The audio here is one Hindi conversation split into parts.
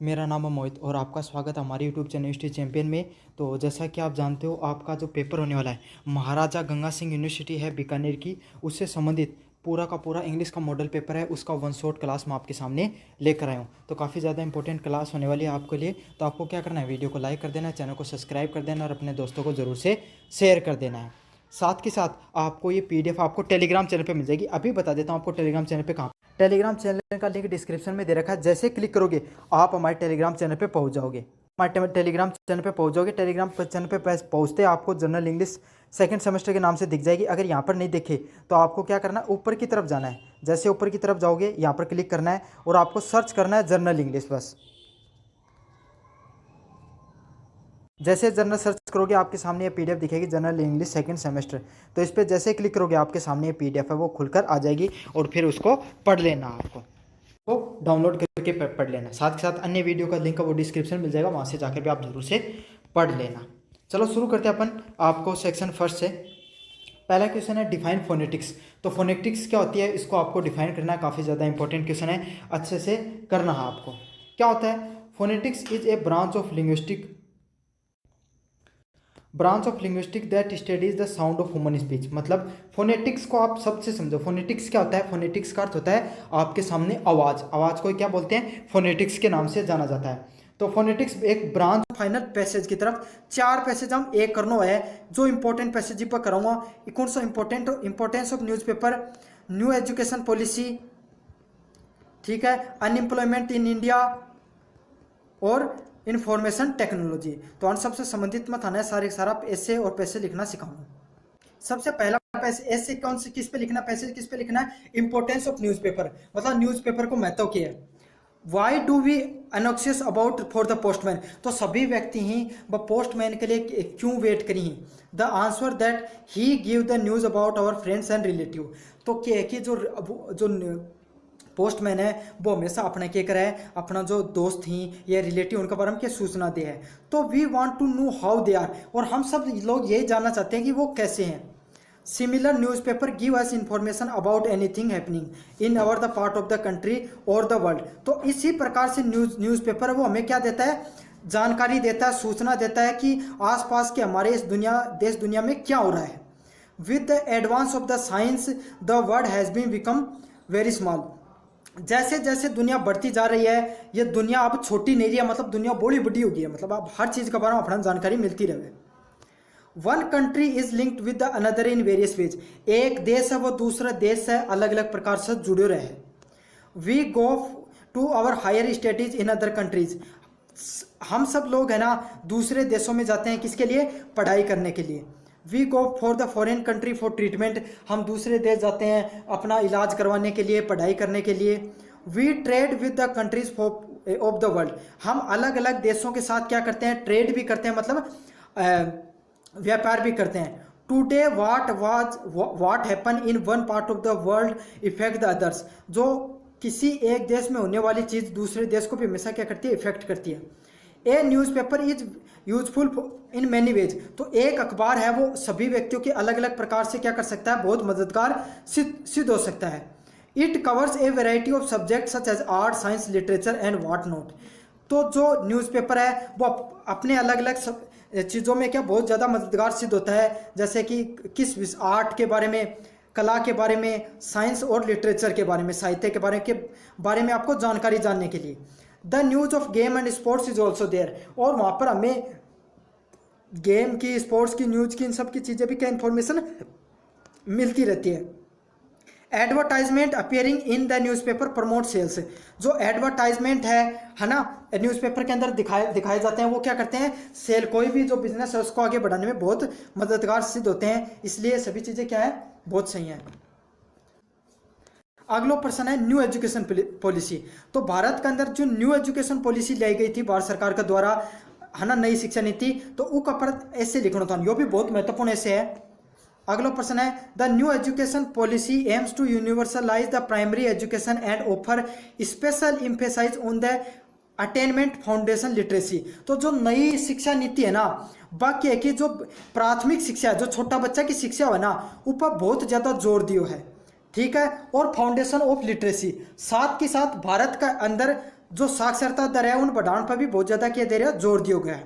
मेरा नाम है मोहित और आपका स्वागत है हमारे यूट्यूब चैनल यूनिवर्सिटी चैंपियन में। तो जैसा कि आप जानते हो, आपका जो पेपर होने वाला है महाराजा गंगा सिंह यूनिवर्सिटी है बीकानेर की, उससे संबंधित पूरा का पूरा इंग्लिश का मॉडल पेपर है, उसका वन शॉट क्लास मैं आपके सामने लेकर आया हूँ। तो काफ़ी ज़्यादा इंपॉर्टेंट क्लास होने वाली है आपके लिए। तो आपको क्या करना है, वीडियो को लाइक कर देना है, चैनल को सब्सक्राइब कर देना और अपने दोस्तों को ज़रूर से शेयर कर देना है। साथ के साथ आपको ये PDF आपको टेलीग्राम चैनल पे मिल जाएगी। अभी बता देता हूँ आपको टेलीग्राम चैनल पे कहाँ। टेलीग्राम चैनल का लिंक डिस्क्रिप्शन में दे रखा है, जैसे क्लिक करोगे आप हमारे टेलीग्राम चैनल पे पहुंच जाओगे। हमारे टेलीग्राम चैनल पे पहुंच जाओगे। टेलीग्राम चैनल पे पहुंचते आपको जनरल इंग्लिश सेकंड सेमेस्टर के नाम से दिख जाएगी। अगर यहाँ पर नहीं दिखे तो आपको क्या करना है, ऊपर की तरफ जाना है। जैसे ऊपर की तरफ जाओगे यहाँ पर क्लिक करना है और आपको सर्च करना है जनरल इंग्लिश। बस जैसे जनरल सर्च करोगे आपके सामने ये PDF दिखेगी, जनरल इंग्लिश सेकंड सेमेस्टर। तो इस पर जैसे क्लिक करोगे आपके सामने ये PDF है वो खुलकर आ जाएगी और फिर उसको पढ़ लेना, आपको वो डाउनलोड करके पढ़ लेना। साथ के साथ अन्य वीडियो का लिंक वो डिस्क्रिप्शन मिल जाएगा, वहाँ से जाकर भी आप जरूर से पढ़ लेना। चलो शुरू करते हैं अपन। आपको सेक्शन फर्स्ट से पहला क्वेश्चन है डिफाइन फोनेटिक्स। तो फोनेटिक्स क्या होती है, इसको आपको डिफाइन करना है। काफ़ी ज़्यादा इंपॉर्टेंट क्वेश्चन है, अच्छे से करना है आपको। क्या होता है, phonetics is A branch of linguistic that studies the sound of human speech. मतलब फोनेटिक्स को आप सबसे समझो। फोनेटिक्स क्या होता है, फोनेटिक्स का अर्थ होता है आपके सामने आवाज़। आवाज़ को क्या बोलते हैं, फोनेटिक्स के नाम से जाना जाता है। तो फोनेटिक्स एक ब्रांच फाइनल पैसेज की तरफ 4 पैसेज हम एक करना है। जो इंपॉर्टेंट पैसेज पर कराऊंगा, कौन सा importance of newspaper, new education policy, ठीक है, अनएम्प्लॉयमेंट इन इंडिया और इंफॉर्मेशन टेक्नोलॉजी। तो उन सबसे संबंधित मत आना है सारा ऐसे और पैसे लिखना सिखाऊंगा। सबसे पहला पैसे ऐसे कौन से किस पे लिखना, पैसे किस पे लिखना है, इंपॉर्टेंस ऑफ न्यूज़पेपर, मतलब न्यूज़पेपर को महत्व क्या है। Why do we anxious about for the postman. तो सभी व्यक्ति ही व पोस्टमैन के लिए क्यों वेट करी ही। The answer that he give the news about our friends and relative. तो क्या है कि जो पोस्टमैन है वो हमेशा अपने क्या करे, अपना जो दोस्त ही या रिलेटिव उनके बारे में क्या सूचना दे है। तो we want to know how they are, और हम सब लोग यही जानना चाहते हैं कि वो कैसे हैं। Similar newspaper give us information about anything happening in our the part of the country और द वर्ल्ड। तो इसी प्रकार से न्यूज़पेपर है वो हमें क्या देता है, जानकारी देता है, सूचना देता है कि आसपास के हमारे इस देश दुनिया में क्या हो रहा है। With the advance of the science the world has been become very small. जैसे जैसे दुनिया बढ़ती जा रही है, ये दुनिया अब छोटी नहीं रही है, मतलब दुनिया बड़ी बड़ी हो गई है। मतलब अब हर चीज़ के बारे में अपना जानकारी मिलती रहे। One country is linked with the another in various ways. एक देश है वो दूसरा देश से अलग अलग प्रकार से जुड़े रहे। We go to our higher studies in other countries. हम सब लोग है ना दूसरे देशों में जाते हैं, किसके लिए, पढ़ाई करने के लिए। We go for the foreign country for treatment. हम दूसरे देश जाते हैं अपना इलाज करवाने के लिए, पढ़ाई करने के लिए। We trade with the countries of the world. हम अलग अलग देशों के साथ क्या करते हैं, ट्रेड भी करते हैं, मतलब व्यापार भी करते हैं। Today what happen in one part of the world effect the others. जो किसी एक देश में होने वाली चीज़ दूसरे देश को भी हमेशा क्या करती है, इफेक्ट करती है। ए newspaper is useful in many ways. तो एक अखबार है वो सभी व्यक्तियों के अलग अलग प्रकार से क्या कर सकता है, बहुत मददगार सिद्ध हो सकता है। It covers a variety of subject such as art, science, literature and what not. तो जो न्यूज़पेपर है वो अपने अलग अलग चीज़ों में क्या बहुत ज़्यादा मददगार सिद्ध होता है। जैसे कि किस आर्ट के बारे में, कला के बारे में, साइंस और लिटरेचर के बारे में, साहित्य के बारे में आपको जानकारी जानने के लिए। The news of game and sports is also there. और वहाँ पर हमें गेम की, स्पोर्ट्स की, न्यूज़ की, इन सब की चीज़ें भी क्या इन्फॉर्मेशन मिलती रहती है। Advertisement appearing in the newspaper promote sales. जो एडवर्टाइजमेंट है ना, न्यूज़पेपर के अंदर दिखाए जाते हैं, वो क्या करते हैं, सेल, कोई भी जो बिजनेस है उसको आगे बढ़ाने में बहुत मददगार सिद्ध होते हैं। इसलिए सभी चीज़ें क्या है, बहुत सही हैं। अगला प्रश्न है न्यू एजुकेशन पॉलिसी। तो भारत के अंदर जो न्यू एजुकेशन पॉलिसी लाई गई थी भारत सरकार के द्वारा, है ना, नई शिक्षा नीति, तो वो पर ऐसे लिखना था, यो भी बहुत महत्वपूर्ण ऐसे है। अगला प्रश्न है the new education policy aims to universalise the primary education and offer special emphasise on the attainment foundation literacy. तो जो नई शिक्षा नीति है ना, बाकी है कि जो प्राथमिक शिक्षा, जो छोटा बच्चा की शिक्षा है ना, ऊपर बहुत ज़्यादा जोर दियो है, ठीक है, और फाउंडेशन ऑफ लिटरेसी। साथ के साथ भारत का अंदर जो साक्षरता दर है उन बढ़ाने पर भी बहुत ज़्यादा क्या दे रहा है, जोर दिया गया है।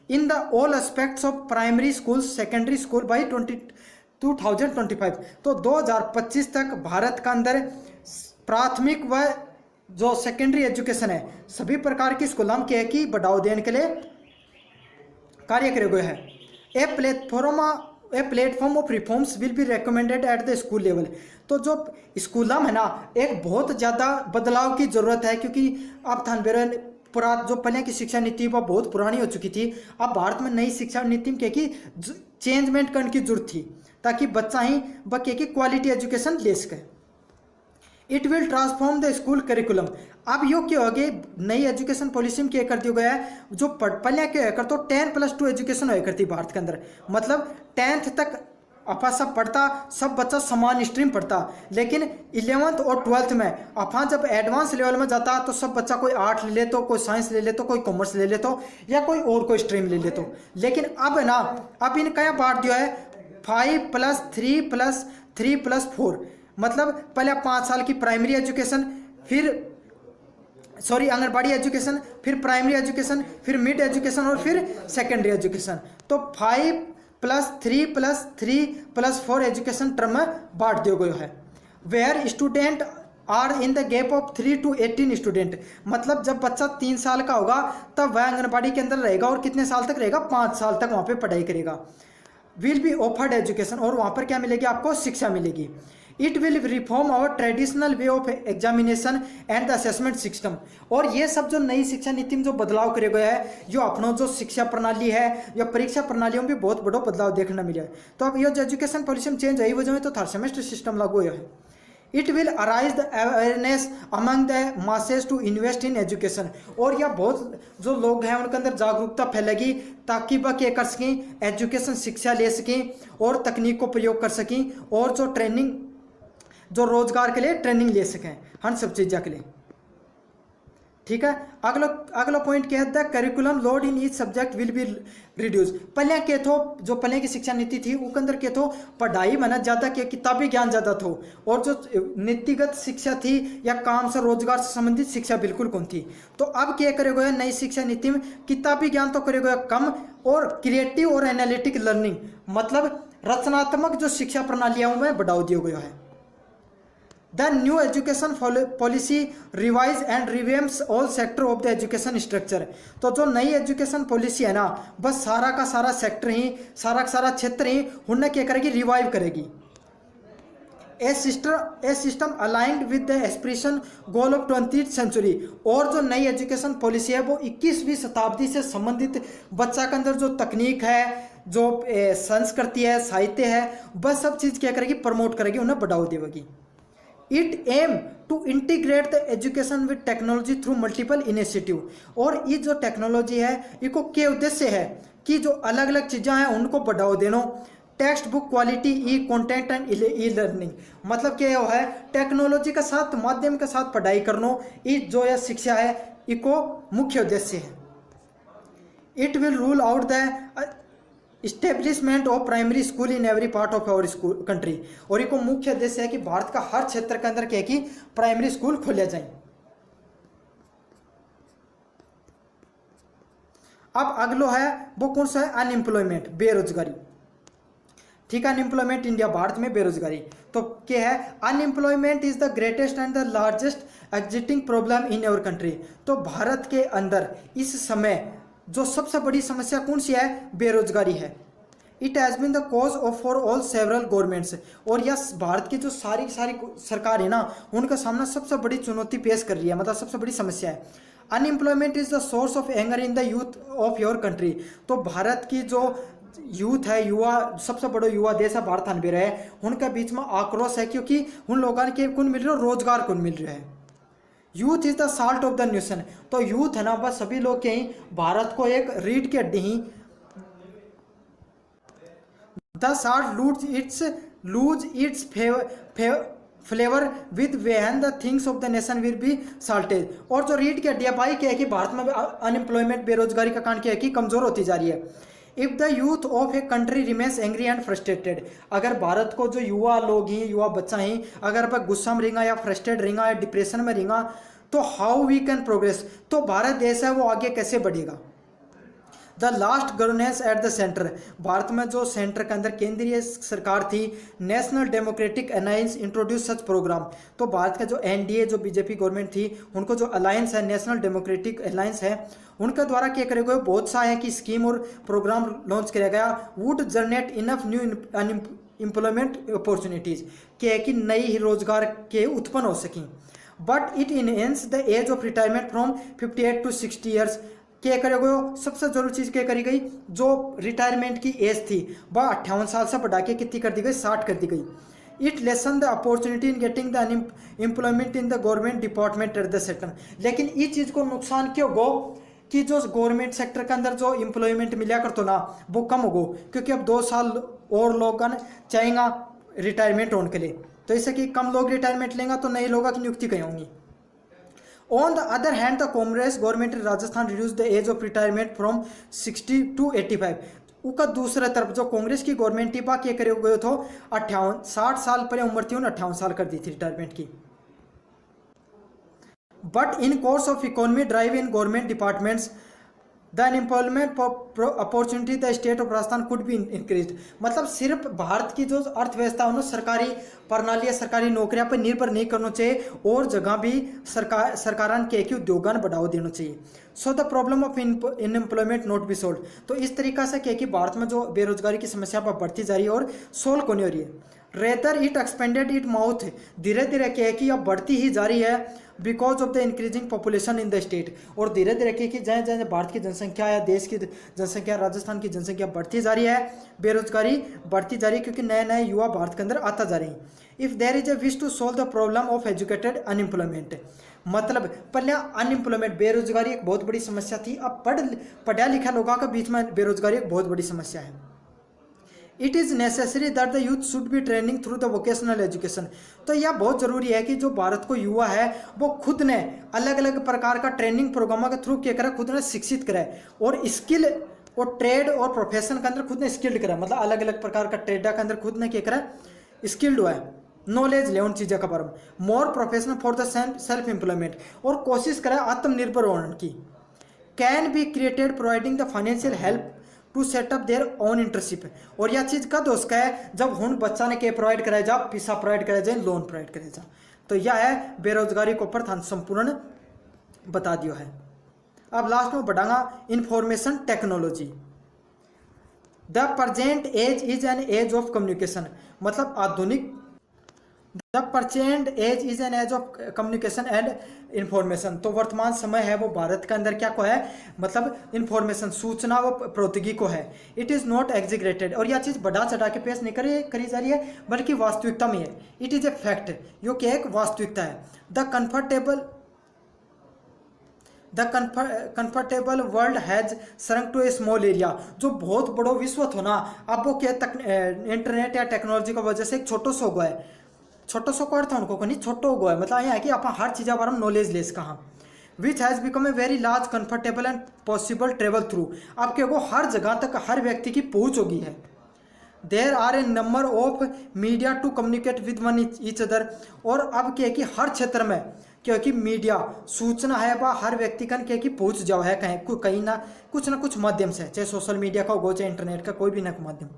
In the all aspects of primary school secondary school by 2025, तो 2025 तक भारत का अंदर प्राथमिक व जो सेकेंडरी एजुकेशन है सभी प्रकार की स्कूलों के है कि बढ़ावा देने के लिए कार्य करे गए हैं। A platform of reforms will be recommended at the school level, तो जो स्कूलों में ना एक बहुत ज़्यादा बदलाव की ज़रूरत है, क्योंकि अब थानबेरन जो पहले की शिक्षा नीति वह बहुत पुरानी हो चुकी थी। अब भारत में नई शिक्षा नीति में क्या कि चेंजमेंट करने की जरूरत थी, ताकि बच्चा ही वह क्या कि क्वालिटी एजुकेशन ले सके। It will transform the school curriculum, अब यो क्या हो गया, नई एजुकेशन पॉलिसी में क्या कर दिया गया है, जो पहले क्या होकर तो 10+2 एजुकेशन होया करती भारत के अंदर, मतलब 10th तक अपा सब पढ़ता, सब बच्चा समान स्ट्रीम पढ़ता, लेकिन 11th और 12th में अपा जब एडवांस लेवल में जाता तो सब बच्चा कोई आर्ट ले लेतो, कोई साइंस ले लेतो, कोई कॉमर्स ले लेतो, या कोई और कोई स्ट्रीम ले लेतो। लेकिन अब है ना, अब इन क्या बांट दिया है, 5+3+3+4, मतलब पहले 5 साल की प्राइमरी एजुकेशन, आंगनबाड़ी एजुकेशन, फिर प्राइमरी एजुकेशन, फिर मिड एजुकेशन और फिर सेकेंडरी एजुकेशन। तो 5+3+3+4 एजुकेशन टर्म में बांट दिया गया है। Where student are in the gap of 3 to 18 student, मतलब जब बच्चा 3 साल का होगा तब वह आंगनबाड़ी के अंदर रहेगा और कितने साल तक रहेगा, 5 साल तक वहाँ पे पढ़ाई करेगा। विल बी ऑफर्ड एजुकेशन, और वहाँ पर क्या मिलेगी, आपको शिक्षा मिलेगी। It will reform our traditional way of examination and the assessment system, और ये सब जो नई शिक्षा नीति में जो बदलाव करे गए है, जो अपना जो शिक्षा प्रणाली है या परीक्षा प्रणालियों में भी बहुत बड़ा बदलाव देखने मिला है। तो अब ये जो एजुकेशन पॉलिसी में चेंज आई वजह में तो 3rd सेमेस्टर सिस्टम लागू हुआ है। It will arise the awareness among the masses to invest in education, और यह बहुत जो लोग हैं उनके अंदर जागरूकता फैलेगी, ताकि वह क्या कर सकें, एजुकेशन शिक्षा ले सकें और तकनीक को प्रयोग कर सकें, और जो ट्रेनिंग जो रोजगार के लिए ट्रेनिंग ले सकें, हर सब चीज़ों के लिए। ठीक है, अगला पॉइंट क्या है, the curriculum load in each subject will be reduce. पहले के थो जो पहले की शिक्षा नीति थी उसके अंदर के थो पढ़ाई में ना ज़्यादा क्या किताबी ज्ञान ज़्यादा थो, और जो नीतिगत शिक्षा थी या काम से रोजगार से संबंधित शिक्षा बिल्कुल कम थी। तो अब क्या करेगा नई शिक्षा नीति में, किताबी ज्ञान तो करेगा कम, और क्रिएटिव और एनालिटिक लर्निंग, मतलब रचनात्मक जो शिक्षा प्रणालियों में बढ़ावा दिया गया है। The new education policy revise and revamps all sector of the education structure, तो जो नई एजुकेशन पॉलिसी है ना, बस सारा का सारा सेक्टर ही, सारा का सारा क्षेत्र ही उन्हें क्या करेगी, रिवाइव करेगी। A system aligned with the aspiration goal of 20th century, और जो नई एजुकेशन पॉलिसी है वो 21वीं शताब्दी से संबंधित बच्चा के अंदर जो तकनीक है, जो संस्कृति है, साहित्य है, बस सब चीज़ क्या करेगी, प्रमोट करेगी, उन्हें बढ़ावा देगी। It aim to integrate the education with technology through multiple initiative, और ये जो टेक्नोलॉजी है इसको के उद्देश्य है कि जो अलग अलग चीज़ें हैं उनको बढ़ावा देना। Text book quality, E content and e learning, मतलब क्या है, टेक्नोलॉजी के साथ माध्यम के साथ पढ़ाई करना, ये जो यह शिक्षा है इसको मुख्य उद्देश्य है। It will rule out the establishment of primary school in every part of our school country, और इसको मुख्य उद्देश्य है कि भारत का हर क्षेत्र के अंदर क्या कि प्राइमरी स्कूल खोले जाए। अब अगलो है वो कौन सा है, अनएम्प्लॉयमेंट, बेरोजगारी। ठीक है, अनएम्प्लॉयमेंट इंडिया भारत में बेरोजगारी, तो क्या है, unemployment is the greatest and the largest existing problem in our country, तो भारत के अंदर इस समय जो सबसे बड़ी समस्या कौन सी है, बेरोजगारी है। It has been the cause of for all several governments, और यह भारत की जो सारी सरकार है ना उनका सामना सबसे बड़ी चुनौती पेश कर रही है, मतलब सबसे बड़ी समस्या है। Unemployment is the source of anger in the youth of your country, तो भारत की जो यूथ है, युवा, सबसे बड़ा युवा देश है भारत अनबेर है, उनके बीच में आक्रोश है, क्योंकि उन लोगों के कौन मिल रहा है, रोजगार कौन मिल रहा है। Youth is the salt of the nation, तो यूथ है ना बस सभी लोग के ही भारत को एक रीढ़ की हड्डी ही, the salt lose its flavour with when the things of the nation will be साल्टेज, और जो रीढ़ की हड्डियां भाई क्या है कि भारत में अनएम्प्लॉयमेंट, बेरोजगारी का कारण क्या है कि कमजोर होती जा रही है। If the youth of a country remains angry and frustrated, अगर भारत को जो युवा लोग हैं, युवा बच्चा हैं, अगर वह गुस्सा में रहेगा या फ्रस्ट्रेट रहेगा या डिप्रेशन में रहेगा, तो हाउ वी कैन प्रोग्रेस, तो भारत देश है वो आगे कैसे बढ़ेगा। The last governance at the centre, Bharat में जो सेंटर के अंदर केंद्रीय सरकार थी, नेशनल डेमोक्रेटिक अलायंस इंट्रोड्यूस सच प्रोग्राम, तो भारत का जो एनडीए जो बीजेपी गवर्नमेंट थी उनको जो अलायंस है नेशनल डेमोक्रेटिक अलायंस है उनके द्वारा क्या करे गए बहुत सा है कि स्कीम और प्रोग्राम लॉन्च किया गया, would generate enough new employment opportunities, क्या है कि नई रोजगार के उत्पन्न हो सकें, but it enhance the age of retirement from 58 to 60 years, क्या करेगा सबसे जरूरी चीज़ क्या करी गई, जो रिटायरमेंट की एज थी वह 58 साल से बढ़ा के कितनी कर दी गई, 60 कर दी गई। It lesson the opportunity in getting the employment in the government department at the sector, लेकिन इस चीज़ को नुकसान क्यों गो कि जो गवर्नमेंट सेक्टर के अंदर जो एम्प्लॉयमेंट मिला करतो ना वो कम हो गो, क्योंकि अब 2 साल और लोग चाहेगा रिटायरमेंट होने के लिए, तो इससे कि कम लोग रिटायरमेंट लेंगे तो नए लोगों की नियुक्ति कहीं होंगी। On the other hand, the Congress government in Rajasthan reduced the age of retirement from 60 to 85। उसका दूसरा तरफ जो कांग्रेस की गवर्नमेंट थी क्या करे गए तो 60 साल पर उम्र थी उन्हें 58 साल कर दी थी रिटायरमेंट की। But in course of economy drive in government departments the unemployment opportunity the state of Rajasthan could be increase, मतलब सिर्फ भारत की जो अर्थव्यवस्था है सरकारी प्रणाली या सरकारी नौकरियां पर निर्भर नहीं करना चाहिए और जगह भी सरकार के उद्योगों ने बढ़ावा देना चाहिए। So the problem of unemployment not be solve, तो इस तरीका से क्या कि भारत में जो बेरोजगारी की समस्या पर बढ़ती जा रही है और सोल्व को नहीं हो रही है, rather it expanded it mouth, धीरे धीरे क्या है कि अब बढ़ती ही जा रही है because of the increasing population in the state, और धीरे धीरे क्या कि जैसे जैसे भारत की जनसंख्या या देश की जनसंख्या राजस्थान की जनसंख्या बढ़ती जा रही है, बेरोजगारी बढ़ती जा रही है क्योंकि नए नए युवा भारत के अंदर आता जा रहे हैं। If there is a wish to solve the problem of educated unemployment, मतलब पहले अनएम्प्लॉयमेंट बेरोजगारी एक बहुत बड़ी समस्या थी, अब पढ़ा लिखा लोगों के बीच में बेरोजगारी एक बहुत बड़ी समस्या है। It is necessary that the youth should be training through the vocational education, तो यह बहुत ज़रूरी है कि जो भारत को युवा है वो खुद ने अलग अलग प्रकार का ट्रेनिंग प्रोग्रामों के थ्रू क्या करे, खुद ने शिक्षित करे और स्किल और ट्रेड और प्रोफेशन के अंदर खुद ने स्किल्ड करे, मतलब अलग अलग प्रकार का ट्रेडा के अंदर खुद ने क्या करे स्किल्ड हुआ है, नॉलेज ले उन चीज़ों का बारे में, more professional for the self employment, और कोशिश करे आत्मनिर्भर होने की। Can be created providing the financial help to set up their own internship, और यह चीज़ कद उसका है जब हुन बच्चा ने के प्रोवाइड कराया जा, पैसा प्रोवाइड कराया जाए, लोन प्रोवाइड कराया जा, तो यह है बेरोजगारी को ऊपर संपूर्ण बता दिया है। अब लास्ट में बढ़ागा information technology, the present age is an age of communication, मतलब आधुनिक the present age is an age of communication and information, तो वर्तमान समय है वो भारत के अंदर क्या को है, मतलब इंफॉर्मेशन सूचना व प्रौद्योगिकी को है। इट इज़ नॉट एग्जिग्रेटेड, और यह चीज़ बढ़ा चढ़ा के पेश नहीं करी जा रही है बल्कि वास्तविकता में है। इट इज़ ए फैक्ट, जो कि एक वास्तविकता है। The comfortable world has shrunk to a small area, जो बहुत बड़ो विश्व हो ना अब वो क्या इंटरनेट या टेक्नोलॉजी की वजह से एक छोटो सो गो है, छोटो सो को अर्थ उनको नहीं छोटो गो है, मतलब यह है कि आप हर चीज़ बारे में नॉलेज ले कहाँ, which has become a very large comfortable and possible travel through, अब क्या को हर जगह तक हर व्यक्ति की पहुँच होगी है। There are a number of media to communicate with one each other, और अब क्या है कि हर क्षेत्र में क्योंकि मीडिया सूचना है वह हर व्यक्ति का क्या कि पहुँच जाओ है कहीं ना कुछ माध्यम से, चाहे सोशल मीडिया का हो चाहे इंटरनेट का कोई भी ना माध्यम।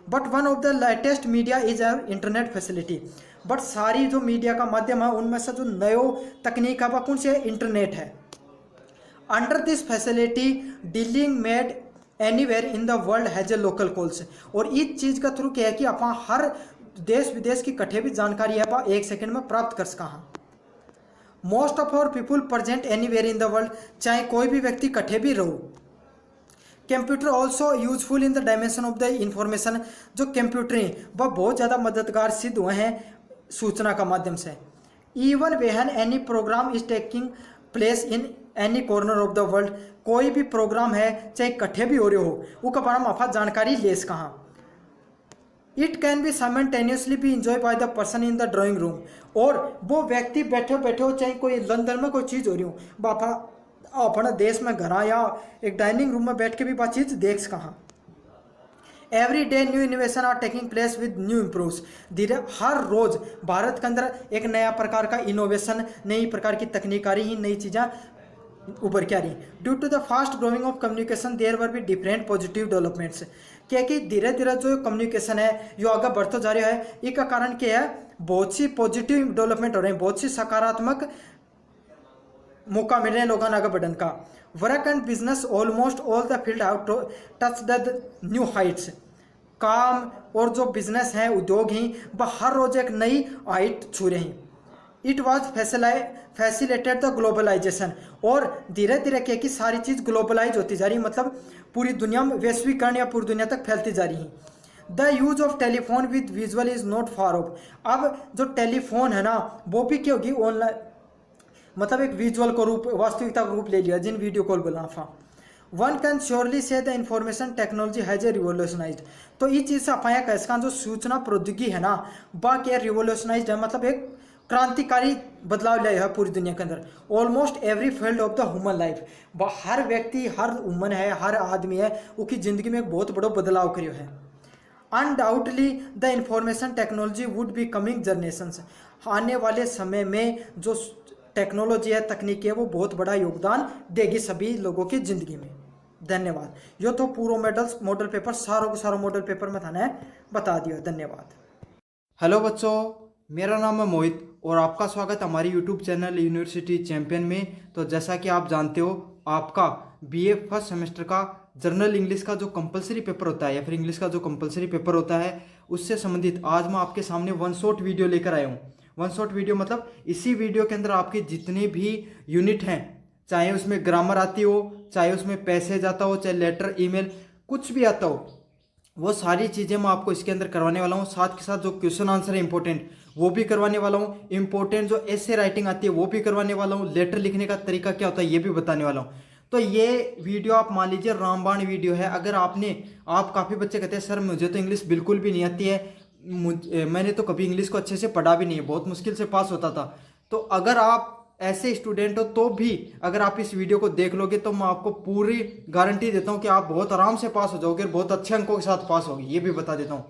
But one of the latest media is our internet facility, but सारी जो मीडिया का माध्यम है उनमें से जो नयो तकनीक है वह कौन से इंटरनेट है। Under this facility dealing made anywhere in the world has a local calls, और इस चीज़ का थ्रू क्या है कि आप हर देश विदेश की कठे भी जानकारी है वह 1 सेकंड में प्राप्त कर सका। Most of our people present anywhere in the world, चाहे कोई भी व्यक्ति कठे भी रहो। Computer also useful in the dimension of the information, जो कंप्यूटर हैं वह बहुत ज़्यादा मददगार सिद्ध हुए हैं सूचना का माध्यम से। Even when any programme is taking place in any corner of the world, कोई भी प्रोग्राम है चाहे कट्ठे भी हो रहे हो वो का बारे में आप जानकारी लेस कहाँ। It can be simultaneously be enjoy by the person in the drawing room, और वो व्यक्ति बैठे बैठे हो चाहे कोई लंदन में कोई चीज़ हो रही हो बापा अपने देश में घर या एक डाइनिंग रूम में बैठ के भी बात चीज़ देख कहाँ। Every day new innovation are taking place with new improves. धीरे हर रोज भारत के अंदर एक नया प्रकार का इनोवेशन, नई प्रकार की तकनीक आ रही है, नई चीज़ें उभर के आ रही। Due to the fast growing of communication there were be different positive developments. क्या कि धीरे धीरे जो कम्युनिकेशन है यो आगे बढ़ता जा रहा है, इसका कारण क्या है, बहुत सी पॉजिटिव डेवलपमेंट हो रहे हैं, बहुत सी सकारात्मक मौका मिल रहे हैं लोगों ने आगे बढ़ने का। Work and business almost all the field have touch the new Heights. काम और जो बिजनेस है, उद्योग ही, वह हर रोज एक नई हाइट छू रहे हैं। It was facilitated the globalisation. और धीरे धीरे क्या कि सारी चीज़ ग्लोबलाइज होती जा रही है, मतलब पूरी दुनिया में वैश्वीकरण या पूरी दुनिया तक फैलती जा रही है। The use of telephone with visual is not far of. अब जो टेलीफोन है ना, वो भी क्या होगी, ऑनलाइन, मतलब एक विजुअल को रूप, वास्तविकता का रूप ले लिया, जिन वीडियो कॉल बोला था। One can surely say the information technology has a revolutionised. तो इस चीज़ से अपाया का इसका जो सूचना प्रौद्योगिकी है ना, वह क्या रिवोल्यूशनाइज्ड है, मतलब एक क्रांतिकारी बदलाव लाया है पूरी दुनिया के अंदर। Almost every field of the human life, वह हर व्यक्ति, हर वुमन है, हर आदमी है, उसकी जिंदगी में एक बहुत बड़ा बदलाव करियो है। Undoubtedly the information technology would be coming generations. आने वाले समय में जो टेक्नोलॉजी है, तकनीक है, वो बहुत बड़ा योगदान देगी सभी लोगों की जिंदगी में। धन्यवाद। यो तो पूरा मॉडल पेपर सारों को सारों मॉडल पेपर में था बता दिया। धन्यवाद। हेलो बच्चों, मेरा नाम है मोहित और आपका स्वागत हमारे यूट्यूब चैनल यूनिवर्सिटी चैंपियन में। तो जैसा कि आप जानते हो, आपका बीए फर्स्ट सेमेस्टर का जनरल इंग्लिश का जो कंपलसरी पेपर होता है, या फिर इंग्लिश का जो कंपलसरी पेपर होता है, उससे संबंधित आज मैं आपके सामने वन शॉट वीडियो लेकर आया हूँ। वन शॉट वीडियो मतलब इसी वीडियो के अंदर आपके जितने भी यूनिट हैं, चाहे उसमें ग्रामर आती हो, चाहे उसमें पैसेज आता हो, चाहे लेटर, ईमेल, कुछ भी आता हो, वो सारी चीज़ें मैं आपको इसके अंदर करवाने वाला हूँ। साथ के साथ जो क्वेश्चन आंसर है इंपॉर्टेंट, वो भी करवाने वाला हूँ। इंपॉर्टेंट जो ऐसे राइटिंग आती है वो भी करवाने वाला हूँ। लेटर लिखने का तरीका क्या होता है ये भी बताने वाला हूँ। तो ये वीडियो आप मान लीजिए रामबाण वीडियो है। अगर आप काफ़ी बच्चे कहते हैं सर मुझे तो इंग्लिश बिल्कुल भी नहीं आती है, मैंने तो कभी इंग्लिश को अच्छे से पढ़ा भी नहीं है, बहुत मुश्किल से पास होता था। तो अगर आप ऐसे स्टूडेंट हो तो भी अगर आप इस वीडियो को देख लोगे तो मैं आपको पूरी गारंटी देता हूं कि आप बहुत आराम से पास हो जाओगे, बहुत अच्छे अंकों के साथ पास होगे, ये भी बता देता हूं।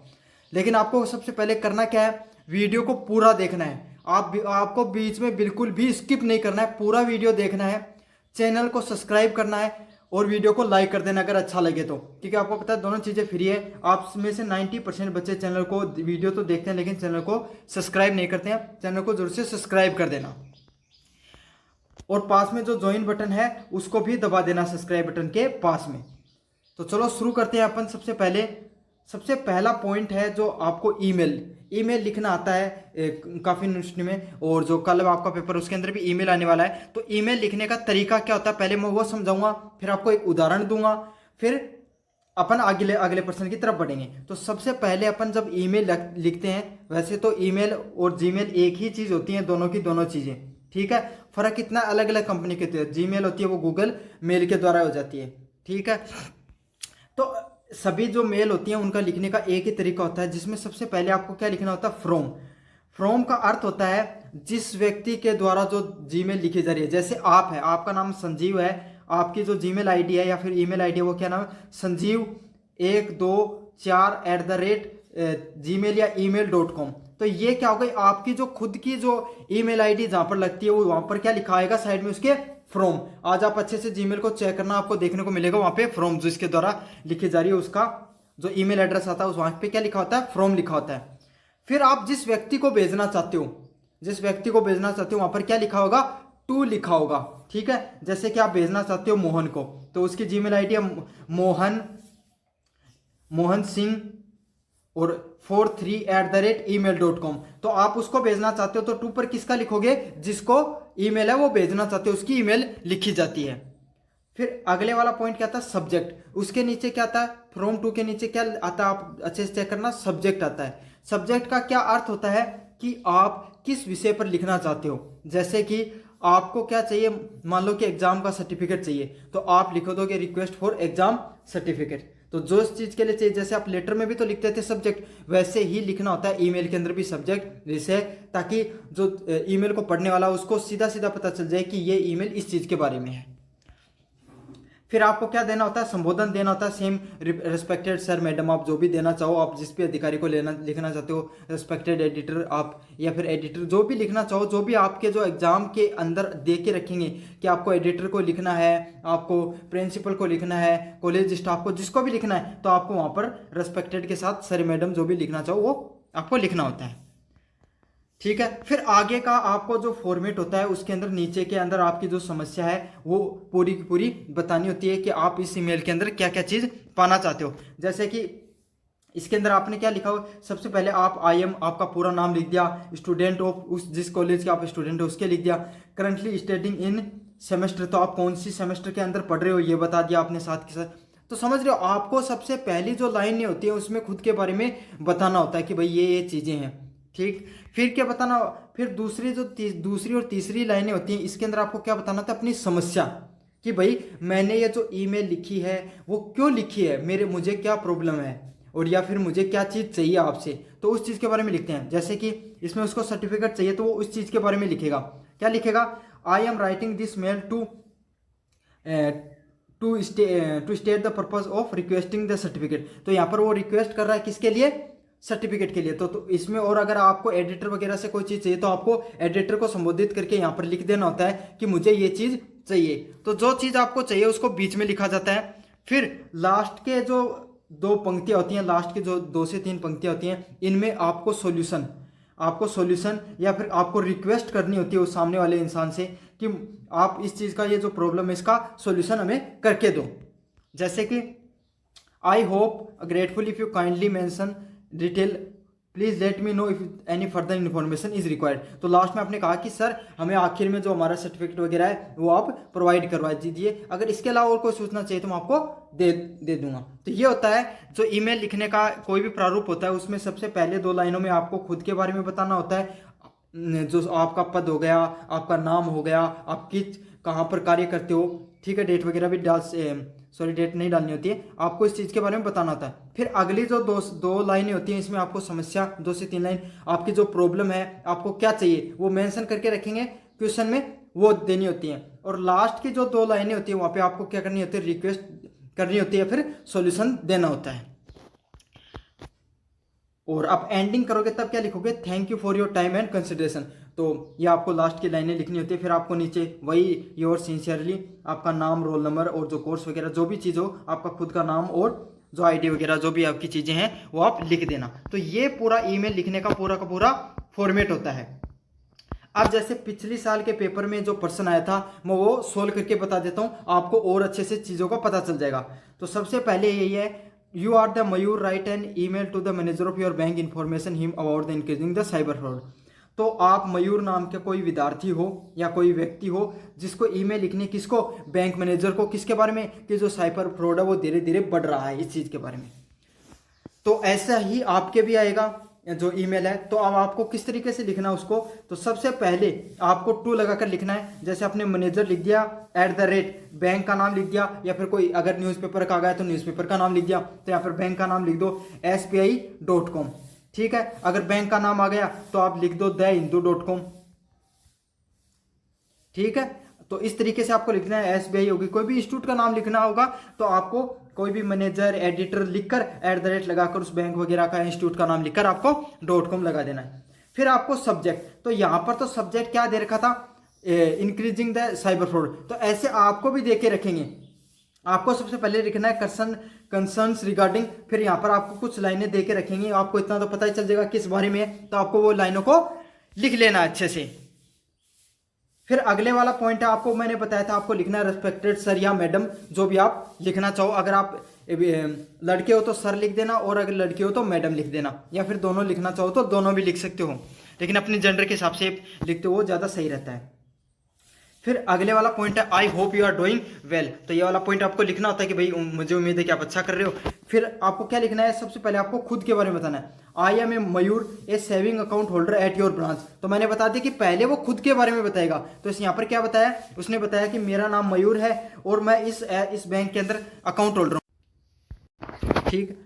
लेकिन आपको सबसे पहले करना क्या है, वीडियो को पूरा देखना है। आपको बीच में बिल्कुल भी स्किप नहीं करना है, पूरा वीडियो देखना है। चैनल को सब्सक्राइब करना है और वीडियो को लाइक कर देना अगर अच्छा लगे तो, क्योंकि आपको पता है दोनों चीज़ें फ्री है। आप में से 90% बच्चे चैनल को, वीडियो तो देखते हैं लेकिन चैनल को सब्सक्राइब नहीं करते हैं। चैनल को जरूर से सब्सक्राइब कर देना और पास में जो ज्वाइन बटन है उसको भी दबा देना, सब्सक्राइब बटन के पास में। तो चलो शुरू करते हैं अपन। सबसे पहला पॉइंट है जो आपको ईमेल लिखना आता है काफ़ी यूनिवर्सिटी में, और जो कल आपका पेपर उसके अंदर भी ईमेल आने वाला है। तो ईमेल लिखने का तरीका क्या होता है पहले मैं वो समझाऊंगा, फिर आपको एक उदाहरण दूंगा, फिर अपन अगले प्रश्न की तरफ बढ़ेंगे। तो सबसे पहले अपन जब ईमेल लिखते हैं, वैसे तो ईमेल और जीमेल एक ही चीज़ होती है, दोनों की दोनों चीज़ें, ठीक है। फर्क इतना अलग अलग कंपनी के होती है। जीमेल होती है वो गूगल मेल के द्वारा हो जाती है, ठीक है। तो सभी जो मेल होती हैं उनका लिखने का एक ही तरीका होता है, जिसमें सबसे पहले आपको क्या लिखना होता है, फ्रॉम का अर्थ होता है जिस व्यक्ति के द्वारा जो जीमेल लिखी जा रही है। जैसे आप है, आपका नाम संजीव है, आपकी जो जीमेल आईडी है या फिर ईमेल आईडी है वो क्या नाम है, संजीव 124@gmail या email.com। तो ये क्या हो गई, आपकी जो खुद की जो ईमेल आईडी जहां पर लगती है वो वहां पर क्या लिखा आएगा साइड में उसके, फ्रॉम। आज आप अच्छे से जीमेल को चेक करना, आपको देखने को मिलेगा वहां पे फ्रॉम, जो इसके द्वारा लिखी जा रही है उसका जो ईमेल एड्रेस आता है वहां पे क्या लिखा होता है, फ्रॉम लिखा होता है। फिर आप जिस व्यक्ति को भेजना चाहते हो वहां पर क्या लिखा होगा, टू लिखा होगा, ठीक है। जैसे कि आप भेजना चाहते हो मोहन को, तो उसकी जीमेल आईडी है मोहन सिंह और 43@email.com। तो आप उसको भेजना चाहते हो तो टू पर किसका लिखोगे, जिसको ईमेल है वो भेजना चाहते हो उसकी ईमेल लिखी जाती है। फिर अगले वाला पॉइंट क्या आता है, सब्जेक्ट। उसके नीचे क्या आता है, फ्रॉम टू के नीचे क्या आता है, आप अच्छे से चेक करना, सब्जेक्ट आता है। सब्जेक्ट का क्या अर्थ होता है कि आप किस विषय पर लिखना चाहते हो। जैसे कि आपको क्या चाहिए, मान लो कि एग्जाम का सर्टिफिकेट चाहिए, तो आप लिखो दोगे रिक्वेस्ट फॉर एग्जाम सर्टिफिकेट। तो जो इस चीज के लिए चाहिए, जैसे आप लेटर में भी तो लिखते थे सब्जेक्ट, वैसे ही लिखना होता है ईमेल के अंदर भी सब्जेक्ट, विषय, ताकि जो ईमेल को पढ़ने वाला उसको सीधा सीधा पता चल जाए कि ये ईमेल इस चीज के बारे में है। फिर आपको क्या देना होता है, संबोधन देना होता है, सेम रिस्पेक्टेड सर मैडम, आप जो भी देना चाहो, आप जिस भी अधिकारी को लिखना चाहते हो, रिस्पेक्टेड एडिटर आप, या फिर एडिटर, जो भी लिखना चाहो, जो भी आपके जो एग्जाम के अंदर दे के रखेंगे कि आपको एडिटर को लिखना है, आपको प्रिंसिपल को लिखना है, कॉलेज स्टाफ को, जिसको भी लिखना है, तो आपको वहाँ पर रिस्पेक्टेड के साथ सर मैडम जो भी लिखना चाहो वो आपको लिखना होता है। ठीक है, फिर आगे का आपको जो फॉर्मेट होता है उसके अंदर नीचे के अंदर आपकी जो समस्या है वो पूरी की पूरी बतानी होती है कि आप इस ईमेल के अंदर क्या क्या चीज़ पाना चाहते हो। जैसे कि इसके अंदर आपने क्या लिखा हो, सबसे पहले आप आई एम, आपका पूरा नाम लिख दिया, स्टूडेंट ऑफ, उस जिस कॉलेज के आप स्टूडेंट हो उसके लिख दिया, करंटली स्टडिंग इन सेमेस्टर, तो आप कौन सी सेमेस्टर के अंदर पढ़ रहे हो ये बता दिया आपने साथ के साथ। तो समझ रहे हो, आपको सबसे पहली जो लाइन होती है उसमें खुद के बारे में बताना होता है कि भाई ये चीज़ें हैं। ठीक, फिर क्या बताना, फिर दूसरी जो दूसरी और तीसरी लाइनें होती हैं इसके अंदर आपको क्या बताना था, अपनी समस्या, कि भाई मैंने ये जो ईमेल लिखी है वो क्यों लिखी है, मुझे क्या प्रॉब्लम है, और या फिर मुझे क्या चीज़ चाहिए आपसे, तो उस चीज़ के बारे में लिखते हैं। जैसे कि इसमें उसको सर्टिफिकेट चाहिए तो वो उस चीज़ के बारे में लिखेगा। क्या लिखेगा, I am writing this mail to state the purpose of requesting the certificate, तो यहाँ पर वो रिक्वेस्ट कर रहा है किसके लिए, सर्टिफिकेट के लिए। तो इसमें, और अगर आपको एडिटर वगैरह से कोई चीज़ चाहिए तो आपको एडिटर को संबोधित करके यहाँ पर लिख देना होता है कि मुझे ये चीज़ चाहिए। तो जो चीज़ आपको चाहिए उसको बीच में लिखा जाता है। फिर लास्ट के जो 2 पंक्तियाँ होती हैं, लास्ट की जो 2 से 3 पंक्तियाँ होती हैं, इनमें आपको सॉल्यूशन या फिर आपको रिक्वेस्ट करनी होती है उस सामने वाले इंसान से कि आप इस चीज़ का, ये जो प्रॉब्लम है इसका सॉल्यूशन हमें करके दो। जैसे कि I hope grateful if you kindly mention detail, please let me know if any further information is required. तो लास्ट में आपने कहा कि सर हमें आखिर में जो हमारा सर्टिफिकेट वगैरह है वो आप प्रोवाइड करवा दीजिए, अगर इसके अलावा और कोई सूचना चाहिए तो मैं आपको दे दूंगा। तो ये होता है जो ईमेल लिखने का कोई भी प्रारूप होता है, उसमें सबसे पहले 2 लाइनों में आपको खुद के बारे में बताना होता है, जो आपका पद हो गया, आपका नाम हो गया, आप कहाँ पर कार्य करते हो, ठीक है, डेट वगैरह भी डेट नहीं डालनी होती है, आपको इस चीज़ के बारे में बताना होता है। फिर अगली जो दो लाइनें होती हैं इसमें आपको समस्या, 2 से 3 लाइन, आपकी जो प्रॉब्लम है, आपको क्या चाहिए वो मेंशन करके रखेंगे क्वेश्चन में, वो देनी होती है। और लास्ट की जो 2 लाइनें होती हैं वहाँ पे आपको क्या करनी होती है, रिक्वेस्ट करनी होती है, फिर सॉल्यूशन देना होता है। और आप एंडिंग करोगे तब क्या लिखोगे, thank you for your time and consideration. तो ये आपको लास्ट की लाइनें लिखनी होती है। फिर आपको नीचे वही योर सिंसियरली, आपका नाम, रोल नंबर और जो कोर्स वगैरह जो भी चीज़ हो, आपका खुद का नाम और जो आईडी वगैरह जो भी आपकी चीज़ें हैं वो आप लिख देना। तो ये पूरा ईमेल लिखने का पूरा फॉर्मेट होता है। अब जैसे पिछले साल के पेपर में जो प्रश्न आया था मैं वो सोल्व करके बता देता हूँ, आपको और अच्छे से चीज़ों का पता चल जाएगा। तो सबसे पहले यही है, You are the Mayur, write an email to the manager of your bank information him about the increasing the cyber fraud। तो आप मयूर नाम के कोई विद्यार्थी हो या कोई व्यक्ति हो जिसको ईमेल लिखनी, किसको, बैंक मैनेजर को, किसके बारे में, कि जो साइबर फ्रॉड है वो धीरे धीरे बढ़ रहा है इस चीज़ के बारे में। तो ऐसा ही आपके भी आएगा जो ईमेल है। तो अब आपको किस तरीके से लिखना है उसको, तो सबसे पहले आपको टू लगाकर लिखना है। जैसे आपने मैनेजर लिख दिया, @ बैंक का नाम लिख दिया, या फिर कोई अगर न्यूज़पेपर का आ गया तो न्यूज़पेपर का नाम लिख दिया, तो यहाँ पर बैंक का नाम लिख दो sbi.com। ठीक है, अगर बैंक का नाम आ गया तो आप लिख दो thehindu.com। ठीक है, तो इस तरीके से आपको लिखना है। SBI होगी, कोई भी इंस्टीट्यूट का नाम लिखना होगा तो आपको कोई भी मैनेजर, एडिटर लिखकर @ लगाकर उस बैंक वगैरह का, इंस्टीट्यूट का नाम लिखकर आपको .com लगा देना है। फिर आपको सब्जेक्ट, तो यहाँ पर तो सब्जेक्ट क्या दे रखा था, इंक्रीजिंग द साइबर फ्रॉड, तो ऐसे आपको भी दे के रखेंगे। आपको सबसे पहले लिखना है कंसर्न्स रिगार्डिंग, फिर यहाँ पर आपको कुछ लाइनें दे के रखेंगे, आपको इतना तो पता ही चल जाएगा किस बारे में है, तो आपको वो लाइनों को लिख लेना अच्छे से। फिर अगले वाला पॉइंट है, आपको मैंने बताया था आपको लिखना है रिस्पेक्टेड सर या मैडम, जो भी आप लिखना चाहो। अगर आप लड़के हो तो सर लिख देना, और अगर लड़की हो तो मैडम लिख देना, या फिर दोनों लिखना चाहो तो दोनों भी लिख सकते हो, लेकिन अपने जेंडर के हिसाब से लिखते हो वो ज़्यादा सही रहता है। फिर अगले वाला पॉइंट है I hope you are doing well, तो ये वाला पॉइंट आपको लिखना होता है कि भाई मुझे उम्मीद है कि आप अच्छा कर रहे हो। फिर आपको क्या लिखना है, सबसे पहले आपको खुद के बारे में बताना है। I am a Mayur, a saving account holder at your branch. तो मैंने बता दिया कि पहले वो खुद के बारे में बताएगा, तो इस यहाँ पर क्या बताया, उसने बताया कि मेरा नाम मयूर है और मैं इस बैंक के अंदर अकाउंट होल्डर हूँ। ठीक,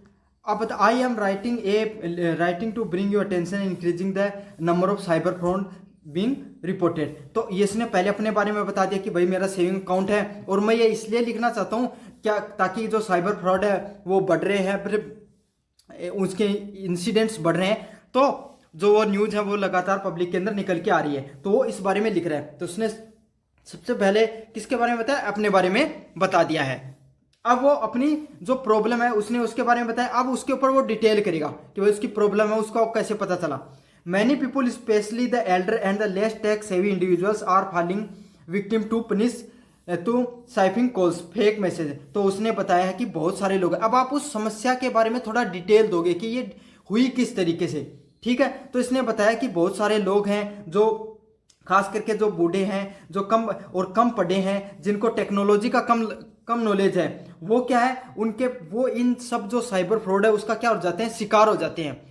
अब I am writing to bring your attention increasing the number of cyber fraud being reported. तो ये इसने पहले अपने बारे में बता दिया कि भाई मेरा सेविंग अकाउंट है, और मैं ये इसलिए लिखना चाहता हूँ क्या, ताकि जो साइबर फ्रॉड है वो बढ़ रहे हैं, फिर उसके इंसिडेंट्स बढ़ रहे हैं, तो जो वो न्यूज़ है वो लगातार पब्लिक के अंदर निकल के आ रही है, तो वो इस बारे में लिख रहा है। तो उसने सबसे पहले किसके बारे में बताया, अपने बारे में बता दिया है। अब वो अपनी जो प्रॉब्लम है उसने उसके बारे में बताया, अब उसके ऊपर वो डिटेल करेगा कि भाई उसकी प्रॉब्लम है उसको कैसे पता चला। Many people specially the elder and the less tech savvy individuals are falling victim to punish to साइफिंग कॉल्स फेक मैसेज। तो उसने बताया है कि बहुत सारे लोग, अब आप उस समस्या के बारे में थोड़ा डिटेल दोगे कि ये हुई किस तरीके से, ठीक है। तो इसने बताया कि बहुत सारे लोग हैं जो खास करके जो बूढ़े हैं, जो कम पढ़े हैं, जिनको टेक्नोलॉजी का कम नॉलेज है, वो क्या है उनके, वो इन सब जो साइबर फ्रॉड है उसका क्या हो जाते हैं, शिकार हो जाते हैं।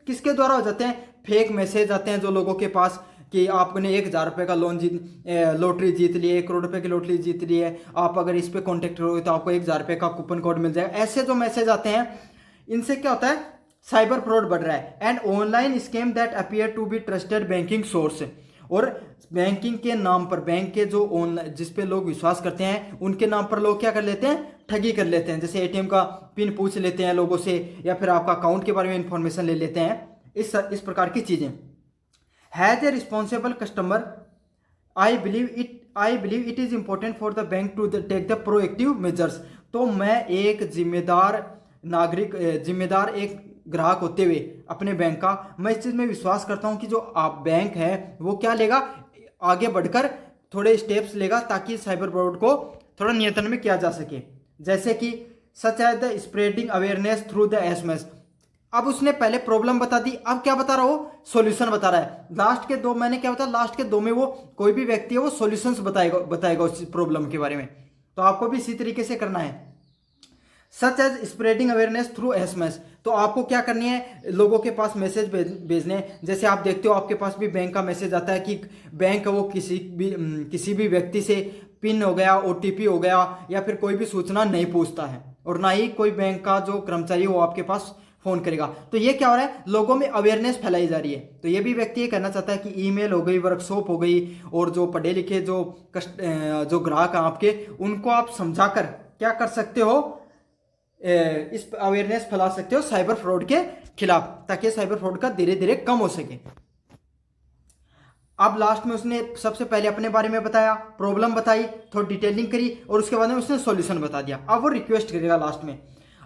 किसके द्वारा हो जाते हैं, फेक मैसेज आते हैं जो लोगों के पास कि आपने 1,000 रुपये का लॉटरी जीत ली है, 1 करोड़ रुपए की लॉटरी जीत ली है, आप अगर इस पे कॉन्टेक्ट करोगे तो आपको 1,000 रुपये का कूपन कोड मिल जाएगा। ऐसे जो मैसेज आते हैं इनसे क्या होता है, साइबर फ्रॉड बढ़ रहा है। And online scam that appear to be trusted banking source, और बैंकिंग के नाम पर, बैंक के जो ऑनलाइन जिस पे लोग विश्वास करते हैं उनके नाम पर लोग क्या कर लेते हैं, ठगी कर लेते हैं। जैसे एटीएम का पिन पूछ लेते हैं लोगों से, या फिर आपका अकाउंट के बारे में इंफॉर्मेशन ले लेते हैं, इस प्रकार की चीजें। Has a responsible customer I believe it is important for the bank to take the proactive measures. तो मैं एक जिम्मेदार नागरिक, जिम्मेदार एक ग्राहक होते हुए अपने बैंक का, मैं इस चीज़ में विश्वास करता हूं कि जो आप बैंक है वो क्या लेगा, आगे बढ़कर थोड़े स्टेप्स लेगा ताकि साइबर फ्रॉड को थोड़ा नियंत्रण में किया जा सके। जैसे कि such as the spreading awareness through the SMS. अब उसने पहले प्रॉब्लम बता दी, अब क्या बता रहा हो, सॉल्यूशन बता रहा है। लास्ट के दो, मैंने क्या बताया, लास्ट के दो में वो कोई भी व्यक्ति है वो सॉल्यूशंस बताएगा उस प्रॉब्लम के बारे में। तो आपको भी इसी तरीके से करना है। Such as spreading awareness through SMS. तो आपको क्या करनी है, लोगों के पास मैसेज भेजने। जैसे आप देखते हो आपके पास भी बैंक का मैसेज आता है कि बैंक वो किसी भी व्यक्ति से पिन हो गया, ओटीपी हो गया, या फिर कोई भी सूचना नहीं पूछता है, और ना ही कोई बैंक का जो कर्मचारी वो आपके पास फोन करेगा। तो ये क्या हो रहा है, लोगों में अवेयरनेस फैलाई जा रही है। तो ये भी व्यक्ति ये कहना चाहता है कि ईमेल हो गई, वर्कशॉप हो गई, और जो पढ़े लिखे जो ग्राहक हैं आपके, उनको आप समझाकर क्या कर सकते हो, इस अवेयरनेस फैला सकते हो साइबर फ्रॉड के खिलाफ, ताकि साइबर फ्रॉड का धीरे धीरे कम हो सके। अब लास्ट में उसने सबसे पहले अपने बारे में बताया, प्रॉब्लम बताई, थोड़ी डिटेलिंग करी, और उसके बाद में उसने सॉल्यूशन बता दिया। अब वो रिक्वेस्ट करेगा लास्ट में,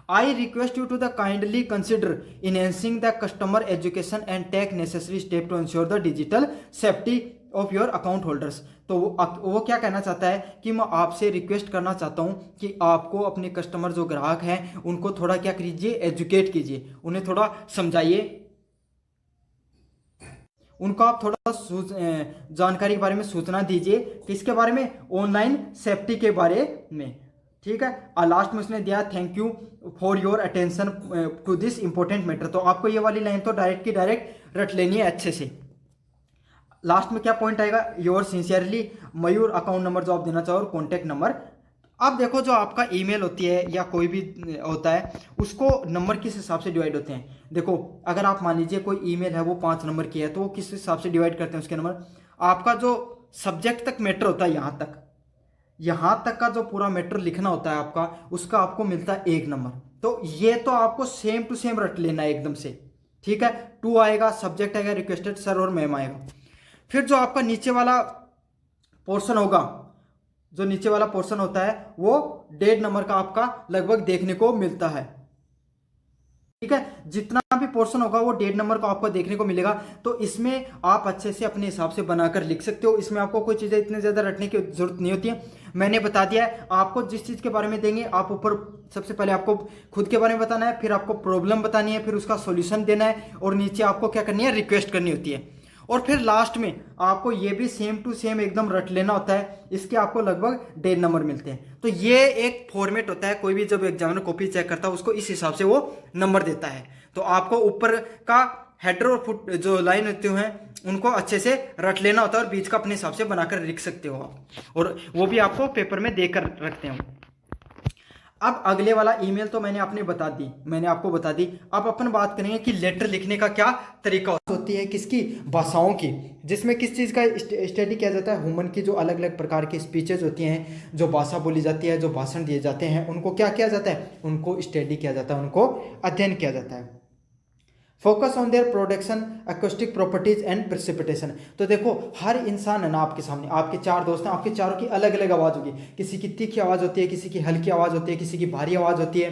I request you to the kindly consider enhancing the customer education and take necessary step to ensure the digital safety of your account holders. तो वो क्या कहना चाहता है कि मैं आपसे रिक्वेस्ट करना चाहता हूं कि आपको अपने कस्टमर जो ग्राहक हैं उनको थोड़ा क्या कीजिए, एजुकेट कीजिए, उन्हें थोड़ा समझाइए, उनको आप थोड़ा जानकारी के बारे में सूचना दीजिए, किसके बारे में, ऑनलाइन सेफ्टी के बारे में, ठीक है। और लास्ट में उसने दिया, thank you for your attention to this important matter. तो आपको ये वाली लाइन तो डायरेक्ट की डायरेक्ट रट लेनी है अच्छे से। लास्ट में क्या पॉइंट आएगा, your sincerely Mayur, account number जो आप देना चाहो, और कॉन्टैक्ट नंबर। अब देखो जो आपका ईमेल होती है या कोई भी होता है, उसको नंबर किस हिसाब से डिवाइड होते हैं। देखो अगर आप मान लीजिए कोई ईमेल है वो 5 नंबर की है, तो वो किस हिसाब से डिवाइड करते हैं उसके नंबर। आपका जो सब्जेक्ट तक मैटर होता है, यहाँ तक का जो पूरा मैटर लिखना होता है आपका, उसका आपको मिलता है 1 नंबर। तो ये तो आपको सेम टू सेम रट लेना है एकदम से, ठीक है। 2 आएगा, सब्जेक्ट आएगा, रिक्वेस्टेड सर और मैम आएगा। फिर जो आपका नीचे वाला पोर्शन होगा, जो नीचे वाला पोर्शन होता है वो 1.5 नंबर का आपका लगभग देखने को मिलता है, ठीक है। जितना भी पोर्शन होगा वो 1.5 नंबर का आपको देखने को मिलेगा। तो इसमें आप अच्छे से अपने हिसाब से बनाकर लिख सकते हो। इसमें आपको कोई चीज़ें इतने ज़्यादा रटने की जरूरत नहीं होती है, मैंने बता दिया है। आपको जिस चीज़ के बारे में देंगे, आप ऊपर सबसे पहले आपको खुद के बारे में बताना है, फिर आपको प्रॉब्लम बतानी है, फिर उसका सोल्यूशन देना है, और नीचे आपको क्या करनी है, रिक्वेस्ट करनी होती है। और फिर लास्ट में आपको ये भी सेम टू सेम एकदम रट लेना होता है। इसके आपको लगभग 1.5 नंबर मिलते हैं। तो ये एक फॉर्मेट होता है, कोई भी जब एग्जामिनर कॉपी चेक करता है उसको इस हिसाब से वो नंबर देता है। तो आपको ऊपर का हेडर और फुट जो लाइन होती हैं उनको अच्छे से रट लेना होता है, और बीच का अपने हिसाब से बनाकर लिख सकते हो आप, और वो भी आपको पेपर में देकर रखते हैं। अब अगले वाला ईमेल तो मैंने आपको बता दी। अब अपन बात करेंगे कि लेटर लिखने का क्या तरीका होती है, किसकी, भाषाओं की, जिसमें किस चीज़ का स्टडी किया जाता है, ह्यूमन की जो अलग अलग प्रकार की स्पीचेज होती हैं, जो भाषा बोली जाती है, जो भाषण दिए जाते हैं, उनको क्या किया जाता है, उनको स्टडी किया जाता है, उनको अध्ययन किया जाता है। Focus on their production, acoustic properties and precipitation. तो देखो हर इंसान है ना आपके सामने, आपके चार दोस्त हैं, आपके चारों की अलग अलग आवाज़ होगी, किसी की तीखी आवाज़ होती है, किसी की हल्की आवाज़ होती है, किसी की भारी आवाज़ होती है,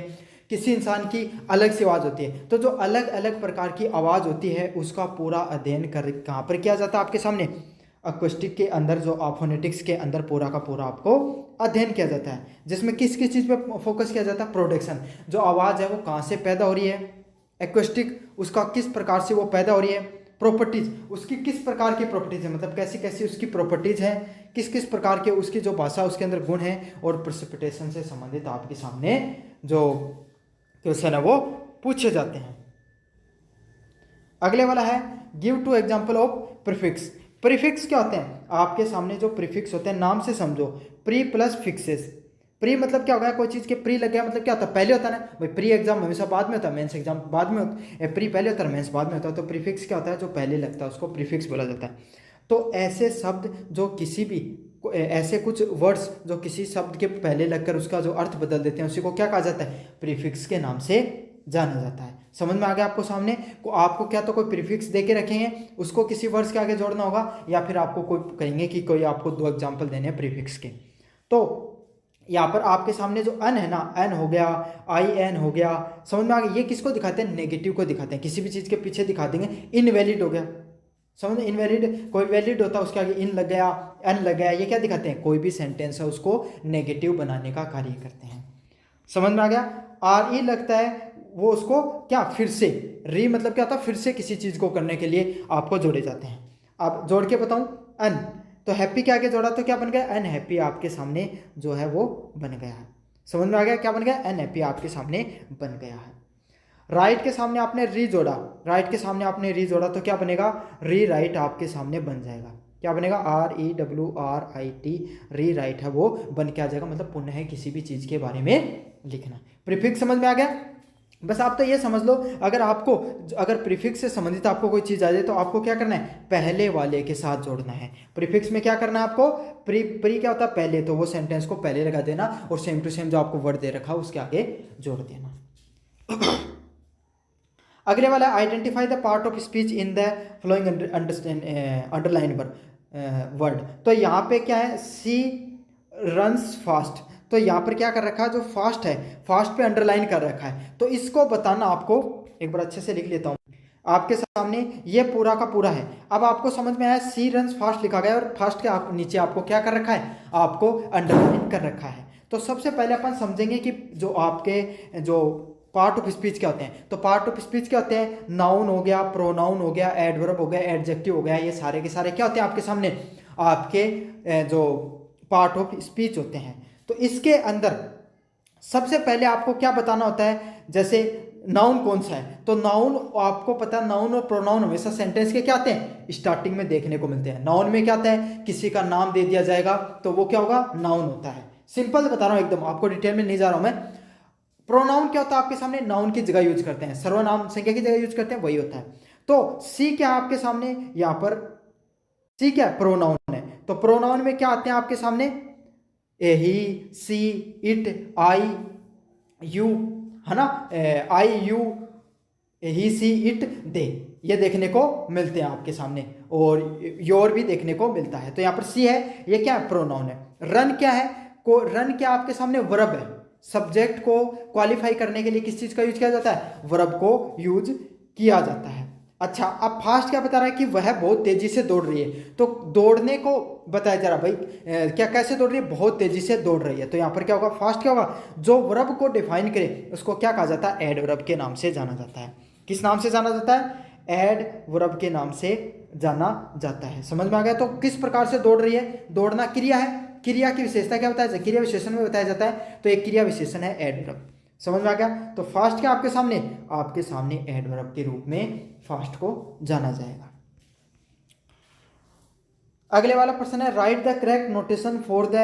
किसी इंसान की अलग सी आवाज़ होती है। तो जो अलग अलग प्रकार की आवाज़ होती है उसका पूरा अध्ययन कर कहाँ पर किया जाता है, आपके सामने एक्वेस्टिक के अंदर, जो फोनेटिक्स के अंदर पूरा का पूरा आपको अध्ययन किया जाता है, जिसमें किस किस चीज़ पे फोकस किया जाता है, प्रोडक्शन, जो आवाज़ है वो कहाँ से पैदा हो रही है, एक्वेस्टिक उसका किस प्रकार से वो पैदा हो रही है, प्रॉपर्टीज उसकी किस प्रकार की प्रॉपर्टीज है, मतलब कैसी कैसी उसकी प्रॉपर्टीज है, किस किस प्रकार के उसकी जो भाषा उसके अंदर गुण है, और प्रेसिपिटेशन से संबंधित आपके सामने जो क्वेश्चन है वो पूछे जाते हैं। अगले वाला है give to example of prefix. Prefix क्या होते हैं, आपके सामने जो प्रीफिक्स होते हैं नाम से समझो, प्री प्लस फिक्सेस। प्री मतलब क्या हो गया, कोई चीज़ के प्री लग गया मतलब क्या होता है, पहले होता है ना भाई, प्री एग्जाम हमेशा बाद में होता है, मेंस एग्जाम बाद में होता है, प्री पहले होता है, मेंस बाद में होता है। तो प्रीफिक्स क्या होता है, जो पहले लगता है उसको प्रीफिक्स बोला जाता है। तो ऐसे शब्द जो किसी भी ऐसे कुछ वर्ड्स जो किसी शब्द के पहले लगकर उसका जो अर्थ बदल देते हैं उसी को क्या कहा जाता है, प्रीफिक्स के नाम से जाना जाता है। समझ में आ गया आपको सामने को, आपको क्या तो कोई प्रीफिक्स दे के रखेंगे, उसको किसी वर्ड्स के आगे जोड़ना होगा, या फिर आपको कोई कहेंगे कि कोई आपको 2 एग्जाम्पल देने हैं प्रीफिक्स के। तो यहाँ पर आपके सामने जो अन है ना, एन हो गया, आई एन हो गया, समझ में आ गया, ये किसको दिखाते हैं, नेगेटिव को दिखाते हैं, किसी भी चीज़ के पीछे दिखा देंगे, इनवैलिड हो गया, समझ में, इनवैलिड कोई वैलिड होता है उसके आगे इन लग गया, एन लग गया, ये क्या दिखाते हैं, कोई भी सेंटेंस है उसको नेगेटिव बनाने का कार्य करते हैं। समझ में आ गया। आर ई लगता है वो उसको क्या, फिर से, री मतलब क्या होता है, फिर से किसी चीज़ को करने के लिए आपको जोड़े जाते हैं। अब जोड़ के बताऊं, अन, तो हैप्पी के आगे जोड़ा तो क्या बन गया, अनहैप्पी आपके सामने जो है वो बन गया है। समझ में आ गया क्या बन गया, अनहैप्पी आपके सामने बन गया है। राइट के सामने आपने री जोड़ा, राइट के सामने आपने री जोड़ा तो क्या बनेगा, री राइट आपके सामने बन जाएगा। क्या बनेगा, REWRIT, री राइट है वो बन के आ जाएगा, मतलब पुनः किसी भी चीज़ के बारे में लिखना। प्रीफिक्स समझ में आ गया। बस आप तो ये समझ लो, अगर प्रीफिक्स से संबंधित आपको कोई चीज़ आ जाए तो आपको क्या करना है, पहले वाले के साथ जोड़ना है। प्रीफिक्स में क्या करना है आपको, प्री क्या होता है, पहले, तो वो सेंटेंस को पहले लगा देना और सेम टू सेम जो आपको वर्ड दे रखा उसके आगे जोड़ देना। अगले वाला, identify the part of speech in the flowing underline word. तो यहाँ पे क्या है, सी रन्स फास्ट, तो यहाँ पर क्या कर रखा है, जो फास्ट है, फास्ट पे अंडरलाइन कर रखा है, तो इसको बताना आपको, एक बार अच्छे से लिख लेता हूँ आपके सामने, ये पूरा का पूरा है। अब आपको समझ में आया, सी रन्स फास्ट लिखा गया और फास्ट के नीचे आपको क्या कर रखा है, आपको अंडरलाइन कर रखा है। तो सबसे पहले अपन समझेंगे कि जो आपके जो पार्ट ऑफ स्पीच क्या होते हैं। तो पार्ट ऑफ स्पीच क्या होते हैं, नाउन हो गया, प्रोनाउन हो गया, एडवर्ब हो गया, एडजेक्टिव हो गया, ये सारे के सारे क्या होते हैं आपके सामने, आपके जो पार्ट ऑफ स्पीच होते हैं। तो इसके अंदर सबसे पहले आपको क्या बताना होता है, जैसे नाउन कौन सा है, तो नाउन आपको पता है, नाउन और प्रोनाउन हमेशा सेंटेंस के क्या आते हैं, स्टार्टिंग में देखने को मिलते हैं। नाउन में क्या आता है, किसी का नाम दे दिया जाएगा तो वो क्या होगा, नाउन होता है। सिंपल बता रहा हूं एकदम, आपको डिटेल में नहीं जा रहा हूं मैं। प्रोनाउन क्या होता है आपके सामने, नाउन की जगह यूज करते हैं, सर्वनाम संज्ञा की जगह यूज करते हैं, वही होता है। तो सी क्या है आपके सामने, यहां पर सी क्या है, प्रोनाउन है। तो प्रोनाउन में क्या आते हैं आपके सामने, ए, ही, सी, इट, आई, यू, है ना, आई, यू, ही, सी, इट, दे, ये देखने को मिलते हैं आपके सामने, और योर भी देखने को मिलता है। तो यहाँ पर सी है, ये क्या है, प्रोनाउन है। रन क्या है, रन क्या आपके सामने, वर्ब है। सब्जेक्ट को क्वालिफाई करने के लिए किस चीज का यूज किया जाता है, वर्ब को यूज किया जाता है। अच्छा, अब फास्ट क्या बता रहा है कि वह बहुत तेजी से दौड़ रही है, तो दौड़ने को बताया जा रहा भाई, क्या कैसे दौड़ रही है, बहुत तेजी से दौड़ रही है। तो यहाँ पर क्या होगा, फास्ट क्या होगा, जो वर्ब को डिफाइन करे उसको क्या कहा जाता है, एडवर्ब के नाम से जाना जाता है। किस नाम से जाना जाता है, एडवर्ब के नाम से जाना जाता है। समझ में आ गया। तो किस प्रकार से दौड़ रही है, दौड़ना क्रिया है, क्रिया की विशेषता क्या बताया, क्रिया विशेषण में बताया जाता है, तो एक क्रिया विशेषण है एडवर्ब। समझ में आ गया। तो फास्ट क्या आपके सामने एडवर्ब के रूप में फास्ट को जाना जाएगा। अगले वाला प्रश्न है, write the correct notation for the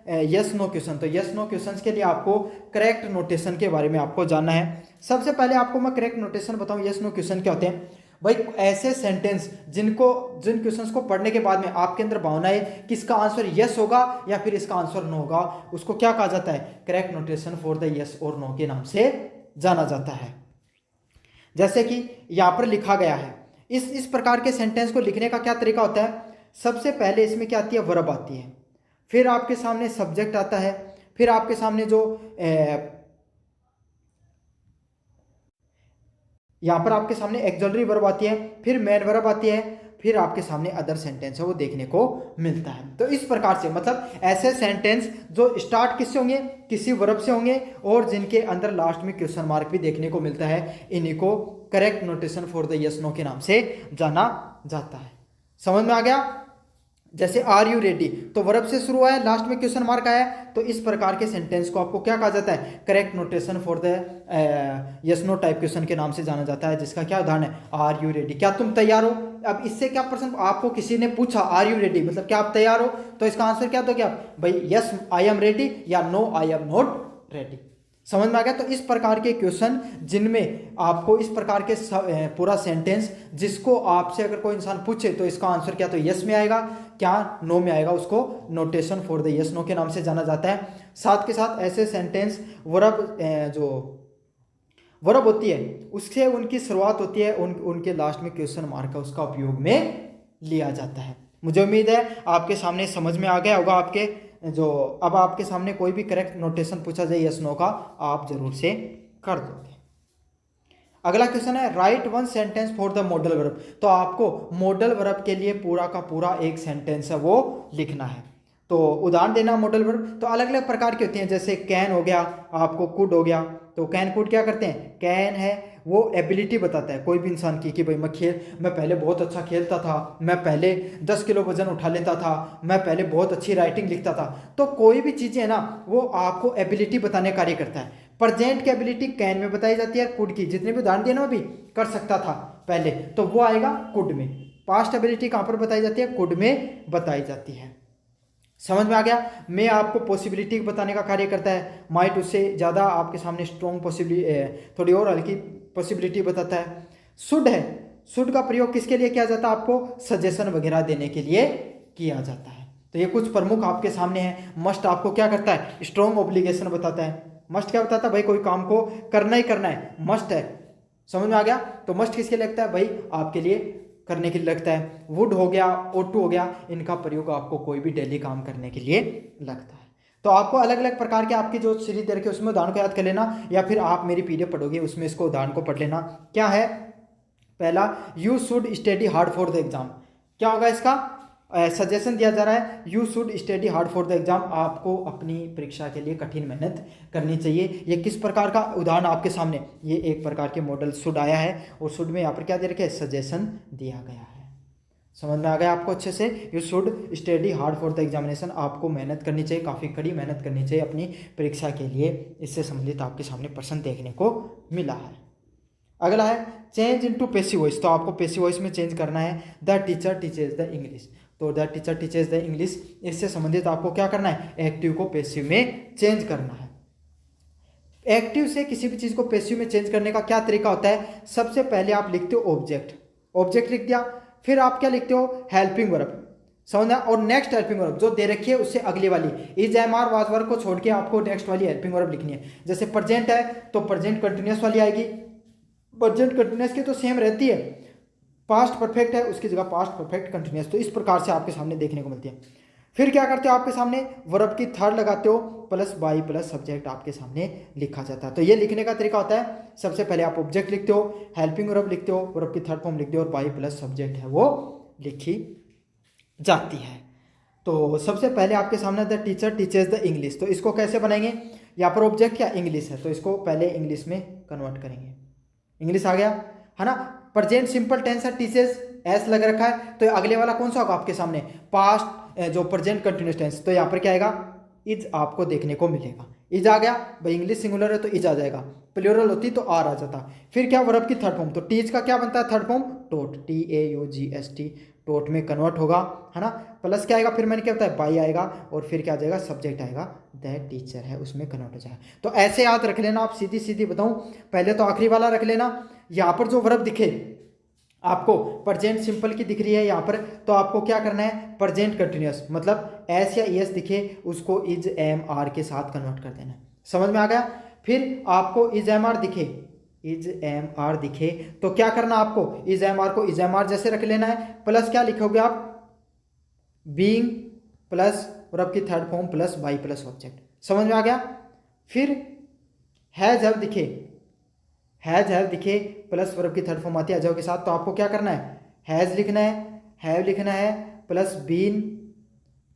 yes no question. तो यस नो क्वेश्चंस के लिए आपको करेक्ट नोटेशन के बारे में आपको जानना है। सबसे पहले आपको मैं करेक्ट नोटेशन बताऊं, यस नो क्वेश्चन क्या होते हैं। भाई ऐसे सेंटेंस जिन क्वेश्चंस को पढ़ने के बाद में आपके अंदर भावना है कि इसका आंसर यस होगा या फिर इसका आंसर नो होगा, उसको क्या कहा जाता है, correct notation for the yes और नो के नाम से जाना जाता है। जैसे कि यहां पर लिखा गया है, इस प्रकार के सेंटेंस को लिखने का क्या तरीका होता है। सबसे पहले इसमें क्या आती है, वर्ब आती है, फिर आपके सामने सब्जेक्ट आता है, फिर आपके सामने जो यहां पर आपके सामने एक्सुलरी वर्ब आती है, फिर मेन वर्ब आती है, फिर आपके सामने अदर सेंटेंस है वो देखने को मिलता है। तो इस प्रकार से मतलब ऐसे सेंटेंस जो स्टार्ट किससे होंगे, किसी वर्ब से होंगे और जिनके अंदर लास्ट में क्वेश्चन मार्क भी देखने को मिलता है, इन्हीं को correct notation for the yes no के नाम से जाना जाता है। समझ में आ गया। जैसे आर यू रेडी, तो वर्ब से शुरू है, लास्ट में क्वेश्चन मार्क आया, तो इस प्रकार के सेंटेंस को आपको क्या कहा जाता है, correct notation for the yes no type question के नाम से जाना जाता है। जिसका क्या उदाहरण है, आर यू रेडी, क्या तुम तैयार हो। अब इससे क्या प्रश्न, आपको किसी ने पूछा आर यू रेडी मतलब क्या आप तैयार हो, तो इसका आंसर क्या दोगे आप, भाई यस आई एम रेडी या no I am not ready. समझ में आ गया। तो इस प्रकार के क्वेश्चन जिनमें आपको इस प्रकार के पूरा सेंटेंस जिसको आपसे अगर कोई इंसान पूछे तो इसका आंसर क्या तो यस में आएगा, क्या नो में आएगा, उसको notation for the yes no के नाम से जाना जाता है। साथ के साथ ऐसे सेंटेंस वर्ब जो वर्ब होती है उससे उनकी शुरुआत होती है, उनके लास्ट में क्वेश्चन मार्क का उसका उपयोग में लिया जाता है। मुझे उम्मीद है आपके सामने समझ में आ गया होगा। आपके जो अब आपके सामने कोई भी करेक्ट नोटेशन पूछा जाए यस नो का, आप जरूर से कर दोगे। अगला क्वेश्चन है right one sentence for the modal verb. तो आपको मॉडल वर्ब के लिए पूरा का पूरा एक सेंटेंस है वो लिखना है। तो उदाहरण देना मॉडल वर्ब तो अलग अलग प्रकार की होती हैं, जैसे कैन हो गया, आपको कुड हो गया। तो कैन कुड क्या करते हैं, कैन है वो एबिलिटी बताता है कोई भी इंसान की कि भाई मैं पहले बहुत अच्छा खेलता था, मैं पहले 10 किलो वजन उठा लेता था, मैं पहले बहुत अच्छी राइटिंग लिखता था। तो कोई भी चीज़ें है ना वो आपको एबिलिटी बताने का कार्य करता है। प्रेजेंट की एबिलिटी कैन में बताई जाती है, कुड की जितने भी उदाहरण दिए ना अभी कर सकता था पहले, तो वो आएगा कुड में। पास्ट एबिलिटी कहाँ पर बताई जाती है, कुड में बताई जाती है। समझ में आ गया। मैं आपको पॉसिबिलिटी बताने का कार्य करता है, माइट उससे ज़्यादा आपके सामने स्ट्रॉन्ग पॉसिबिलिटी, थोड़ी और हल्की पॉसिबिलिटी बताता है। शुड है, शुड का प्रयोग किसके लिए किया जाता है, आपको सजेशन वगैरह देने के लिए किया जाता है। तो ये कुछ प्रमुख आपके सामने हैं। मस्ट आपको क्या करता है, स्ट्रॉन्ग ऑब्लिगेशन बताता है। मस्ट क्या बताता है, भाई कोई काम को करना ही करना है, मस्ट है। समझ में आ गया। तो मस्ट किसके लिए लगता है, भाई आपके लिए करने के लिए लगता है। वुड हो गया, ओटू हो गया, इनका प्रयोग आपको कोई भी डेली काम करने के लिए लगता है। तो आपको अलग अलग प्रकार के आपकी जो सीरीज दे रखे उसमें उदाहरण को याद कर लेना, या फिर आप मेरी पीडीएफ पढ़ोगे उसमें इसको उदाहरण को पढ़ लेना। क्या है, पहला you should study hard for the exam. क्या होगा इसका, सजेशन दिया जा रहा है you should study hard for the exam, आपको अपनी परीक्षा के लिए कठिन मेहनत करनी चाहिए। ये किस प्रकार का उदाहरण आपके सामने, ये एक प्रकार के मॉडल शुड आया है और शुड में यहाँ पर क्या दे रखे, सजेशन दिया गया है। समझ में आ गया आपको अच्छे से। You should study hard for the examination, आपको मेहनत करनी चाहिए, काफ़ी कड़ी मेहनत करनी चाहिए अपनी परीक्षा के लिए। इससे संबंधित आपके सामने प्रश्न देखने को मिला है। अगला है चेंज इनटू पैसिव वॉइस। तो आपको पैसिव वॉइस में चेंज करना है, the teacher teaches the English. तो the teacher teaches the English, इससे संबंधित आपको क्या करना है, एक्टिव को पैसिव में चेंज करना है। एक्टिव से किसी भी चीज़ को पैसिव में चेंज करने का क्या तरीका होता है, सबसे पहले आप लिखते हो ऑब्जेक्ट, ऑब्जेक्ट लिख दिया, फिर आप क्या लिखते हो, हेल्पिंग वर्ब। समझना, और नेक्स्ट हेल्पिंग वर्ब जो दे रखी है उससे अगली वाली, is am are was verb को छोड़ के आपको नेक्स्ट वाली हेल्पिंग वर्ब लिखनी है। जैसे प्रेजेंट है तो प्रेजेंट कंटिन्यूअस वाली आएगी, प्रेजेंट कंटिन्यूअस की तो सेम रहती है। पास्ट परफेक्ट है उसकी जगह पास्ट परफेक्ट कंटिन्यूअस। तो इस प्रकार से आपके सामने देखने को मिलती है। फिर क्या करते हो, आपके सामने वर्ब की थर्ड लगाते हो, प्लस बाई प्लस सब्जेक्ट आपके सामने लिखा जाता है। तो ये लिखने का तरीका होता है, सबसे पहले आप ऑब्जेक्ट लिखते हो, हेल्पिंग वर्ब लिखते हो, वर्ब की थर्ड फॉर्म लिखते हो और बाई प्लस सब्जेक्ट है वो लिखी जाती है। तो सबसे पहले आपके सामने the teacher teachers the English. तो इसको कैसे बनाएंगे, यहाँ पर ऑब्जेक्ट क्या इंग्लिश है तो इसको पहले इंग्लिश में कन्वर्ट करेंगे। इंग्लिश आ गया है ना। प्रेजेंट सिंपल टेंस है, टीचर्स एस लग रखा है, तो अगले वाला कौन सा होगा आपके सामने, पास्ट जो प्रेजेंट कंटिन्यूअस टेंस। तो यहाँ पर क्या आएगा, इज आपको देखने को मिलेगा। इज आ गया, भाई इंग्लिश सिंगुलर है तो इज आ जाएगा, प्लूरल होती तो आर आ जाता। फिर क्या, वर्ब की थर्ड फॉर्म, तो टीच का क्या बनता है थर्ड फॉर्म, टोट, TAUGST डॉट में कन्वर्ट होगा, है ना। प्लस क्या आएगा, फिर मैंने क्या बताया, बाई आएगा, और फिर क्या आ जाएगा, सब्जेक्ट आएगा, दैट टीचर है, उसमें कन्वर्ट हो जाएगा। तो ऐसे याद रख लेना आप, सीधी सीधी बताऊं, पहले तो आखिरी वाला रख लेना। यहाँ पर जो वर्ब दिखे आपको, प्रेजेंट सिंपल की दिख रही है यहाँ पर, तो आपको क्या करना है, प्रेजेंट कंटिन्यूअस, मतलब एस या एस दिखे उसको इज एम आर के साथ कन्वर्ट कर देना है। समझ में आ गया। फिर आपको इज एम आर दिखे, इज एम आर दिखे तो क्या करना आपको, इज एम आर को इज एम आर जैसे रख लेना है, प्लस क्या लिखोगे आप, बीइंग प्लस वर्ब की third form plus by plus object. समझ में आ गया। फिर हैज हैव दिखे, हैज हैव दिखे प्लस वर्ब की थर्ड फॉर्म आती है हैज हैव के साथ, तो आपको क्या करना है, हैज लिखना है, हैव लिखना है, प्लस बीन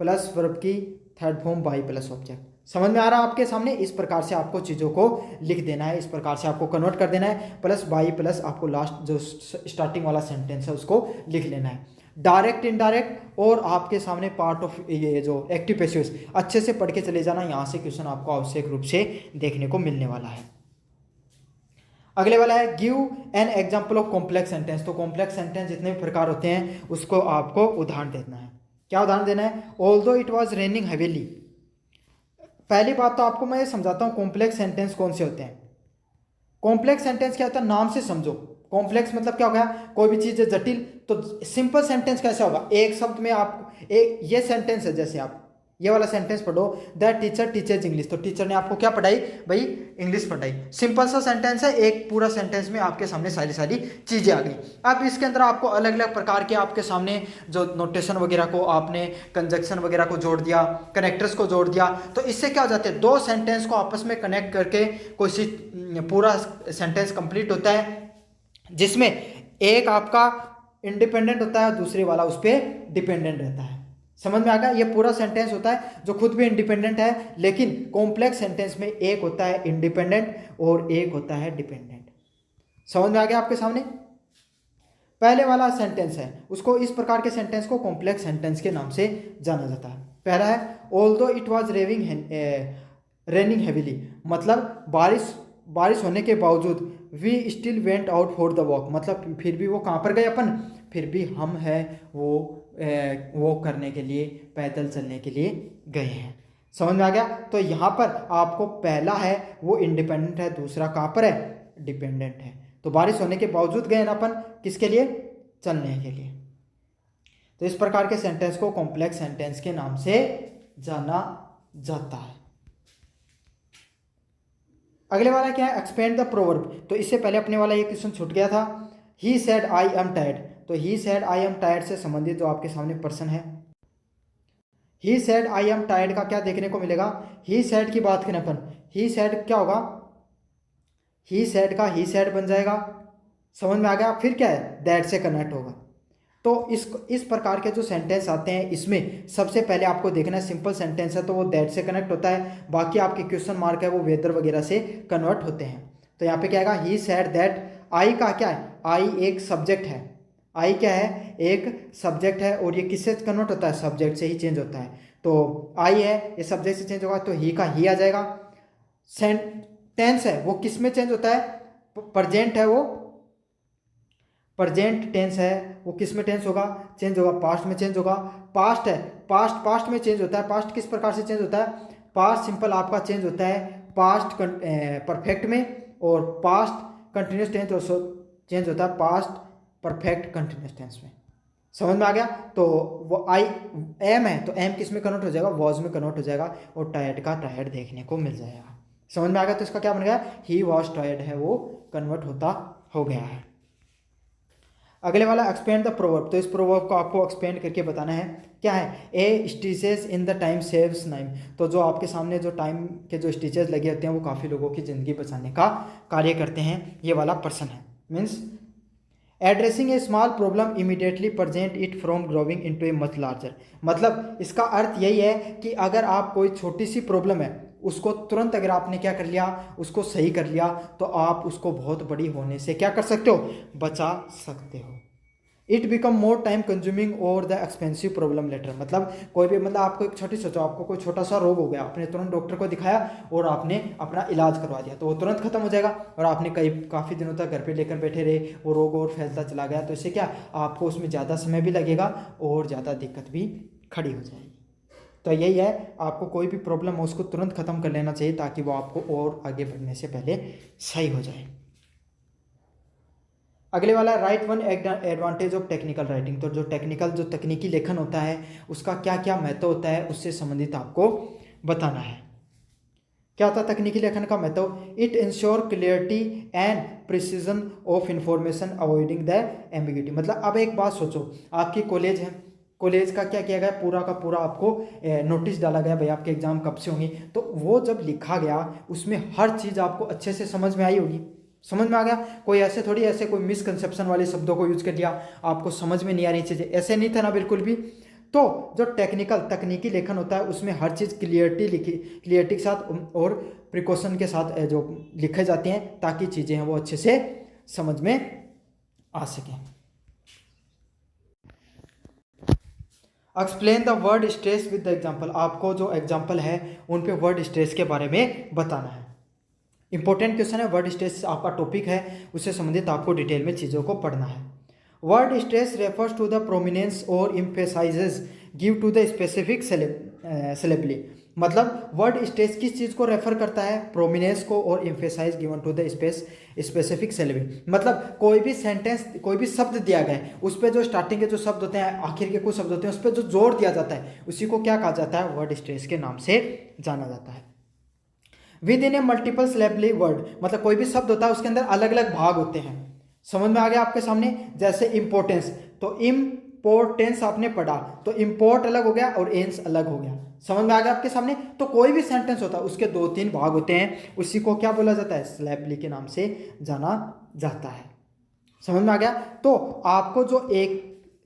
प्लस वर्ब की third form by plus object. समझ में आ रहा है आपके सामने। इस प्रकार से आपको चीज़ों को लिख देना है, इस प्रकार से आपको कन्वर्ट कर देना है, प्लस बाई प्लस आपको लास्ट जो स्टार्टिंग वाला सेंटेंस है उसको लिख लेना है। डायरेक्ट इनडायरेक्ट और आपके सामने पार्ट ऑफ ये जो एक्टिव पैसिव अच्छे से पढ़ के चले जाना, यहाँ से क्वेश्चन आपको आवश्यक रूप से देखने को मिलने वाला है। अगले वाला है give an example of complex sentence. तो कॉम्प्लेक्स सेंटेंस जितने भी प्रकार होते हैं उसको आपको उदाहरण देना है। क्या उदाहरण देना है, although it was raining heavily. पहली बात तो आपको मैं ये समझाता हूँ कॉम्प्लेक्स सेंटेंस कौन से होते हैं। कॉम्प्लेक्स सेंटेंस क्या होता है, नाम से समझो। कॉम्प्लेक्स मतलब क्या होगा, कोई भी चीज़ है जटिल। तो सिंपल सेंटेंस कैसा होगा, एक शब्द में आप एक ये सेंटेंस है, जैसे आप ये वाला सेंटेंस पढ़ो, दैट टीचर टीचर्स इंग्लिश। तो टीचर ने आपको क्या पढ़ाई भाई, इंग्लिश पढ़ाई। सिंपल सा सेंटेंस है, एक पूरा सेंटेंस में आपके सामने सारी सारी चीज़ें आ गई। अब इसके अंदर आपको अलग अलग प्रकार के आपके सामने जो नोटेशन वगैरह को आपने कंजक्शन वगैरह को जोड़ दिया, कनेक्टर्स को जोड़ दिया, तो इससे क्या हो जाते हैं, दो सेंटेंस को आपस में कनेक्ट करके कोई पूरा सेंटेंस कंप्लीट होता है, जिसमें एक आपका इंडिपेंडेंट होता है, दूसरे वाला उस पर डिपेंडेंट रहता है। समझ में आ गया। ये पूरा सेंटेंस होता है जो खुद भी इंडिपेंडेंट है, लेकिन कॉम्प्लेक्स सेंटेंस में एक होता है इंडिपेंडेंट और एक होता है डिपेंडेंट। समझ में आ गया आपके सामने। पहले वाला सेंटेंस है उसको, इस प्रकार के सेंटेंस को कॉम्प्लेक्स सेंटेंस के नाम से जाना जाता है। पहला है although it was raining heavily, मतलब बारिश होने के बावजूद we still went out for the walk, मतलब फिर भी वो कहाँ पर गए अपन, फिर भी हम है वो वॉक करने के लिए, पैदल चलने के लिए गए हैं। समझ में आ गया। तो यहाँ पर आपको पहला है वो इंडिपेंडेंट है, दूसरा कहाँ पर है, डिपेंडेंट है। तो बारिश होने के बावजूद गए ना अपन, किसके लिए, चलने के लिए। तो इस प्रकार के सेंटेंस को कॉम्प्लेक्स सेंटेंस के नाम से जाना जाता है। अगले वाला क्या है, एक्सपेंड द प्रोवर्ब। तो इससे पहले अपने वाला ये क्वेश्चन छूट गया था, he said I am tired. तो he said I am tired से संबंधित जो आपके सामने पर्सन है, he said I am tired का क्या देखने को मिलेगा, ही सेड की बात करें अपन, ही सेड क्या होगा, ही सेड का ही सेड बन जाएगा। समझ में आ गया। फिर क्या है, दैट से कनेक्ट होगा। तो इस प्रकार के जो सेंटेंस आते हैं इसमें सबसे पहले आपको देखना है, सिंपल सेंटेंस है तो वो दैट से कनेक्ट होता है, बाकी आपके क्वेश्चन मार्क है वो वेदर वगैरह से कन्वर्ट होते हैं। तो यहाँ पे क्या आएगा, ही सेड दैट। आई का क्या है, आई एक सब्जेक्ट है, आई क्या है, एक सब्जेक्ट है, और ये किससे कन्वर्ट होता है, सब्जेक्ट से ही चेंज होता है। तो आई है, ये सब्जेक्ट से चेंज होगा तो ही का ही आ जाएगा। टेंस है वो किस में चेंज होता है, प्रेजेंट है वो, प्रेजेंट टेंस है वो किस में चेंज होगा, पास्ट में चेंज होगा। पास्ट है, पास्ट में चेंज होता है। पास्ट किस प्रकार से चेंज होता है, पास्ट सिंपल आपका चेंज होता है पास्ट परफेक्ट में, और पास्ट कंटिन्यूस टेंस चेंज होता है पास्ट परफेक्ट कंटिन्यूस टेंस में। समझ में आ गया। तो वो आई एम है तो एम किस में कन्वर्ट हो जाएगा, वॉज में कन्वर्ट हो जाएगा, और टायर्ड का टायर्ड देखने को मिल जाएगा। समझ में आ गया। तो इसका क्या बन गया, ही वॉज टायर्ड है वो कन्वर्ट होता हो गया है। अगले वाला एक्सपेंड द प्रोवर्ब। तो इस प्रोवर्ब को आपको एक्सपेंड करके बताना है। क्या है, a stitches in the time saves time. तो जो आपके सामने जो टाइम के जो स्टिचेस लगे होते हैं वो काफ़ी लोगों की ज़िंदगी बचाने का कार्य करते हैं, ये वाला पर्सन है। Means addressing A small problem immediately present it from growing into a much larger. मतलब इसका अर्थ यही है कि अगर आप कोई छोटी सी प्रॉब्लम है उसको तुरंत अगर आपने क्या कर लिया, उसको सही कर लिया, तो आप उसको बहुत बड़ी होने से क्या कर सकते हो, बचा सकते हो। It become more time consuming और द एक्सपेंसिव प्रॉब्लम लेटर। मतलब कोई भी, मतलब आपको एक छोटी सोचो, आपको कोई छोटा सा रोग हो गया, आपने तुरंत डॉक्टर को दिखाया और आपने अपना इलाज करवा दिया, तो वो तुरंत खत्म हो जाएगा, और आपने काफ़ी दिनों तक घर पे लेकर बैठे रहे, वो रोग और फैलता चला गया, तो इससे क्या आपको उसमें ज़्यादा समय भी लगेगा और ज़्यादा दिक्कत भी खड़ी हो जाएगी। तो यही है, आपको कोई भी प्रॉब्लम हो उसको तुरंत ख़त्म कर लेना चाहिए ताकि वो आपको और आगे बढ़ने से पहले सही हो जाए। अगले वाला right one advantage of technical writing. तो जो तकनीकी लेखन होता है उसका क्या क्या महत्व होता है उससे संबंधित आपको बताना है। क्या होता है तकनीकी लेखन का महत्व? It ensure clarity and precision of information avoiding the ambiguity. मतलब अब एक बात सोचो, आपकी कॉलेज है, कॉलेज का क्या किया गया, पूरा का पूरा आपको नोटिस डाला गया, भाई आपके एग्जाम कब से होंगे, तो वो जब लिखा गया उसमें हर चीज़ आपको अच्छे से समझ में आई होगी, समझ में आ गया। कोई ऐसे थोड़ी, ऐसे कोई मिसकंसेप्शन वाले शब्दों को यूज कर लिया, आपको समझ में नहीं आ रही चीज़ें, ऐसे नहीं था ना बिल्कुल भी। तो जो तकनीकी लेखन होता है उसमें हर चीज़ क्लियरिटी के साथ और प्रिकॉशन के साथ जो लिखे जाते हैं ताकि चीज़ें हैं वो अच्छे से समझ में आ सकें। Explain the word stress with the example. आपको जो एग्जाम्पल है उन पे वर्ड स्ट्रेस के बारे में बताना है। इंपॉर्टेंट क्वेश्चन है, वर्ड स्ट्रेस आपका टॉपिक है, उससे संबंधित आपको डिटेल में चीज़ों को पढ़ना है। Word stress refers to the prominence और emphasises give to the specific syllable. मतलब वर्ड स्ट्रेस किस चीज़ को रेफर करता है? प्रोमिनेंस को और emphasise given to the specific syllable. मतलब कोई भी सेंटेंस, कोई भी शब्द दिया गया है उस पर जो स्टार्टिंग के जो शब्द होते हैं, आखिर के कुछ शब्द होते हैं, उस पर जो जोर दिया जाता है उसी को क्या कहा जाता है? वर्ड स्ट्रेस के नाम से जाना जाता है। Within a multiple syllable word, मतलब कोई भी शब्द होता है उसके अंदर अलग अलग भाग होते हैं। समझ में आ गया आपके सामने? जैसे इंपोर्टेंस, तो इम्पोर्टेंस आपने पढ़ा तो इम्पोर्ट अलग हो गया और एंस अलग हो गया। समझ में आ गया आपके सामने? तो कोई भी सेंटेंस होता है उसके 2-3 भाग होते हैं, उसी को क्या बोला जाता है? सिलेबली के नाम से जाना जाता है। समझ में आ गया? तो आपको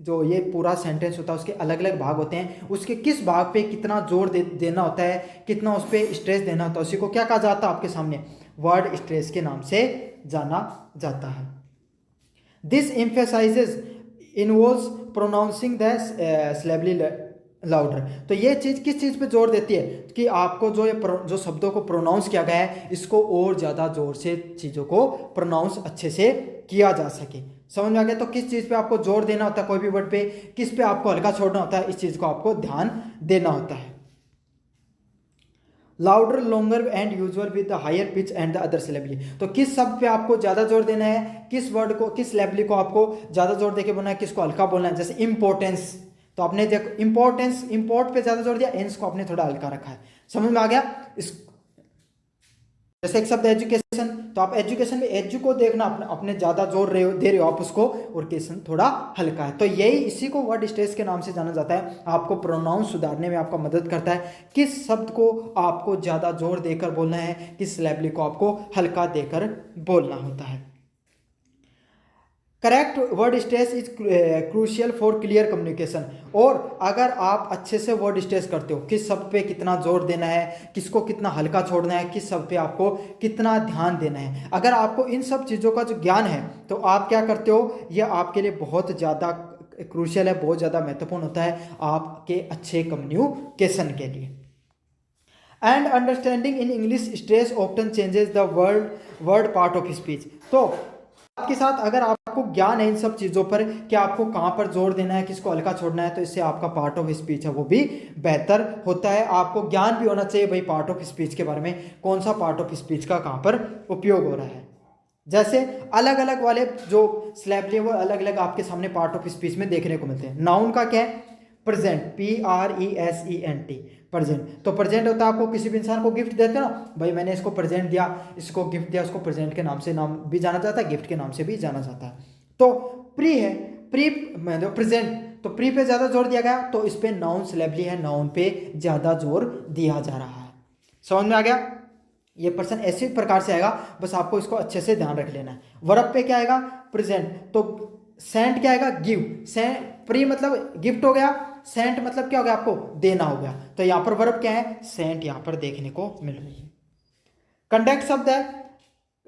जो ये पूरा सेंटेंस होता है उसके अलग अलग भाग होते हैं, उसके किस भाग पे कितना जोर देना होता है, कितना उस पर स्ट्रेस देना होता है, उसी को क्या कहा जाता है आपके सामने? वर्ड स्ट्रेस के नाम से जाना जाता है। This emphasises involves pronouncing the syllable louder. तो ये चीज़ किस चीज़ पे जोर देती है कि आपको जो शब्दों को प्रोनाउंस किया गया है इसको और ज़्यादा जोर से चीज़ों को प्रोनाउंस अच्छे से किया जा सके। समझ में आ गया? तो किस चीज़ पे आपको जोर देना होता है, कोई भी वर्ड पे किस पे आपको हल्का छोड़ना होता है, इस चीज़ को आपको ध्यान देना होता है। Louder, longer and usual with the higher pitch and the other syllable. तो किस शब्द पे आपको ज़्यादा जोर देना है, किस वर्ड को, किस सिलेबली को आपको ज़्यादा जोर देके बोलना है, किसको हल्का बोलना है। जैसे इंपॉर्टेंस, तो आपने देखो इंपॉर्टेंस, इंपोर्ट पे ज़्यादा जोर दिया, एंस को आपने थोड़ा हल्का रखा है। समझ में आ गया? जैसे एक शब्द एजुकेशन, तो आप एजुकेशन में एजू को देखना, अपने ज़्यादा जोर दे रहे हो आप उसको, और केशन थोड़ा हल्का है। तो यही इसी को वर्ड स्ट्रेस के नाम से जाना जाता है। आपको प्रोनाउंस सुधारने में आपका मदद करता है, किस शब्द को आपको ज़्यादा जोर देकर बोलना है, किस सिलेबली को आपको हल्का देकर बोलना होता है। Correct word stress is crucial for clear communication. और अगर आप अच्छे से वर्ड स्ट्रेस करते हो, किस शब्द पे कितना जोर देना है, किसको कितना हल्का छोड़ना है, किस शब्द पे आपको कितना ध्यान देना है, अगर आपको इन सब चीज़ों का जो ज्ञान है तो आप क्या करते हो, यह आपके लिए बहुत ज़्यादा क्रूशियल है, बहुत ज़्यादा महत्वपूर्ण होता है आपके अच्छे कम्युनिकेशन के लिए। And understanding in English stress often changes the word part of speech. तो आपके साथ अगर आपको ज्ञान है इन सब चीज़ों पर कि आपको कहाँ पर जोर देना है, किसको हल्का छोड़ना है, तो इससे आपका पार्ट ऑफ स्पीच है वो भी बेहतर होता है। आपको ज्ञान भी होना चाहिए भाई पार्ट ऑफ स्पीच के बारे में, कौन सा पार्ट ऑफ स्पीच का कहाँ पर उपयोग हो रहा है। जैसे अलग अलग वाले जो सिलेबली वो अलग अलग आपके सामने पार्ट ऑफ स्पीच में देखने को मिलते हैं। नाउन का क्या है? Present, PRESENT, present. तो प्रेजेंट होता है आपको किसी भी इंसान को गिफ्ट देते हो ना, भाई मैंने इसको प्रेजेंट दिया, इसको गिफ्ट दिया, उसको प्रेजेंट के नाम से नाम भी जाना जाता है, गिफ्ट के नाम से भी जाना जाता है। तो प्री है, प्री प्रेजेंट, तो प्री पे ज़्यादा जोर दिया गया, तो इस पे नाउन सिलेबली है, नाउन पे ज़्यादा जोर दिया जा रहा है। समझ में आ गया? ये पर्सन ऐसे प्रकार से आएगा, बस आपको इसको अच्छे से ध्यान रख लेना है। वर्ब पे क्या आएगा? प्रेजेंट। तो सेंट क्या आएगा? गिव। सेंट, प्री मतलब गिफ्ट हो गया, सेंट मतलब क्या हो गया? आपको देना हो गया। तो यहां पर वर्ब क्या है? सेंट यहां पर देखने को मिल रही है। कंडक्ट शब्द है,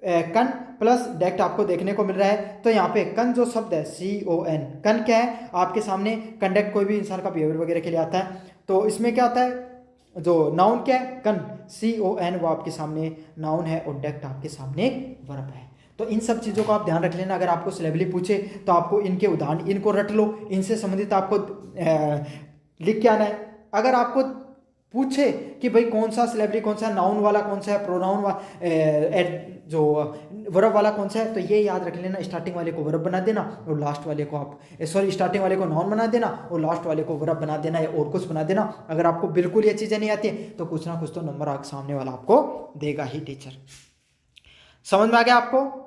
कन प्लस डेक्ट आपको देखने को मिल रहा है। तो यहाँ पे कन जो शब्द है CON, कन क्या है आपके सामने, कंडक्ट कोई भी इंसान का बिहेवियर वगैरह के लिए आता है। तो इसमें क्या आता है, जो नाउन क्या है कन CON, वो आपके सामने नाउन है और डेक्ट आपके सामने वर्ब है। तो इन सब चीज़ों को आप ध्यान रख लेना। अगर आपको सिलेबली पूछे तो आपको इनके उदाहरण, इनको रट लो, इनसे संबंधित आपको लिख के आना है। अगर आपको पूछे कि भाई कौन सा सिलेबली कौन सा, नाउन वाला कौन सा है, प्रोनाउन जो वर्ब वाला कौन सा है, तो ये याद रख लेना, स्टार्टिंग वाले को वर्ब बना देना और लास्ट वाले को आप स्टार्टिंग वाले को नाउन बना देना और लास्ट वाले को वर्ब बना देना या और कुछ बना देना। अगर आपको बिल्कुल ये चीज़ें नहीं आती हैं तो कुछ ना कुछ तो नंबर सामने वाला आपको देगा ही टीचर। समझ में आ गया आपको?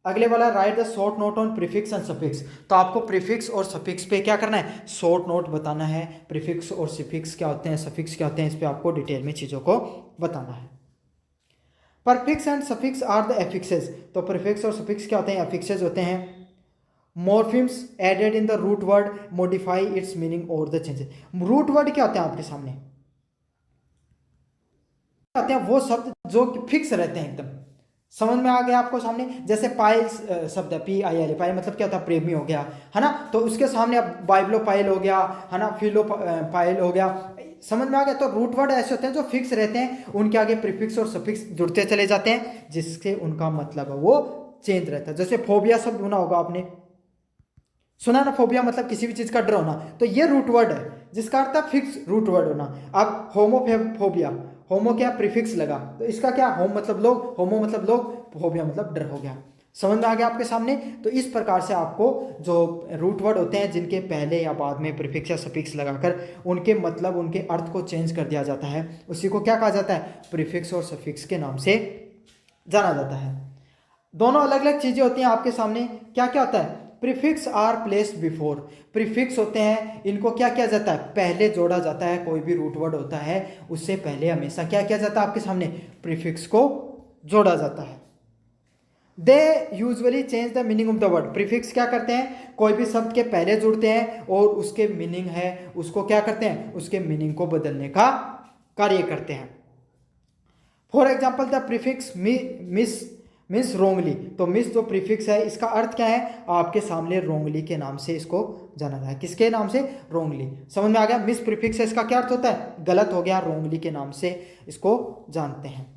अगले वाला right the short note on prefix and suffix. तो आपको प्रीफिक्स और सफिक्स पे क्या करना है, शॉर्ट नोट बताना है। प्रीफिक्स और सफिक्स क्या होते हैं, सफिक्स क्या होते हैं, इस पे आपको डिटेल में चीज़ों को बताना है। Prefix and suffix are the affixes. तो प्रीफिक्स और सफिक्स क्या होते हैं, एफिक्सेस होते हैं। Morphemes added in the root word modify its meaning और द चेंजेस। रूट वर्ड क्या होते हैं आपके सामने, आते हैं वो शब्द जो फिक्स रहते हैं एकदम। समझ में आ गया आपको सामने? जैसे पायल शब्द है, PIL, पायल मतलब क्या होता है, प्रेमी हो गया, है ना। तो उसके सामने अब बाइबलो पायल हो गया, है ना, फिलो पायल हो गया। समझ में आ गया? तो रूट वर्ड ऐसे होते हैं जो फिक्स रहते हैं, उनके आगे प्रीफिक्स और सफिक्स जुड़ते चले जाते हैं, जिससे उनका मतलब है वो चेंज रहता है। जैसे फोबिया शब्द सुना होगा आपने, सुना ना, फोबिया मतलब किसी भी चीज का डर होना, तो ये रूट वर्ड है जिसका अर्थ है फिक्स रूट वर्ड होना। अब होमोफोबिया, होमो क्या प्रीफिक्स लगा, तो इसका क्या, होम मतलब लोग, होमो मतलब लोग, फोबिया मतलब डर हो गया। समझ में आ गया आपके सामने? तो इस प्रकार से आपको जो रूट वर्ड होते हैं जिनके पहले या बाद में प्रीफिक्स या सफिक्स लगाकर उनके मतलब, उनके अर्थ को चेंज कर दिया जाता है, उसी को क्या कहा जाता है, प्रीफिक्स और सफिक्स के नाम से जाना जाता है। दोनों अलग अलग चीजें होती हैं आपके सामने। क्या क्या होता है, prefix are placed before. Prefix होते हैं, इनको क्या किया जाता है, पहले जोड़ा जाता है। कोई भी रूट वर्ड होता है उससे पहले हमेशा क्या किया जाता है, आपके सामने प्रीफिक्स को जोड़ा जाता है। They usually change the meaning of the word. Prefix क्या करते हैं, कोई भी शब्द के पहले जुड़ते हैं और उसके मीनिंग है उसको क्या करते हैं, उसके मीनिंग को बदलने का कार्य करते हैं। For example the prefix mis wrongly. तो मिस जो प्रीफिक्स है इसका अर्थ क्या है, आपके सामने रोंगली के नाम से इसको जाना जाए। किसके नाम से, रोंगली। समझ में आ गया? मिस प्रीफिक्स है, इसका क्या अर्थ होता है, गलत हो गया, रोंगली के नाम से इसको जानते हैं।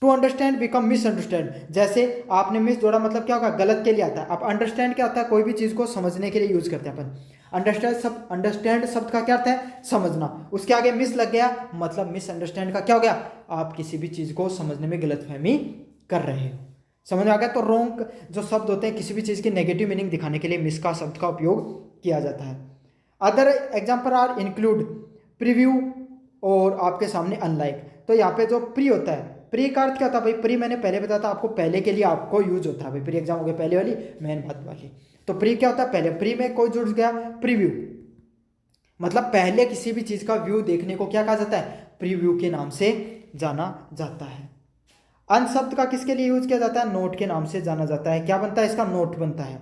To understand become misunderstand. जैसे आपने मिस जोड़ा मतलब क्या होगा, गलत के लिए आता है। अब अंडरस्टैंड क्या होता है, कोई भी चीज़ को समझने के लिए यूज करते हैं अपन। अंडरस्टैंड शब्द का क्या अर्थ है, समझना। उसके आगे मिस लग गया मतलब मिसअंडरस्टैंड का क्या हो गया, आप किसी भी चीज़ को समझने में गलतफहमी कर रहे हो। समझ में आ गया? तो रोंग जो शब्द होते हैं किसी भी चीज़ की नेगेटिव मीनिंग दिखाने के लिए मिस का शब्द का उपयोग किया जाता है। Other example are include preview और आपके सामने अनलाइक। तो यहाँ पे जो प्री होता है, प्री का अर्थ क्या होता है भाई, प्री मैंने पहले बताया था आपको, पहले के लिए आपको यूज होता है भाई। प्री एग्जाम हो गया पहले वाली, मेन बात वाली। तो प्री क्या होता है, पहले। प्री में कोई जुड़ गया, प्रीव्यू मतलब पहले किसी भी चीज़ का व्यू देखने को क्या कहा जाता है, प्रीव्यू के नाम से जाना जाता है। अन शब्द का किसके लिए यूज किया जाता है, नोट के नाम से जाना जाता है। क्या बनता है इसका, नोट बनता है।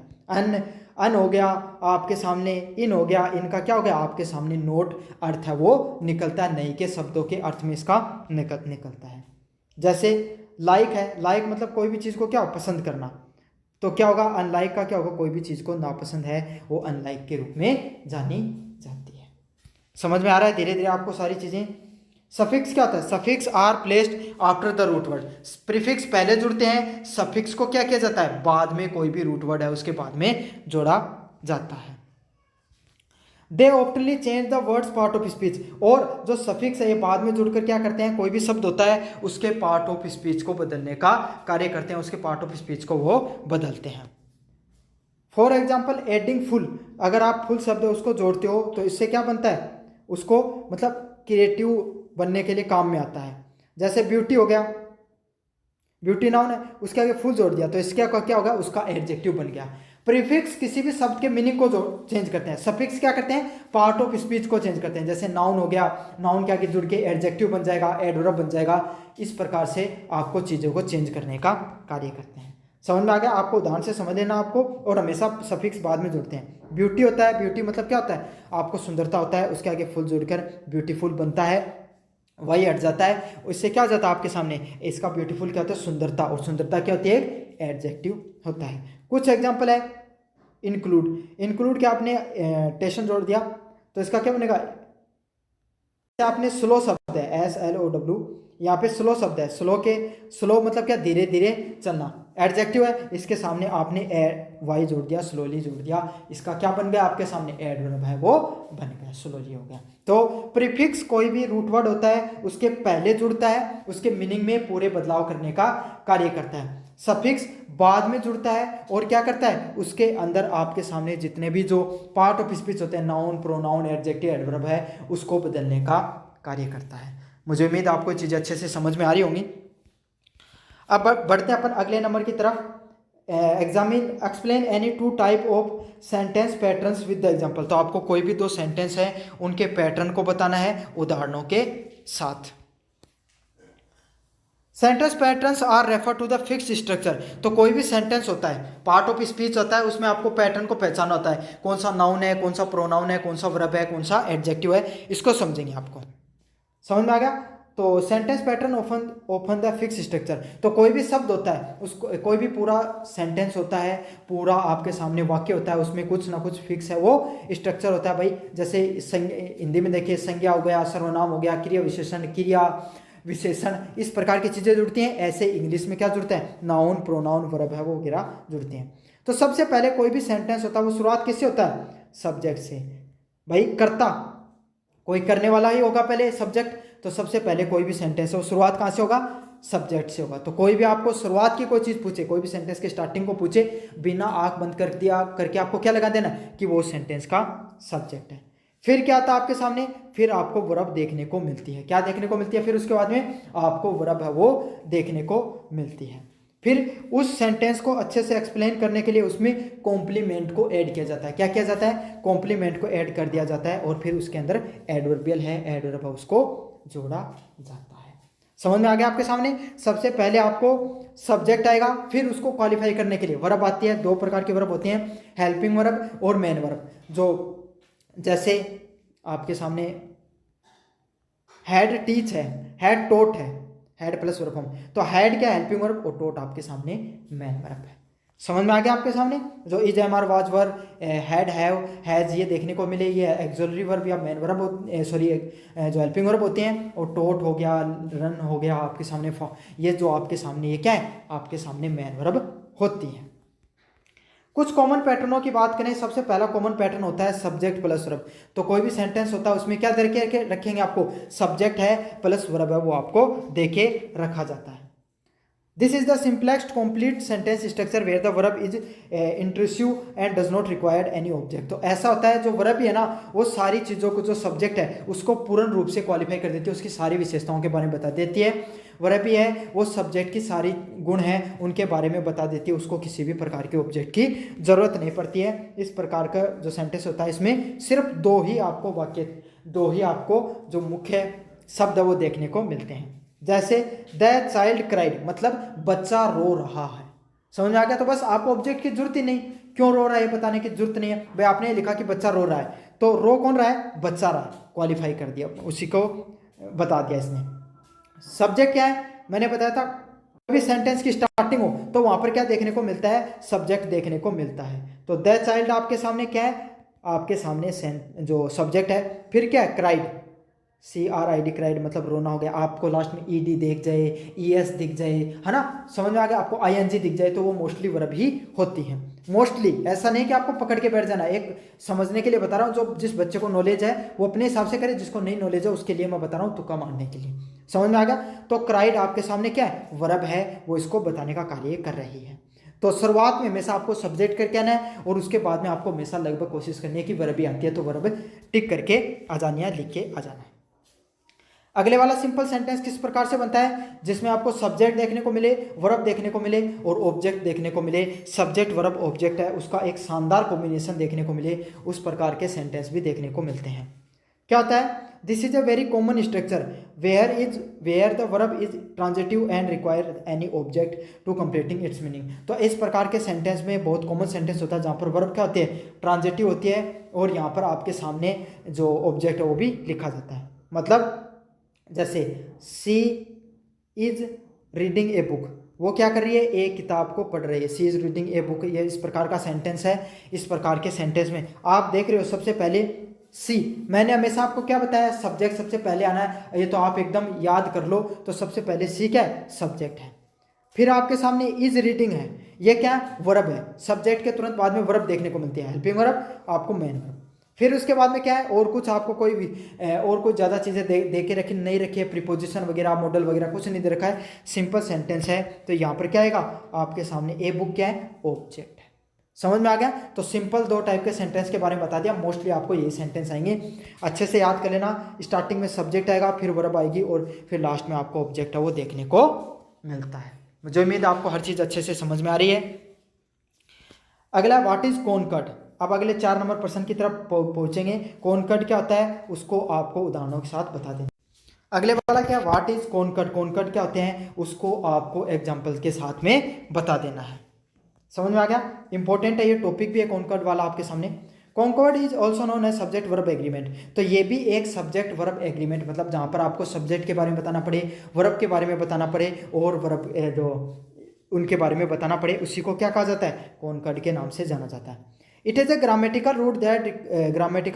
अन हो गया आपके सामने, इन हो गया, इनका क्या हो गया, आपके सामने नोट अर्थ है वो निकलता है, नई के शब्दों के अर्थ में इसका निकलता है। जैसे लाइक है, लाइक मतलब कोई भी चीज़ को क्या पसंद करना, तो क्या होगा, अनलाइक का क्या होगा, कोई भी चीज़ को नापसंद है वो अनलाइक के रूप में जानी जाती है। समझ में आ रहा है धीरे धीरे आपको सारी चीज़ें? सफिक्स क्या होता है, suffix are placed after the root word. Prefix पहले जुड़ते हैं, सफिक्स को क्या किया जाता है, बाद में कोई भी रूट वर्ड है उसके बाद में जोड़ा जाता है। They aptly change the word's part of speech. और जो सफिक्स है ये बाद में जुड़कर क्या करते हैं, कोई भी शब्द होता है उसके पार्ट ऑफ स्पीच को बदलने का कार्य करते हैं, उसके पार्ट ऑफ स्पीच को वो बदलते हैं। फॉर एग्जाम्पल एडिंग फुल, अगर आप फुल शब्द है उसको जोड़ते हो तो इससे क्या बनता है, उसको मतलब क्रिएटिव बनने के लिए काम में आता है। जैसे ब्यूटी हो गया, ब्यूटी नाउन है, उसके आगे फुल जोड़ दिया तो इसका क्या होगा, उसका एडजेक्टिव बन गया। प्रीफिक्स किसी भी शब्द के मीनिंग को चेंज करते हैं, सफिक्स क्या करते हैं, पार्ट ऑफ स्पीच को चेंज करते हैं। जैसे नाउन हो गया, नाउन के आगे जुड़ के एडजेक्टिव बन जाएगा, एडवर्ब बन जाएगा। इस प्रकार से आपको चीज़ों को चेंज करने का कार्य करते हैं। समझ में आ गया? आपको उदाहरण से समझ लेना आपको, और हमेशा सफिक्स बाद में जुड़ते हैं। ब्यूटी होता है, ब्यूटी मतलब क्या होता है, आपको सुंदरता होता है, उसके आगे फुल जुड़कर ब्यूटीफुल बनता है। वाई हट जाता है, उससे क्या हो जाता है आपके सामने, इसका ब्यूटीफुल क्या होता है, सुंदरता, और सुंदरता क्या होती है, एक एडजेक्टिव होता है। कुछ एग्जांपल है, इंक्लूड, इंक्लूड क्या आपने टेशन जोड़ दिया तो इसका क्या बनेगा, आपने स्लो शब्द है SLOW, यहाँ पे स्लो शब्द है, स्लो के स्लो मतलब क्या, धीरे धीरे चलना, एडजेक्टिव है, इसके सामने आपने वाई जोड़ दिया, स्लोली जोड़ दिया, इसका क्या बन गया आपके सामने, एडवर्ब है वो बन गया, स्लोली हो गया। तो प्रीफिक्स कोई भी रूट वर्ड होता है उसके पहले जुड़ता है, उसके मीनिंग में पूरे बदलाव करने का कार्य करता है। सफिक्स बाद में जुड़ता है और क्या करता है, उसके अंदर आपके सामने जितने भी जो पार्ट ऑफ स्पीच होते हैं, नाउन, प्रोनाउन, एडजेक्टिव, एडवर्ब है, उसको बदलने का कार्य करता है। मुझे उम्मीद आपको चीज़ें अच्छे से समझ में आ रही होंगी। अब बढ़ते हैं अपन अगले नंबर की तरफ। Examine, explain any two type of sentence patterns with the example. तो आपको कोई भी दो सेंटेंस है उनके पैटर्न को बताना है उदाहरणों के साथ। Sentence patterns are refer to the fixed structure. तो कोई भी सेंटेंस होता है, पार्ट ऑफ स्पीच होता है, उसमें आपको पैटर्न को पहचानना होता है, कौन सा नाउन है, कौन सा प्रोनाउन है, कौन सा वर्ब है, कौन सा एडजेक्टिव है, इसको समझेंगे। आपको समझ में आ गया। तो sentence pattern open the fix structure. तो कोई भी शब्द होता है, उसको कोई भी पूरा सेंटेंस होता है, पूरा आपके सामने वाक्य होता है, उसमें कुछ ना कुछ फिक्स है वो स्ट्रक्चर होता है भाई। जैसे हिंदी में देखिए, संज्ञा हो गया, सर्वनाम हो गया, क्रिया विशेषण, क्रिया विशेषण, इस प्रकार की चीज़ें जुड़ती हैं। ऐसे इंग्लिश में क्या जुड़ता है, नाउन, प्रोनाउन, वर्ब है वो वगैरह जुड़ते हैं। तो सबसे पहले कोई भी सेंटेंस होता है वो शुरुआत किससे होता है, सब्जेक्ट से। भाई कर्ता, कोई करने वाला ही होगा पहले, सब्जेक्ट। तो सबसे पहले कोई भी सेंटेंस है वो शुरुआत कहाँ से होगा, सब्जेक्ट से होगा। तो कोई भी आपको शुरुआत की कोई चीज़ पूछे, कोई भी सेंटेंस के स्टार्टिंग को पूछे, बिना आंख बंद कर दिया करके आपको क्या लगा देना कि वो सेंटेंस का सब्जेक्ट है। फिर क्या आता है आपके सामने, फिर आपको वर्ब देखने को मिलती है। क्या देखने को मिलती है, फिर उसके बाद में आपको वर्ब है वो देखने को मिलती है। फिर उस सेंटेंस को अच्छे से एक्सप्लेन करने के लिए उसमें कॉम्प्लीमेंट को ऐड किया जाता है। क्या किया जाता है, कॉम्प्लीमेंट को ऐड कर दिया जाता है, और फिर उसके अंदर एडवर्बियल है, एडवर्ब है, उसको जोड़ा जाता है। समझ में आ गया आपके सामने। सबसे पहले आपको सब्जेक्ट आएगा, फिर उसको क्वालिफाई करने के लिए वर्ब आती है। दो प्रकार के वर्ब होते हैं, हेल्पिंग वर्ब और मेन वर्ब। जो जैसे आपके सामने हैड टीच है, हैड टोट है, हैड प्लस वर्ब फॉर्म। तो हैड क्या, हेल्पिंग वर्ब, और टोट आपके सामने मेन वर्ब है। समझ में आ गया आपके सामने। जो is, am, are, was, were, had, have, has, ये देखने को मिले, ये एक्सोलरी वर्ब या मेन वर्ब, सॉरी जो हेल्पिंग वर्ब होते हैं। और टोट हो गया, रन हो गया आपके सामने, ये जो आपके सामने ये क्या है, आपके सामने मेन वर्ब होती है। कुछ कॉमन पैटर्नों की बात करें, सबसे पहला कॉमन पैटर्न होता है सब्जेक्ट प्लस वर्ब। तो कोई भी सेंटेंस होता है उसमें क्या करके रखेंगे, आपको सब्जेक्ट है प्लस वर्ब है वो आपको देके रखा जाता है। This is the simplest complete sentence structure where the verb is intrusive and does not required any object. तो ऐसा होता है, जो वर्ब है ना वो सारी चीज़ों को, जो सब्जेक्ट है उसको पूर्ण रूप से क्वालिफाई कर देती है, उसकी सारी विशेषताओं के बारे में बता देती है। वर्ब भी है वो सब्जेक्ट की सारी गुण हैं उनके बारे में बता देती है, उसको किसी भी प्रकार के ऑब्जेक्ट की जरूरत नहीं पड़ती है। इस प्रकार का जो सेंटेंस होता है इसमें सिर्फ दो ही आपको जो मुख्य शब्द है वो देखने को मिलते हैं। जैसे द चाइल्ड क्राइड, मतलब बच्चा रो रहा है। समझ में आ गया। तो बस आपको ऑब्जेक्ट की जरूरत ही नहीं, क्यों रो रहा है बताने की जरूरत नहीं है भाई। आपने लिखा कि बच्चा रो रहा है, तो रो कौन रहा है, बच्चा रहा है, क्वालिफाई कर दिया, उसी को बता दिया इसने। सब्जेक्ट क्या है, मैंने बताया था कोई भी सेंटेंस की स्टार्टिंग हो तो वहां पर क्या देखने को मिलता है, सब्जेक्ट देखने को मिलता है। तो द चाइल्ड आपके सामने क्या है, आपके सामने जो सब्जेक्ट है। फिर क्या है, क्राइड, CRID, क्राइड मतलब रोना हो गया। आपको लास्ट में ED दिख जाए, ES दिख जाए, है ना, समझ में आ गया। आपको ING दिख जाए तो वो मोस्टली वर्ब ही होती है। मोस्टली, ऐसा नहीं कि आपको पकड़ के बैठ जाना, एक समझने के लिए बता रहा हूँ। जो जिस बच्चे को नॉलेज है वो अपने हिसाब से करे, जिसको नहीं नॉलेज है उसके लिए मैं बता रहा हूँ तुक्का मारने के लिए। समझ में आ गया। तो क्राइड आपके सामने क्या है, वर्ब है, वो इसको बताने का कार्य कर रही है। तो शुरुआत में हमेशा आपको सब्जेक्ट करके आना है, और उसके बाद में आपको हमेशा लगभग कोशिश करनी है कि वर्ब ही आती है तो वर्ब टिक करके आ जानी है, लिख के आ जाना है। अगले वाला सिंपल सेंटेंस किस प्रकार से बनता है, जिसमें आपको सब्जेक्ट देखने को मिले, वर्ब देखने को मिले और ऑब्जेक्ट देखने को मिले। सब्जेक्ट वर्ब ऑब्जेक्ट है उसका एक शानदार कॉम्बिनेशन देखने को मिले, उस प्रकार के सेंटेंस भी देखने को मिलते हैं। क्या होता है, this is a very common structure where the verb is transitive and require any object to completing its meaning. तो इस प्रकार के सेंटेंस में बहुत कॉमन सेंटेंस होता है जहाँ पर वर्ब क्या होती है, ट्रांजिटिव होती है, और यहाँ पर आपके सामने जो ऑब्जेक्ट है वो भी लिखा जाता है। मतलब जैसे सी इज रीडिंग ए बुक, वो क्या कर रही है, एक किताब को पढ़ रही है। सी इज रीडिंग ए बुक, ये इस प्रकार का सेंटेंस है। इस प्रकार के सेंटेंस में आप देख रहे हो सबसे पहले सी, मैंने हमेशा आपको क्या बताया, सब्जेक्ट सबसे पहले आना है, ये तो आप एकदम याद कर लो। तो सबसे पहले सी क्या है, सब्जेक्ट है। फिर आपके सामने इज रीडिंग है, ये क्या है, वर्ब है। सब्जेक्ट के तुरंत बाद में वर्ब देखने को मिलती है, हेल्पिंग वर्ब, आपको मेन वर्ब। फिर उसके बाद में क्या है, और कुछ आपको कोई भी और कुछ ज़्यादा चीज़ें दे के रखी नहीं रखी है, प्रीपोजिशन वगैरह मॉडल वगैरह कुछ नहीं दे रखा है, सिंपल सेंटेंस है। तो यहाँ पर क्या आएगा आपके सामने, ए बुक क्या है, ऑब्जेक्ट है। समझ में आ गया। तो सिंपल दो टाइप के सेंटेंस के बारे में बता दिया, मोस्टली आपको यही सेंटेंस आएंगे, अच्छे से याद कर लेना। स्टार्टिंग में सब्जेक्ट आएगा, फिर वर्ब आएगी, और फिर लास्ट में आपको ऑब्जेक्ट है वो देखने को मिलता है। मुझे उम्मीद है आपको हर चीज़ अच्छे से समझ में आ रही है। अगला व्हाट इज कॉनकॉर्ड। अब अगले 4 नंबर प्रश्न की तरफ पहुंचेंगे। कॉनकॉर्ड क्या होता है उसको आपको उदाहरणों के साथ बता दें। अगले वाला क्या, व्हाट इज कॉनकॉर्ड, कॉनकॉर्ड क्या होते हैं उसको आपको एग्जाम्पल के साथ में बता देना है। समझ में आ गया, इंपॉर्टेंट है ये टॉपिक भी है कॉनकॉर्ड वाला आपके सामने। Concord is also known as subject verb agreement, तो ये भी एक सब्जेक्ट वर्ब एग्रीमेंट, मतलब जहाँ पर आपको सब्जेक्ट के बारे में बताना पड़े, वर्ब के बारे में बताना पड़े, और वर्ब जो उनके बारे में बताना पड़े, उसी को क्या कहा जाता है, कॉनकॉर्ड के नाम से जाना जाता है। It is a grammatical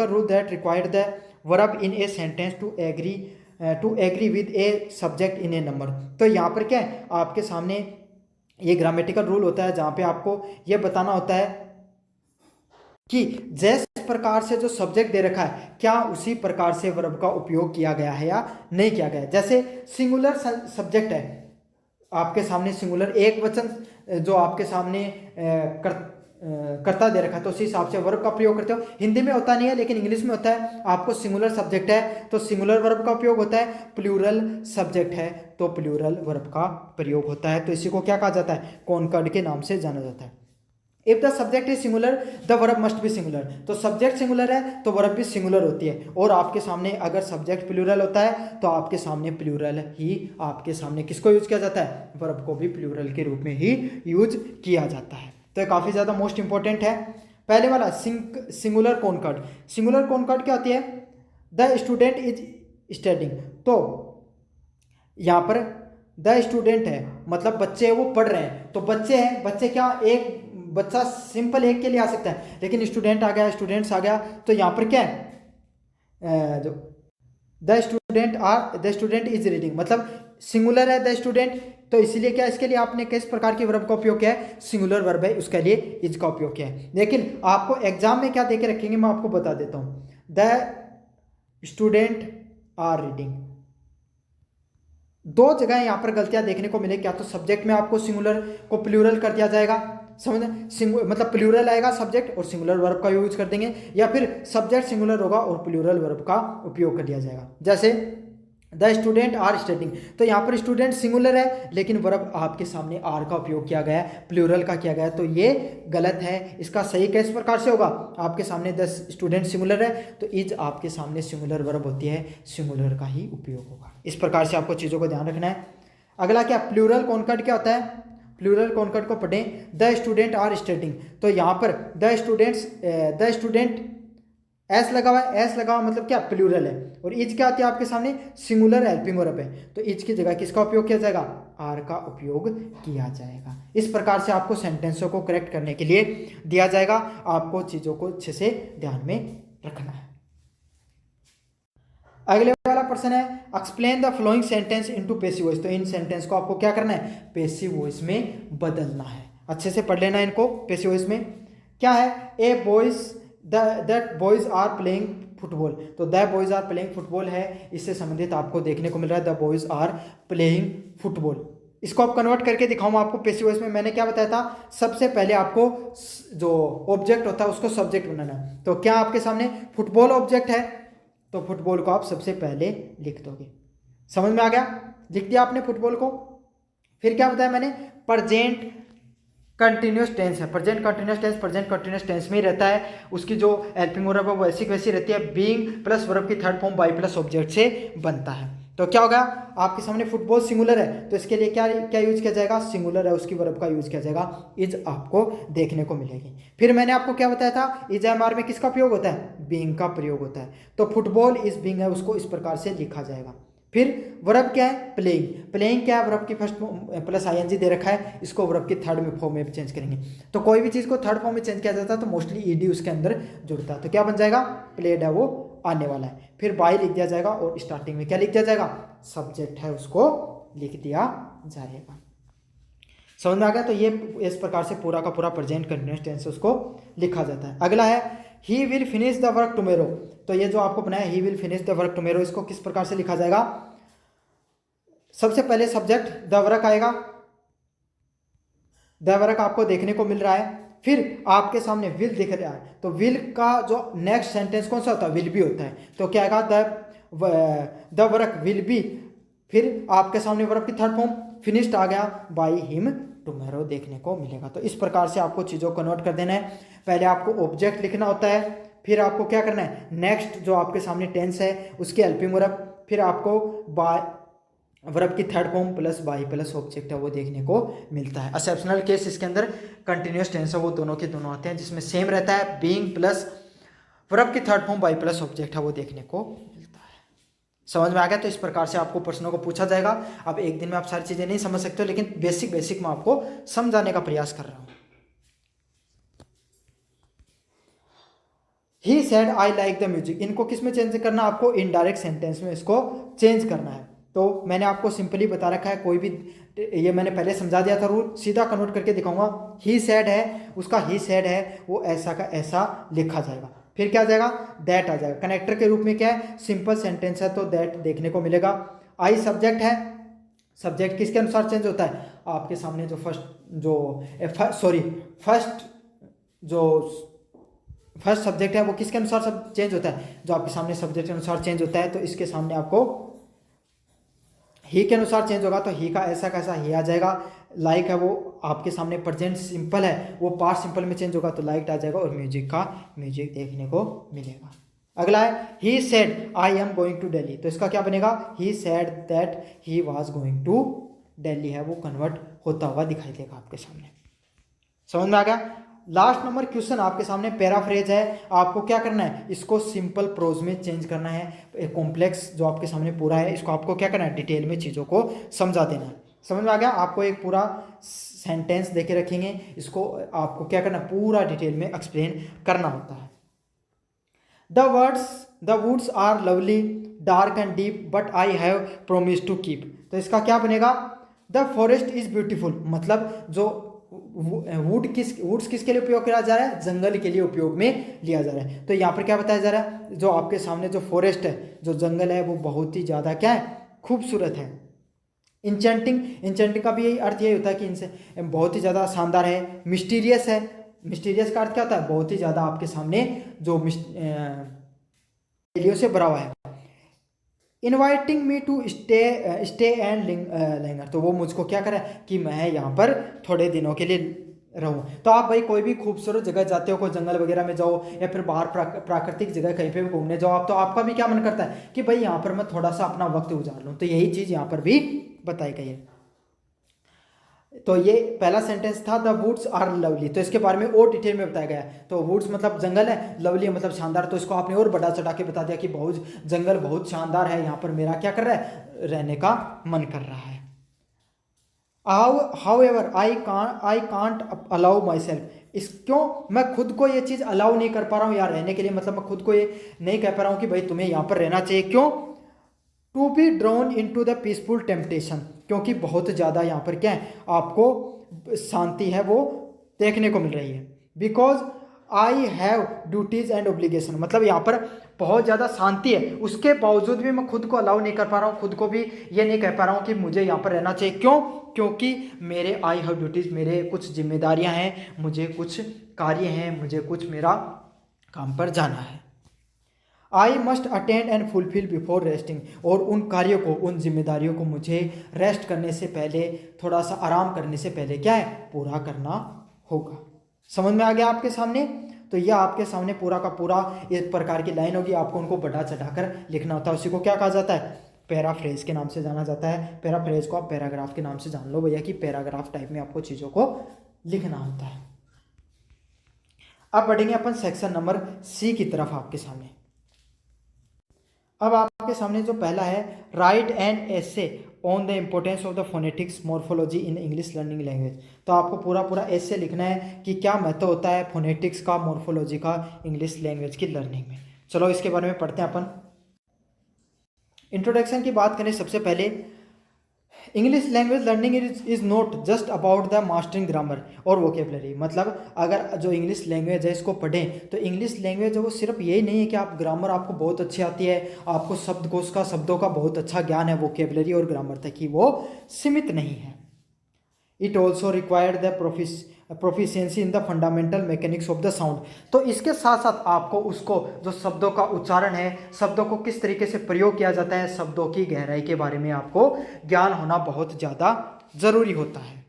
rule that required the verb in a sentence to agree with a subject in a number. तो यहाँ पर क्या है आपके सामने ये ग्रामेटिकल रूल होता है, जहाँ पे आपको ये बताना होता है कि जिस प्रकार से जो सब्जेक्ट दे रखा है क्या उसी प्रकार से वर्ब का उपयोग किया गया है या नहीं किया गया है। जैसे सिंगुलर सब्जेक्ट है आपके सामने, सिंगुलर एक वचन जो आपके सामने कर्ता दे रखा है, तो उसी हिसाब से वर्ब का प्रयोग करते हो। हिंदी में होता नहीं है लेकिन इंग्लिश में होता है। आपको सिंगुलर सब्जेक्ट है तो सिंगुलर वर्ब का उपयोग होता है, प्लूरल सब्जेक्ट है तो प्लूरल वर्ब का प्रयोग होता है। तो इसी को क्या कहा जाता है, कॉनकॉर्ड के नाम से जाना जाता है। If the subject is singular the verb must be singular, तो सब्जेक्ट सिंगुलर है तो वर्ब भी सिंगुलर होती है। और आपके सामने अगर सब्जेक्ट प्लूरल होता है तो आपके सामने प्लूरल ही आपके सामने किसको यूज किया जाता है, वर्ब को भी प्लूरल के रूप में ही यूज किया जाता है। तो ये काफ़ी ज़्यादा मोस्ट इंपॉर्टेंट है। पहले वाला सिंगुलर कॉनकॉर्ड, सिंगुलर कॉनकॉर्ड क्या होती है, द स्टूडेंट इज स्टडिंग, तो यहाँ पर द स्टूडेंट है मतलब बच्चे हैं वो पढ़ रहे हैं, तो बच्चे हैं, बच्चे क्या, एक बच्चा सिंपल एक के लिए आ सकता है, लेकिन स्टूडेंट आ गया, स्टूडेंट्स आ गया, तो यहाँ पर क्या है जो द स्टूडेंट इज रीडिंग, मतलब सिंगुलर है द स्टूडेंट, तो इसीलिए क्या इसके लिए आपने किस प्रकार की वर्ब का उपयोग किया है, सिंगुलर वर्ब है उसके लिए इज का उपयोग किया है। लेकिन आपको एग्जाम में क्या देके रखेंगे मैं आपको बता देता हूँ, द स्टूडेंट आर रीडिंग। दो जगह यहाँ पर गलतियां देखने को मिले, क्या तो सब्जेक्ट में आपको सिंगुलर को प्लूरल कर दिया जाएगा, समझ, मतलब प्लूरल आएगा सब्जेक्ट और सिंगुलर वर्ब का यूज कर देंगे, या फिर सब्जेक्ट सिंगुलर होगा और प्लूरल वर्ब का उपयोग कर दिया जाएगा। जैसे द स्टूडेंट आर स्टडिंग, तो यहाँ पर स्टूडेंट सिंगुलर है लेकिन वर्ब आपके सामने आर का उपयोग किया गया है, प्लूरल का किया गया है, तो ये गलत है। इसका सही किस प्रकार से होगा, आपके सामने द स्टूडेंट सिंगुलर है तो इज आपके सामने सिंगुलर वर्ब होती है, सिंगुलर का ही उपयोग होगा। इस प्रकार से आपको चीज़ों को ध्यान रखना है। अगला क्या, प्लूरल कॉनकॉर्ड क्या होता है, प्लूरल कॉनकॉर्ड को पढ़ें, द स्टूडेंट आर स्टडिंग, तो यहाँ पर द स्टूडेंट एस लगा हुआ है, एस लगा हुआ मतलब क्या, प्लूरल है, और इज क्या आती है आपके सामने, सिंगुलर हेल्पिंग वर्ब है, तो इज की जगह किसका उपयोग किया जाएगा, आर का उपयोग किया जाएगा। इस प्रकार से आपको सेंटेंसों को करेक्ट करने के लिए दिया जाएगा, आपको चीज़ों को अच्छे से ध्यान में रखना है। अगले वाला प्रश्न है, explain the flowing sentence into passive voice, तो इन सेंटेंस को आपको क्या करना है, पैसिव वॉइस में बदलना है। अच्छे से पढ़ लेना है इनको। पैसिव वॉइस में क्या है, a boys that boys are playing football, तो the boys are playing football है, इससे संबंधित आपको देखने को मिल रहा है the boys are playing football. इसको आप कन्वर्ट करके दिखाऊं आपको पैसिव वॉइस में। मैंने क्या बताया था, सबसे पहले आपको जो ऑब्जेक्ट होता है उसको सब्जेक्ट बनाना है, तो क्या आपके सामने फुटबॉल ऑब्जेक्ट है, तो फुटबॉल को आप सबसे पहले लिख दोगे। समझ में आ गया, लिख दिया आपने फुटबॉल को। फिर क्या बताया मैंने, प्रेजेंट कंटिन्यूस टेंस है, प्रेजेंट कंटिन्यूस टेंस में ही रहता है, उसकी जो हेल्पिंग वर्ब है वो वैसी वैसी रहती है, बीइंग प्लस वर्ब की third form by plus object से बनता है। तो क्या होगा, आपके सामने फुटबॉल सिंगुलर है तो इसके लिए क्या क्या यूज किया जाएगा, सिंगुलर है उसकी वर्ब का यूज किया जाएगा, इज आपको देखने को मिलेगी। फिर मैंने आपको क्या बताया था, इज एम आर में किसका प्रयोग होता है, बीइंग का प्रयोग होता है, तो फुटबॉल इज बीइंग है उसको इस प्रकार से लिखा जाएगा। फिर वर्ब क्या है, प्लेइंग। प्लेइंग क्या है, वर्ब की फर्स्ट प्लस आईएनजी दे रखा है, इसको वर्ब की थर्ड में फॉर्म में चेंज करेंगे। तो कोई भी चीज़ को थर्ड फॉर्म में चेंज किया जाता है तो मोस्टली ईडी उसके अंदर जुड़ता है। तो क्या बन जाएगा, प्लेड है वो आने वाला है। फिर बाय लिख दिया जाएगा और स्टार्टिंग में क्या लिख दिया जाएगा, सब्जेक्ट है उसको लिख दिया जाएगा। समझ में आ गया। तो ये इस प्रकार से पूरा का पूरा प्रेजेंट कंटिन्यूअस टेंस उसको लिखा जाता है। अगला है he will finish the work tomorrow. तो ये जो आपको बनाया he will finish the work tomorrow, इसको किस प्रकार से लिखा जाएगा, सबसे पहले सब्जेक्ट द वर्क आएगा, द वर्क आपको देखने को मिल रहा है, फिर आपके सामने विल दिख रहा है, तो विल का जो नेक्स्ट सेंटेंस कौन सा होता है, विल बी होता है। तो क्या आएगा, द वर्क विल बी, फिर आपके सामने वर्क की थर्ड फॉर्म फिनिश्ड आ गया, बाय हिम टुमारो देखने को मिलेगा। तो इस प्रकार से आपको चीज़ों को नोट कर देना है। पहले आपको ऑब्जेक्ट लिखना होता है, फिर आपको क्या करना है, नेक्स्ट जो आपके सामने टेंस है उसकी हेल्पिंग वर्ब, फिर आपको बाय वर्ब की third form plus by plus object है वो देखने को मिलता है। एक्सेप्शनल केस इसके अंदर कंटिन्यूअस टेंस है वो दोनों के दोनों आते हैं, जिसमें सेम रहता है, बीइंग प्लस वर्ब की third form by plus object है वो देखने को मिलता है। समझ में आ गया। तो इस प्रकार से आपको प्रश्नों को पूछा जाएगा। अब एक दिन में आप सारी चीज़ें नहीं समझ सकते हो, लेकिन बेसिक मैं आपको समझाने का प्रयास कर रहा हूँ। ही said I like the music, इनको किस में चेंज करना, आपको इनडायरेक्ट सेंटेंस में इसको चेंज करना है। तो मैंने आपको सिंपली बता रखा है, कोई भी ये मैंने पहले समझा दिया था रूल, सीधा कन्वर्ट करके दिखाऊंगा। ही सेड है, उसका ही सेड है वो ऐसा का ऐसा लिखा जाएगा। फिर क्या आ जाएगा, दैट आ जाएगा। कनेक्टर के रूप में क्या है, सिंपल सेंटेंस है तो दैट देखने को मिलेगा। आई सब्जेक्ट है, सब्जेक्ट किसके अनुसार चेंज होता है, आपके सामने जो फर्स्ट सब्जेक्ट है वो किसके अनुसार सब चेंज होता है, जो आपके सामने सब्जेक्ट के अनुसार चेंज होता है। तो इसके सामने आपको ही के अनुसार चेंज होगा, तो ही का ऐसा कैसा ही आ जाएगा। लाइक है वो आपके सामने प्रेजेंट सिंपल है, वो पास्ट सिंपल में चेंज होगा तो लाइक आ जाएगा, और म्यूजिक का म्यूजिक देखने को मिलेगा। अगला है he said I am going to Delhi, तो इसका क्या बनेगा, he said that he was going to Delhi है वो कन्वर्ट होता हुआ दिखाई देगा आपके सामने। समझ में आ गया। लास्ट नंबर क्वेश्चन आपके सामने पैराफ्रेज है, आपको क्या करना है, इसको सिंपल प्रोज में चेंज करना है। कॉम्प्लेक्स जो आपके सामने पूरा है इसको आपको क्या करना है, डिटेल में चीज़ों को समझा देना है। समझ में आ गया। आपको एक पूरा सेंटेंस देके रखेंगे, इसको आपको क्या करना है, पूरा डिटेल में एक्सप्लेन करना होता है। The woods are lovely dark and deep but I have promise to keep, तो इसका क्या बनेगा, द फॉरेस्ट इज ब्यूटीफुल, मतलब जो वुड्स किसके लिए उपयोग किया जा रहा है, जंगल के लिए उपयोग में लिया जा रहा है। तो यहाँ पर क्या बताया जा रहा है, जो आपके सामने जो फॉरेस्ट है, जो जंगल है वो बहुत ही ज़्यादा क्या है, खूबसूरत है। इंचेंटिंग का भी यही अर्थ यही होता है कि इनसे बहुत ही ज़्यादा शानदार है। मिस्टीरियस है, मिस्टीरियस का अर्थ क्या होता है, बहुत ही ज़्यादा आपके सामने जो से भरा हुआ है। Inviting me to stay and linger, तो वो मुझको क्या करे कि मैं यहाँ पर थोड़े दिनों के लिए रहूँ। तो आप भाई कोई भी खूबसूरत जगह जाते हो, कोई जंगल वगैरह में जाओ या फिर बाहर प्राकृतिक जगह कहीं पे भी घूमने जाओ आप, तो आपका भी क्या मन करता है कि भाई यहाँ पर मैं थोड़ा सा अपना वक्त गुजार लूँ। तो यही चीज़ यहाँ पर भी बताई गई है। तो ये पहला सेंटेंस था द वुड्स आर लवली, तो इसके बारे में और डिटेल में बताया गया है। तो वुड्स मतलब जंगल है, लवली मतलब शानदार, तो इसको आपने और बढ़ा चढ़ा के बता दिया कि बहुत जंगल बहुत शानदार है, यहाँ पर मेरा क्या कर रहा है, रहने का मन कर रहा है। However I can't allow my self, इस क्यों मैं खुद को ये चीज़ अलाउ नहीं कर पा रहा हूँ यहाँ रहने के लिए, मतलब मैं खुद को ये नहीं कह पा रहा हूँ कि भाई तुम्हें यहाँ पर रहना चाहिए। क्यों, to be drawn into the peaceful temptation, क्योंकि बहुत ज़्यादा यहाँ पर क्या है आपको शांति है वो देखने को मिल रही है। Because I have duties and obligation, मतलब यहाँ पर बहुत ज़्यादा शांति है, उसके बावजूद भी मैं खुद को अलाउ नहीं कर पा रहा हूँ, खुद को भी ये नहीं कह पा रहा हूँ कि मुझे यहाँ पर रहना चाहिए। क्यों, क्योंकि मेरे आई हैव ड्यूटीज़, मेरे कुछ जिम्मेदारियाँ हैं, मुझे कुछ कार्य हैं, मुझे कुछ मेरा काम पर जाना है। I must attend and fulfil before resting, और उन कार्यों को, उन जिम्मेदारियों को मुझे रेस्ट करने से पहले, थोड़ा सा आराम करने से पहले क्या है, पूरा करना होगा। समझ में आ गया आपके सामने। तो यह आपके सामने पूरा का पूरा एक प्रकार की लाइन होगी, आपको उनको बढ़ा चढ़ाकर लिखना होता है। उसी को क्या कहा जाता है, पैराफ्रेज के नाम से जाना जाता है। पैराफ्रेज को आप पैराग्राफ के नाम से जान लो भैया कि पैराग्राफ टाइप में आपको चीज़ों को लिखना होता है। अब बढ़ेंगे अपन सेक्शन नंबर सी की तरफ आपके सामने। अब आपके सामने जो पहला है, right and essay on the importance of the phonetics morphology in English learning language. तो आपको पूरा पूरा एसे लिखना है कि क्या महत्व होता है फोनेटिक्स का, मॉर्फोलॉजी का इंग्लिश लैंग्वेज की लर्निंग में। चलो इसके बारे में पढ़ते हैं अपन। इंट्रोडक्शन की बात करें सबसे पहले, English language learning is not just about the mastering grammar और वोकेबलरी। मतलब अगर जो इंग्लिश लैंग्वेज है इसको पढ़ें तो इंग्लिश लैंग्वेज है वो सिर्फ यही नहीं है कि आप ग्रामर आपको बहुत अच्छी आती है, आपको शब्दकोश का, शब्दों का बहुत अच्छा ज्ञान है, वोकेबलरी और ग्रामर तक ही वो सीमित नहीं है। It also required the proficiency in the fundamental mechanics of the sound. तो इसके साथ साथ आपको उसको जो शब्दों का उच्चारण है, शब्दों को किस तरीके से प्रयोग किया जाता है, शब्दों की गहराई के बारे में आपको ज्ञान होना बहुत ज़्यादा जरूरी होता है।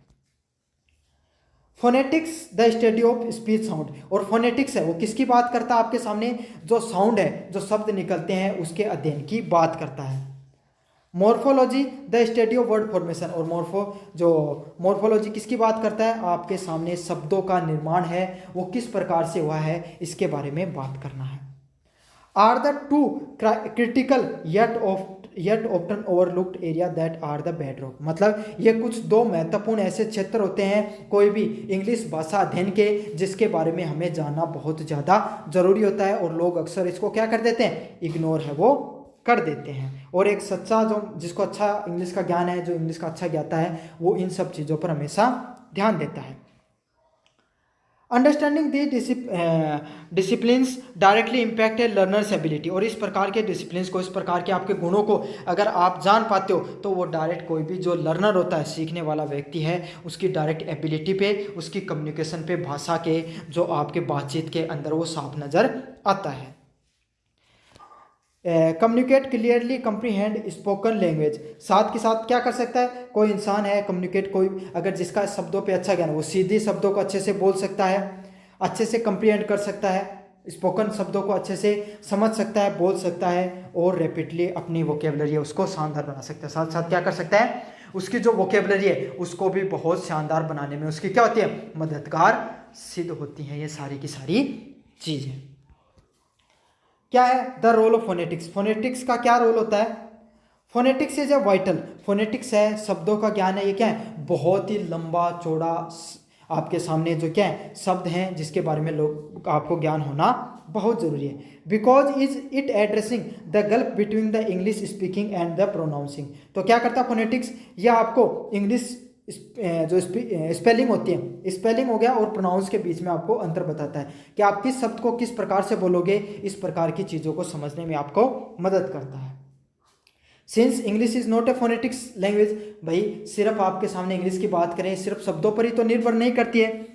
Phonetics the study of speech sound, और फोनेटिक्स है वो किसकी बात करता है, आपके सामने जो साउंड है, जो शब्द निकलते हैं उसके अध्ययन की बात करता है। Morphology the study of word formation, और मॉर्फोलॉजी किसकी बात करता है, आपके सामने शब्दों का निर्माण है वो किस प्रकार से हुआ है इसके बारे में बात करना है। Are the two critical yet often overlooked area that are the bedrock. मतलब ये कुछ दो महत्वपूर्ण ऐसे क्षेत्र होते हैं कोई भी इंग्लिश भाषा अध्ययन के, जिसके बारे में हमें जानना बहुत ज़्यादा जरूरी होता है, और लोग अक्सर इसको क्या कर देते हैं, इग्नोर है वो कर देते हैं। और एक सच्चा जो जिसको अच्छा इंग्लिश का ज्ञान है, जो इंग्लिश का अच्छा ज्ञाता है, वो इन सब चीज़ों पर हमेशा ध्यान देता है। अंडरस्टैंडिंग दी डिसिप्लिन्स डायरेक्टली इम्पैक्ट है लर्नर्स एबिलिटी, और इस प्रकार के डिसिप्लिन्स को, इस प्रकार के आपके गुणों को अगर आप जान पाते हो तो वो डायरेक्ट कोई भी जो लर्नर होता है, सीखने वाला व्यक्ति है, उसकी डायरेक्ट एबिलिटी पे, उसकी कम्युनिकेशन पे, भाषा के जो आपके बातचीत के अंदर वो साफ नज़र आता है। Communicate clearly comprehend spoken language, साथ के साथ क्या कर सकता है, कोई इंसान है कम्युनिकेट, कोई अगर जिसका शब्दों पे अच्छा ज्ञान है वो सीधी शब्दों को अच्छे से बोल सकता है, अच्छे से कम्प्रीहेंड कर सकता है, स्पोकन शब्दों को अच्छे से समझ सकता है, बोल सकता है, और रैपिडली अपनी वोकेबलरी है उसको शानदार बना सकता है। साथ साथ क्या कर सकता है, उसकी जो वोकेबलरी है उसको भी बहुत शानदार बनाने में उसकी क्या होती है, मददगार सिद्ध होती हैं ये सारी की सारी चीज़ें। क्या है the role of phonetics, phonetics का क्या रोल होता है। Phonetics is a vital, phonetics है शब्दों का ज्ञान है, ये क्या है, बहुत ही लंबा चौड़ा आपके सामने जो क्या है शब्द हैं जिसके बारे में लोग आपको ज्ञान होना बहुत ज़रूरी है। Because is it addressing the gulf between the English speaking and the pronouncing. तो क्या करता है फोनेटिक्स, यह आपको इंग्लिश जो स्पेलिंग होती है, स्पेलिंग हो गया, और प्रोनाउंस के बीच में आपको अंतर बताता है कि आप किस शब्द को किस प्रकार से बोलोगे, इस प्रकार की चीज़ों को समझने में आपको मदद करता है। Since English is not a phonetics language, भाई सिर्फ आपके सामने इंग्लिश की बात करें सिर्फ शब्दों पर ही तो निर्भर नहीं करती है।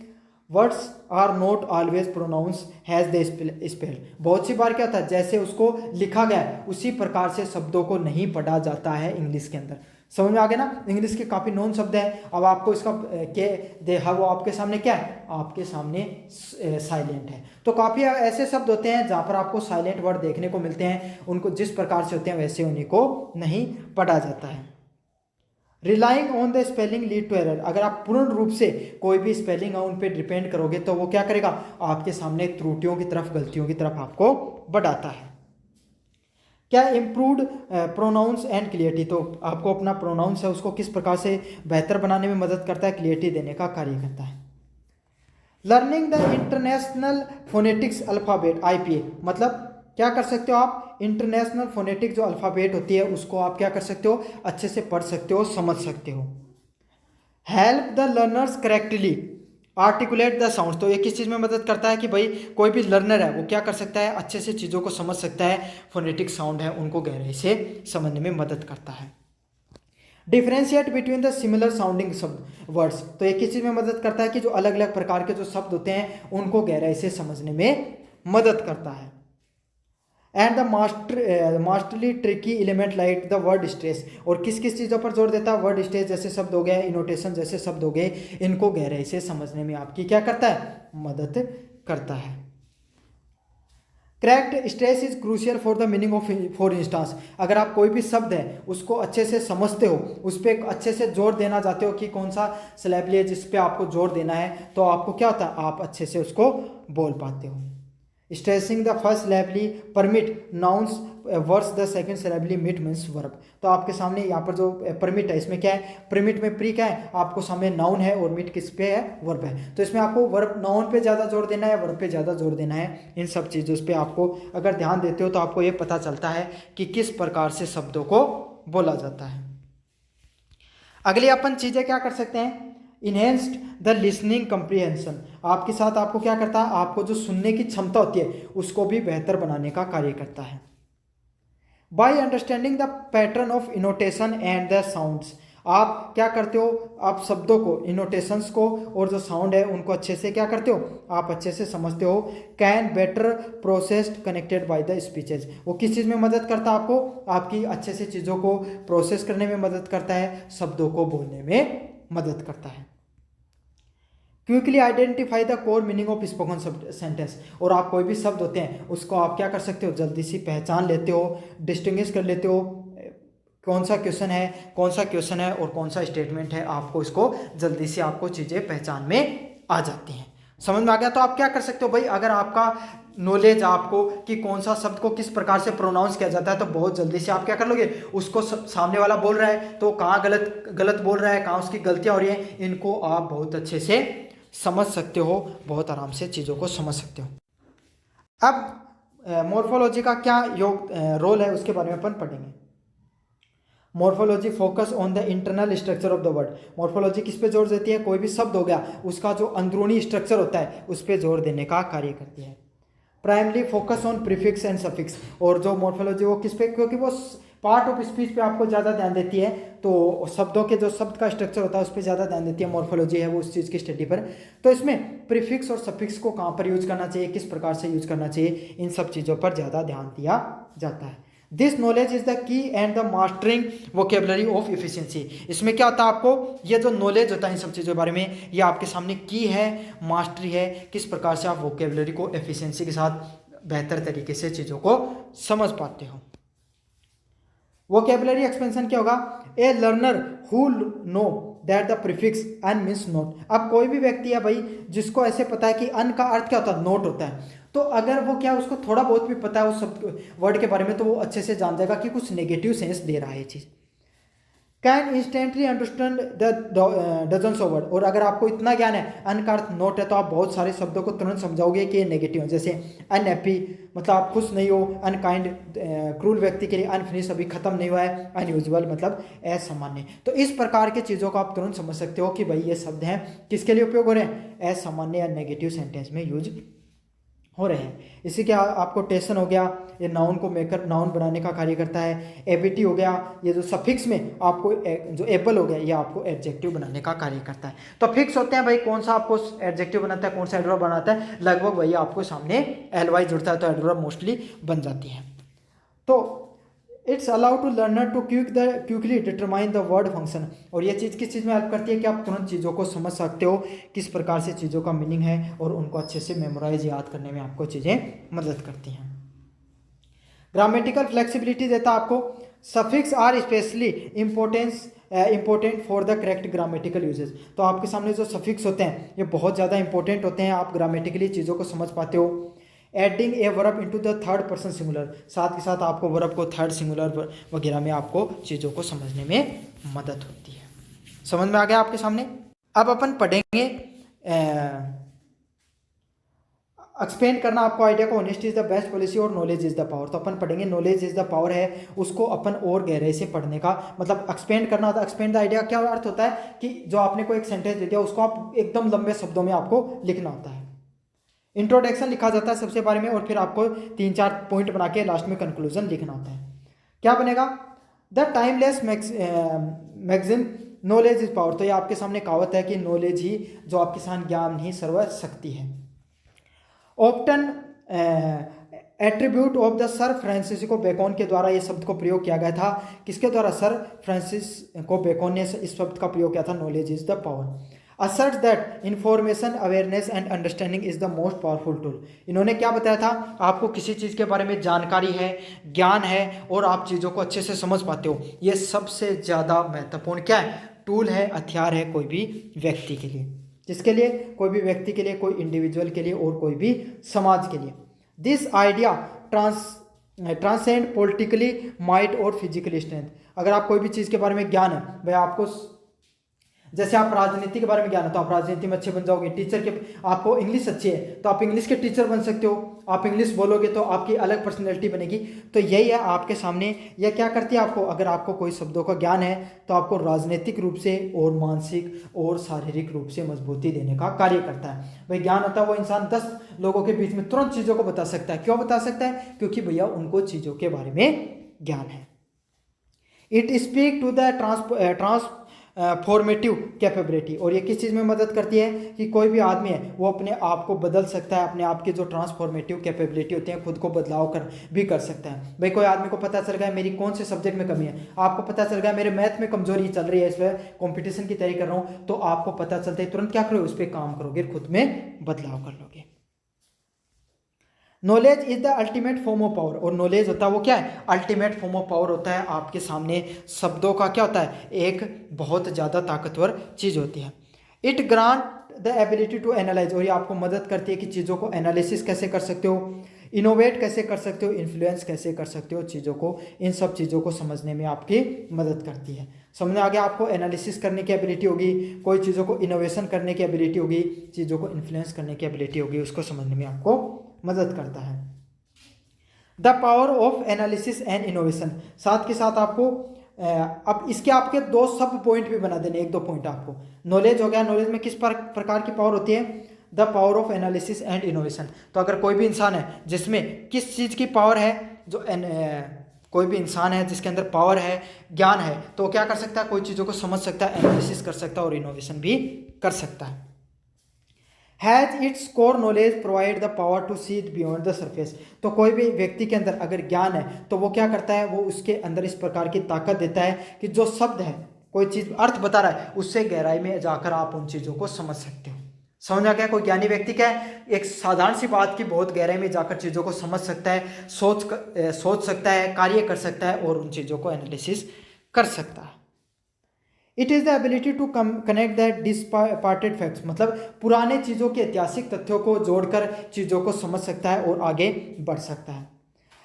Words are not always pronounce has the spell, बहुत सी बार क्या होता है जैसे उसको लिखा गया है उसी प्रकार से शब्दों को नहीं पढ़ा जाता है इंग्लिश के अंदर। समझ में आ गया ना, इंग्लिश के काफ़ी नॉन शब्द हैं, अब आपको इसका के देखा वो आपके सामने क्या है, आपके सामने साइलेंट है। तो काफ़ी ऐसे शब्द होते हैं जहाँ पर आपको साइलेंट वर्ड देखने को मिलते हैं, उनको जिस प्रकार से होते हैं वैसे उन्हीं को नहीं पढ़ा जाता है। Relying on the spelling lead to error, अगर आप पूर्ण रूप से कोई भी स्पेलिंग है उन पर डिपेंड करोगे तो वो क्या करेगा, आपके सामने त्रुटियों की तरफ, गलतियों की तरफ आपको बढ़ाता है। क्या इम्प्रूव्ड प्रोनाउंस एंड क्लियरिटी, तो आपको अपना प्रोनाउंस है उसको किस प्रकार से बेहतर बनाने में मदद करता है, क्लियरिटी देने का कार्य करता है। Learning the international phonetics alphabet IPA, मतलब क्या कर सकते हो आप, इंटरनेशनल फोनेटिक जो अल्फ़ाबेट होती है उसको आप क्या कर सकते हो, अच्छे से पढ़ सकते हो, समझ सकते हो। Help the learners correctly articulate the sound, तो ये किस चीज़ में मदद करता है कि भाई कोई भी लर्नर है वो क्या कर सकता है, अच्छे से चीज़ों को समझ सकता है, फोनेटिक साउंड है उनको गहराई से समझने में मदद करता है। Differentiate between the similar sounding शब्द वर्ड्स, तो ये किस चीज़ में मदद करता है कि जो अलग अलग प्रकार के जो शब्द होते हैं उनको गहराई से समझने में मदद करता है। And the masterly tricky element like the word stress, और किस किस चीज़ों पर जोर देता है, वर्ड स्ट्रेस जैसे शब्द हो गए, इनोटेशन जैसे शब्द हो गए, इनको गहराई से समझने में आपकी क्या करता है, मदद करता है। Correct stress is crucial for the meaning of, for instance, अगर आप कोई भी शब्द है उसको अच्छे से समझते हो, उस पर अच्छे से जोर देना चाहते हो कि कौन सा सिलेबल है जिस पे आपको जोर देना है, तो आपको क्या होता है, आप अच्छे से उसको बोल पाते हो। Stressing the first syllable permit nouns versus the second syllable mit means verb. तो आपके सामने यहाँ पर जो परमिट है इसमें क्या है, परमिट में प्री क्या है, आपको सामने नाउन है और मिट किस पे है, वर्ब है। तो इसमें आपको वर्ब नाउन पे ज़्यादा जोर देना है, वर्ब पे ज़्यादा जोर देना है। इन सब चीज़ों पे आपको अगर ध्यान देते हो तो आपको ये पता चलता है कि किस प्रकार से शब्दों को बोला जाता है। अगली अपन चीज़ें क्या कर सकते हैं, इनहेंस्ड द लिसनिंग कम्प्रीहेंशन। आपके साथ आपको क्या करता है, आपको जो सुनने की क्षमता होती है उसको भी बेहतर बनाने का कार्य करता है। By understanding the pattern of intonation and the sounds, आप क्या करते हो, आप शब्दों को, इनोटेशंस को और जो साउंड है उनको अच्छे से क्या करते हो, आप अच्छे से समझते हो। Can better processed connected by the speeches, वो किस चीज़ में मदद करता है आपको, आपकी अच्छे से चीज़ों को प्रोसेस करने में मदद करता है, शब्दों को बोलने में मदद करता है। Quickly identify the core meaning of spoken sentence, और आप कोई भी शब्द होते हैं उसको आप क्या कर सकते हो, जल्दी से पहचान लेते हो, डिस्टिंग्विश कर लेते हो, कौन सा क्वेश्चन है और कौन सा स्टेटमेंट है, आपको इसको जल्दी से आपको चीज़ें पहचान में आ जाती हैं। समझ में आ गया। तो आप क्या कर सकते हो भाई, अगर आपका नॉलेज आपको कि कौन सा शब्द को किस प्रकार से प्रोनाउंस किया जाता है, तो बहुत जल्दी से आप क्या कर लोगे, उसको सामने वाला बोल रहा है तो कहाँ गलत बोल रहा है, कहाँ उसकी गलतियाँ हो रही हैं, इनको आप बहुत अच्छे से समझ सकते हो, बहुत आराम से चीज़ों को समझ सकते हो। अब मॉर्फोलॉजी का क्या रोल है उसके बारे में अपन पढ़ेंगे। Morphology focus on the internal structure of the word. Morphology किस पे जोर देती है, कोई भी शब्द हो गया उसका जो अंदरूनी स्ट्रक्चर होता है उस पर जोर देने का कार्य करती है। Primary focus on prefix and suffix, और जो मॉर्फोलॉजी वो किस पे, क्योंकि वो पार्ट ऑफ स्पीच पे आपको ज़्यादा ध्यान देती है, तो शब्दों के जो शब्द का स्ट्रक्चर होता है उस पर ज़्यादा ध्यान देती है मॉर्फोलॉजी है वो उस चीज़ की स्टडी पर। तो इसमें प्रीफिक्स और सफिक्स को कहाँ पर यूज करना चाहिए, किस प्रकार से यूज करना चाहिए, इन सब चीज़ों पर ज़्यादा ध्यान दिया जाता है। This knowledge is the key and the mastering vocabulary of efficiency. इसमें क्या होता है, आपको ये जो नॉलेज होता है इन सब चीज़ों के बारे में, ये आपके सामने की है, मास्टरी है, किस प्रकार से आप वोकेबलरी को एफिशिएंसी के साथ बेहतर तरीके से चीज़ों को समझ पाते हो। वोकेबलरी एक्सपेंशन क्या होगा, a learner who know that the prefix un means not. अब कोई भी व्यक्ति है भाई जिसको ऐसे पता है कि अन का अर्थ क्या होता है, नोट होता है, तो अगर वो क्या उसको थोड़ा बहुत भी पता है उस सब वर्ड के बारे में, तो वो अच्छे से जान जाएगा कि कुछ नेगेटिव सेंस दे रहा है चीज़। Can instantly understand the dozens of word, और अगर आपको इतना ज्ञान है अन का अर्थ नोट है तो आप बहुत सारे शब्दों को तुरंत समझाओगे कि ये नेगेटिव है। जैसे अनहैप्पी मतलब आप खुश नहीं हो, अनकाइंड क्रूर व्यक्ति के लिए, अनफिनिश अभी खत्म नहीं हुआ है, अनयूजुअल मतलब असामान्य। तो इस प्रकार के चीज़ों को आप तुरंत समझ सकते हो कि भाई ये शब्द हैं किसके लिए उपयोग हो रहे हैं, असामान्य या नेगेटिव सेंटेंस में यूज हो रहे हैं। इसी के आपको टेशन हो गया, ये नाउन को मेकर नाउन बनाने का कार्य करता है। एबिलिटी हो गया, ये जो सफिक्स में आपको जो एबल हो गया ये आपको एडजेक्टिव बनाने का कार्य करता है। तो फिक्स होते हैं भाई कौन सा आपको एडजेक्टिव बनाता है, कौन सा एडवर्ब बनाता है, लगभग वही आपको सामने एलवाई जुड़ता है तो एडवर्ब मोस्टली बन जाती है। तो it's allow to learner to quickly determine the word function, और ये चीज़ किस चीज़ में हेल्प करती है कि आप तुरंत चीज़ों को समझ सकते हो किस प्रकार से चीज़ों का मीनिंग है, और उनको अच्छे से मेमोराइज याद करने में आपको चीज़ें मदद करती हैं। ग्रामेटिकल फ्लेक्सिबिलिटी देता है आपको। Suffix are specially important for the correct grammatical uses. तो आपके सामने जो सफिक्स होते हैं ये बहुत ज़्यादा इंपॉर्टेंट होते हैं, आप ग्रामेटिकली चीज़ों को समझ पाते हो। Adding a verb into the third person singular, साथ के साथ आपको वर्ब को थर्ड सिंगुलर वगैरह में आपको चीज़ों को समझने में मदद होती है। समझ में आ गया आपके सामने। अब अपन पढ़ेंगे एक्सपेंड करना आपको आइडिया को, honesty is the best policy और नॉलेज इज द पावर। तो अपन पढ़ेंगे नॉलेज इज द पावर है उसको अपन और गहराई से पढ़ने का मतलब एक्सपेंड करना होता है। एक्सपेंड द आइडिया क्या अर्थ होता है कि जो आपने कोई एक सेंटेंस दे दिया उसको आप एकदम लंबे शब्दों में आपको लिखना होता है। इंट्रोडक्शन लिखा जाता है सबसे बारे में, और फिर आपको 3-4 पॉइंट बना के लास्ट में कंक्लूजन लिखना होता है। क्या बनेगा, the timeless maxim knowledge is power. तो ये आपके सामने कहावत है कि नॉलेज ही जो आपके साथ ज्ञान ही सर्वशक्ति है। Often attribute of the sir Francisco Bacon के द्वारा ये शब्द को प्रयोग किया गया था। किसके द्वारा, सर फ्रांसिस्को बेकन ने इस शब्द का प्रयोग किया था, knowledge is the power. asserts that information awareness and understanding is the most powerful tool। इन्होंने क्या बताया था, आपको किसी चीज़ के बारे में जानकारी है, ज्ञान है और आप चीज़ों को अच्छे से समझ पाते हो, ये सबसे ज़्यादा महत्वपूर्ण क्या है, टूल है, हथियार है कोई भी व्यक्ति के लिए। जिसके लिए, कोई भी व्यक्ति के लिए, कोई इंडिविजुअल के लिए और कोई भी समाज के लिए। This idea transcend politically might और फिजिकली स्ट्रेंथ। अगर आप कोई भी चीज़ के बारे में ज्ञान है भाई, आपको जैसे आप राजनीति के बारे में ज्ञान है तो आप राजनीति में अच्छे बन जाओगे। टीचर के आपको इंग्लिश अच्छी है तो आप इंग्लिश के टीचर बन सकते हो। आप इंग्लिश बोलोगे तो आपकी अलग पर्सनैलिटी बनेगी। तो यही है आपके सामने, यह क्या करती है आपको, अगर आपको कोई शब्दों का ज्ञान है तो आपको राजनीतिक रूप से और मानसिक और शारीरिक रूप से मजबूती देने का कार्य करता है। भाई ज्ञान होता है वो इंसान 10 लोगों के बीच में तुरंत चीज़ों को बता सकता है। क्यों बता सकता है? क्योंकि भैया उनको चीज़ों के बारे में ज्ञान है। It speak to the formative capability. और ये किस चीज़ में मदद करती है कि कोई भी आदमी है वो अपने आप को बदल सकता है, अपने आप की जो ट्रांसफॉर्मेटिव कैपेबिलिटी होती है खुद को बदलाव कर भी कर सकता है। भाई कोई आदमी को पता चल गया मेरी कौन से सब्जेक्ट में कमी है, आपको पता चल गया मेरे मैथ में कमजोरी चल रही है, इस पर कॉम्पिटिशन की तैयारी कर रहा हूँ, तो आपको पता चलता है तुरंत क्या करोगे, उस पर काम करोगे, खुद में बदलाव कर लोगे। Knowledge is the ultimate form of power. और नॉलेज होता है वो क्या है, अल्टीमेट फॉर्म ऑफ पावर होता है। आपके सामने शब्दों का क्या होता है, एक बहुत ज़्यादा ताकतवर चीज़ होती है। It grant the ability to analyse. और ये आपको मदद करती है कि चीज़ों को एनालिसिस कैसे कर सकते हो, इनोवेट कैसे कर सकते हो, इन्फ्लुएंस कैसे कर सकते हो चीज़ों को। इन सब चीज़ों को समझने में आपकी मदद करती है। समझ में आ गया? आपको एनालिसिस करने की एबिलिटी होगी, कोई चीज़ों को इनोवेशन करने की एबिलिटी होगी, चीज़ों को इन्फ्लुएंस करने की एबिलिटी होगी, उसको समझने में आपको मदद करता है। The power of analysis and innovation. साथ के साथ आपको अब इसके आपके 2 सब पॉइंट भी बना देने, 1-2 पॉइंट आपको। नॉलेज हो गया, नॉलेज में किस प्रकार की पावर होती है, the power of analysis and innovation. तो अगर कोई भी इंसान है जिसमें किस चीज़ की पावर है, जो कोई भी इंसान है जिसके अंदर पावर है, ज्ञान है, तो क्या कर सकता है, कोई चीज़ों को समझ सकता है, एनालिसिस कर सकता है और इनोवेशन भी कर सकता है। Has its core knowledge provide the power to see beyond the surface. तो कोई भी व्यक्ति के अंदर अगर ज्ञान है तो वो क्या करता है, वो उसके अंदर इस प्रकार की ताकत देता है कि जो शब्द है, कोई चीज़ अर्थ बता रहा है, उससे गहराई में जाकर आप उन चीज़ों को समझ सकते हो। समझ आ गया? कोई ज्ञानी व्यक्ति क्या है, एक साधारण सी बात की बहुत गहराई में जाकर चीज़ों को समझ सकता है, सोच सकता है, कार्य कर सकता है और उन चीज़ों को एनालिसिस कर सकता है। It is the ability to connect that disparate facts. मतलब पुराने चीज़ों के ऐतिहासिक तथ्यों को जोड़कर चीज़ों को समझ सकता है और आगे बढ़ सकता है।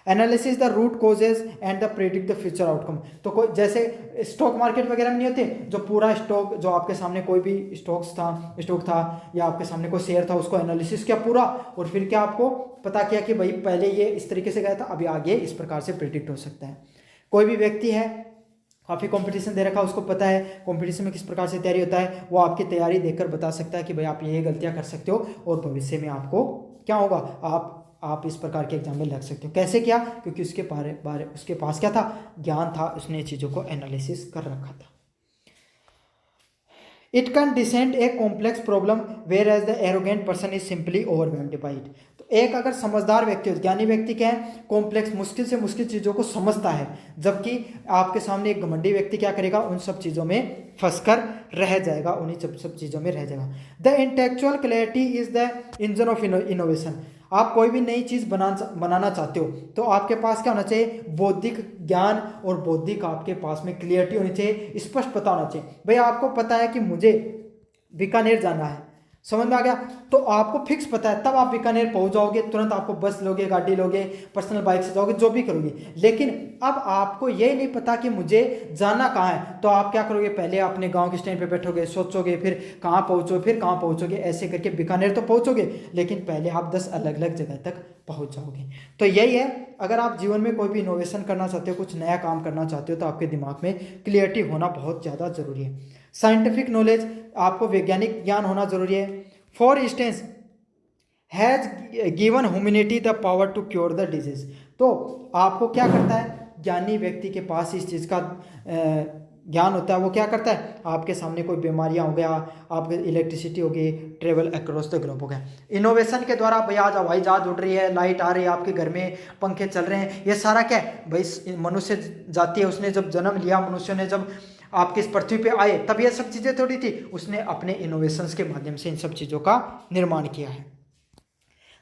Analysis the root causes and the predict the future outcome. तो कोई जैसे स्टॉक मार्केट वगैरह में नहीं होते, जो पूरा स्टॉक, जो आपके सामने कोई भी स्टॉक था या आपके सामने कोई शेयर था, उसको एनालिसिस किया पूरा, और फिर क्या आपको पता किया कि भाई पहले ये इस तरीके से गया था, अभी आगे इस प्रकार से प्रेडिक्ट हो सकता है। कोई भी व्यक्ति है, काफ़ी कंपटीशन दे रखा, उसको पता है कंपटीशन में किस प्रकार से तैयारी होता है, वो आपकी तैयारी देखकर बता सकता है कि भाई आप ये गलतियां कर सकते हो और भविष्य में आपको क्या होगा, आप इस प्रकार के एग्जाम में लग सकते हो। कैसे किया? क्योंकि उसके पास क्या था, ज्ञान था, उसने चीज़ों को एनालिसिस कर रखा था। It can descend a complex problem whereas the arrogant person is simply overwhelmed by it. तो एक अगर समझदार व्यक्ति हो, ज्ञानी व्यक्ति क्या है, कॉम्प्लेक्स मुश्किल से मुश्किल चीज़ों को समझता है, जबकि आपके सामने एक घमंडी व्यक्ति क्या करेगा, उन सब चीज़ों में फंसकर रह जाएगा, उन्हीं सब चीज़ों में रह जाएगा। The intellectual clarity is the engine of innovation. आप कोई भी नई चीज़ बनाना चाहते हो तो आपके पास क्या होना चाहिए, बौद्धिक ज्ञान और बौद्धिक आपके पास में क्लियरिटी होनी चाहिए, स्पष्ट पता होना चाहिए। भाई आपको पता है कि मुझे बीकानेर जाना है, समझ में आ गया, तो आपको फिक्स पता है, तब आप बीकानेर पहुंच जाओगे, तुरंत आपको बस लोगे, गाड़ी लोगे, पर्सनल बाइक से जाओगे, जो भी करोगे। लेकिन अब आपको ये नहीं पता कि मुझे जाना कहाँ है, तो आप क्या करोगे, पहले अपने गांव के स्टैंड पे बैठोगे, सोचोगे, फिर कहाँ पहुँचोगे, ऐसे करके बीकानेर तो पहुँचोगे, लेकिन पहले आप 10 अलग अलग जगह तक पहुँच जाओगे। तो यही है, अगर आप जीवन में कोई भी इनोवेशन करना चाहते हो, कुछ नया काम करना चाहते हो, तो आपके दिमाग में क्लियरिटी होना बहुत ज़्यादा ज़रूरी है। साइंटिफिक नॉलेज, आपको वैज्ञानिक ज्ञान होना जरूरी है। For instance has given humanity the power to cure the disease. तो आपको क्या करता है, ज्ञानी व्यक्ति के पास इस चीज़ का ज्ञान होता है, वो क्या करता है, आपके सामने कोई बीमारियां हो गया, आपके इलेक्ट्रिसिटी हो गई, ट्रेवल अक्रॉस द ग्लोब हो गया, इनोवेशन के द्वारा भाई आज हवाई जहाज उड़ रही है, लाइट आ रही है, आपके घर में पंखे चल रहे हैं, ये सारा क्या है भाई, मनुष्य जाति है, उसने जब जन्म लिया, मनुष्य ने जब आपके इस पृथ्वी पे आए, तब ये सब चीज़ें थोड़ी थी, उसने अपने इनोवेशंस के माध्यम से इन सब चीज़ों का निर्माण किया है।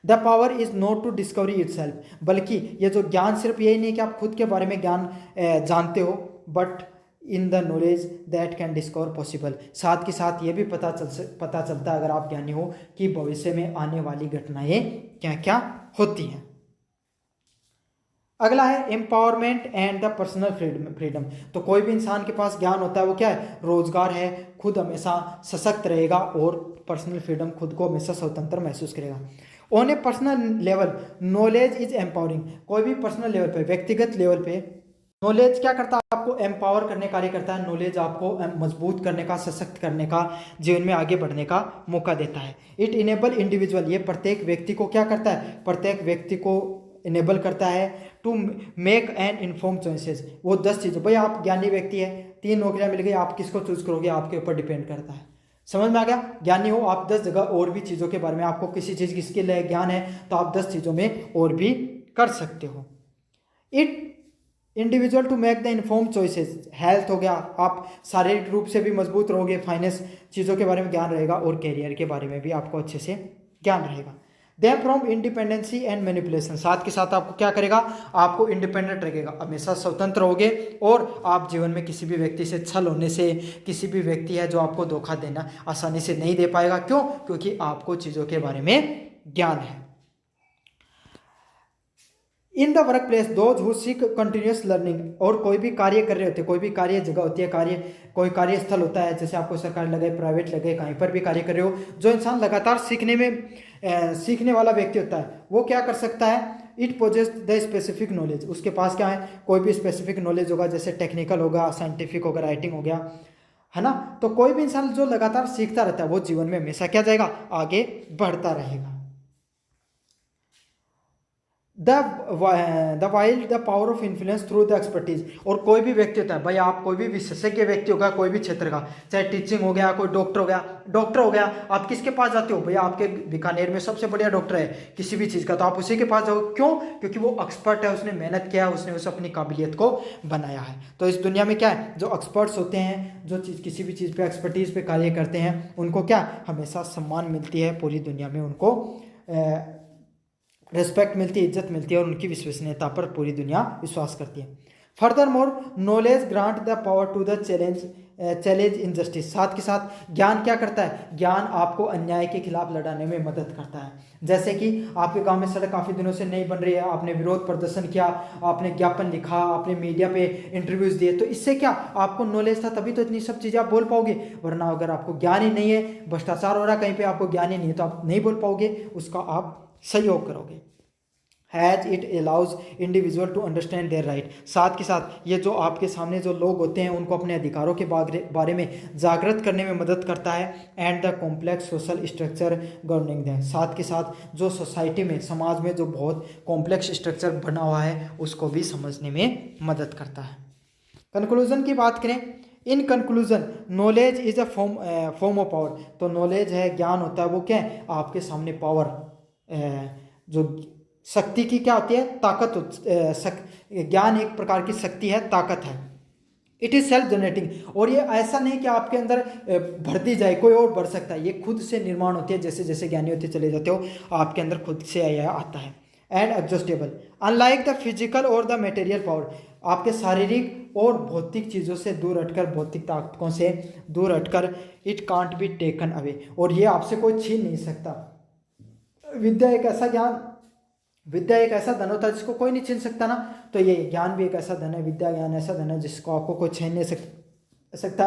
The power is not to discovery itself, बल्कि ये जो ज्ञान सिर्फ यही नहीं कि आप खुद के बारे में ज्ञान जानते हो, but in the knowledge that can discover possible. साथ के साथ ये भी पता चलता है, अगर आप ज्ञानी हो, कि भविष्य में आने वाली घटनाएं क्या क्या होती हैं। अगला है empowerment and the personal freedom. तो कोई भी इंसान के पास ज्ञान होता है वो क्या है, रोजगार है, खुद हमेशा सशक्त रहेगा और पर्सनल फ्रीडम, खुद को हमेशा स्वतंत्र महसूस करेगा। On A personal level knowledge is empowering. कोई भी पर्सनल लेवल पे, व्यक्तिगत लेवल पे नॉलेज क्या करता है, आपको एम्पावर करने का कार्य करता है। नॉलेज आपको मजबूत करने का, सशक्त करने का, जीवन में आगे बढ़ने का मौका देता है। इट इनेबल इंडिविजुअल, ये प्रत्येक व्यक्ति को क्या करता है, प्रत्येक व्यक्ति को इनेबल करता है to make an inform choices. वो 10 चीज़ें, भाई आप ज्ञानी व्यक्ति है, 3 नौकरियां मिल गई, आप किसको चूज करोगे, आपके ऊपर डिपेंड करता है। समझ में आ गया। ज्ञानी हो आप 10 जगह और भी चीज़ों के बारे में, आपको किसी चीज़ की स्किल है, ज्ञान है, तो आप 10 चीज़ों में और भी कर सकते हो। It individual to make the inform choices. Health हो गया, आप शारीरिक रूप से भी मजबूत रहोगे, फाइनेंस चीज़ों के बारे में ज्ञान रहेगा, और कैरियर के बारे में भी आपको अच्छे से ज्ञान रहेगा। They from independency and manipulation, साथ के साथ आपको क्या करेगा, आपको इंडिपेंडेंट रखेगा, हमेशा स्वतंत्र रहोगे, और आप जीवन में किसी भी व्यक्ति से छल होने से, किसी भी व्यक्ति है जो आपको धोखा देना आसानी से नहीं दे पाएगा। क्यों? क्योंकि आपको चीज़ों के बारे में ज्ञान है। In the work place those who seek continuous learning, और कोई भी कार्य कर रहे होते हैं, कोई भी कार्य जगह होती है, कोई कार्यस्थल होता है, जैसे आपको सरकारी लगे, प्राइवेट लगे, कहीं पर भी कार्य कर रहे हो, जो इंसान लगातार सीखने वाला व्यक्ति होता है, वो क्या कर सकता है, it possess the specific knowledge, उसके पास क्या है, कोई भी स्पेसिफिक नॉलेज होगा, जैसे टेक्निकल होगा, साइंटिफिक होगा, राइटिंग हो गया, है ना। तो कोई भी इंसान जो लगातार सीखता रहता है वो जीवन में हमेशा क्या जाएगा, आगे बढ़ता रहेगा। The wild the power of influence through the expertise, और कोई भी व्यक्ति होता है, भाई आप कोई भी विशेषज्ञ व्यक्ति होगा कोई भी क्षेत्र का, चाहे टीचिंग हो गया, कोई डॉक्टर हो गया, आप किसके पास जाते हो, भैया आपके बीकानेर में सबसे बढ़िया डॉक्टर है किसी भी चीज़ का, तो आप उसी के पास जाओ। क्यों? क्योंकि वो एक्सपर्ट है, उसने मेहनत किया है, उसने उस अपनी काबिलियत को बनाया है। तो इस दुनिया में क्या है, जो एक्सपर्ट्स होते हैं, जो किसी भी चीज़ पे एक्सपर्टीज पे कार्य करते हैं, उनको क्या हमेशा सम्मान मिलती है, पूरी दुनिया में उनको रिस्पेक्ट मिलती है, इज्जत मिलती है, और उनकी विश्वसनीयता पर पूरी दुनिया विश्वास करती है। Furthermore knowledge grant the power to the challenge injustice, साथ के साथ ज्ञान क्या करता है, ज्ञान आपको अन्याय के खिलाफ लड़ाने में मदद करता है। जैसे कि आपके गांव में सड़क काफ़ी दिनों से नहीं बन रही है, आपने विरोध प्रदर्शन किया, आपने ज्ञापन लिखा, आपने मीडिया पे इंटरव्यूज दिए, तो इससे क्या आपको नॉलेज था, तभी तो इतनी सब चीज़ें आप बोल पाओगे। वरना अगर आपको ज्ञान ही नहीं है, भ्रष्टाचार हो रहा है कहीं पे, आपको ज्ञान ही नहीं है, तो आप नहीं बोल पाओगे, उसका आप सहयोग करोगे। Has it allows individual to understand their right, साथ के साथ ये जो आपके सामने जो लोग होते हैं उनको अपने अधिकारों के बारे में जागृत करने में मदद करता है। And the complex social structure governing them, साथ के साथ जो सोसाइटी में, समाज में जो बहुत कॉम्प्लेक्स स्ट्रक्चर बना हुआ है उसको भी समझने में मदद करता है। कंक्लूजन की बात करें, in conclusion knowledge is a form of power, तो नॉलेज है, ज्ञान होता है, वो क्या है, आपके सामने पावर, जो शक्ति की क्या होती है, ताकत, ज्ञान एक प्रकार की शक्ति है, ताकत है। इट इज सेल्फ जनरेटिंग, और ये ऐसा नहीं कि आपके अंदर भर दी जाए, कोई और भर सकता है, ये खुद से निर्माण होती है, जैसे जैसे ज्ञानी होते चले जाते हो आपके अंदर खुद से यह आता है। And exhaustible, unlike the physical और द मटेरियल पावर, आपके शारीरिक और भौतिक चीज़ों से दूर हटकर, भौतिक ताकतों से दूर हटकर, it can't be taken away, और ये आपसे कोई छीन नहीं सकता। विद्या एक ऐसा धन होता है जिसको कोई नहीं छीन सकता ना, तो ये ज्ञान भी एक ऐसा धन है, विद्या ज्ञान ऐसा धन है जिसको आपको कोई छीन नहीं सकता।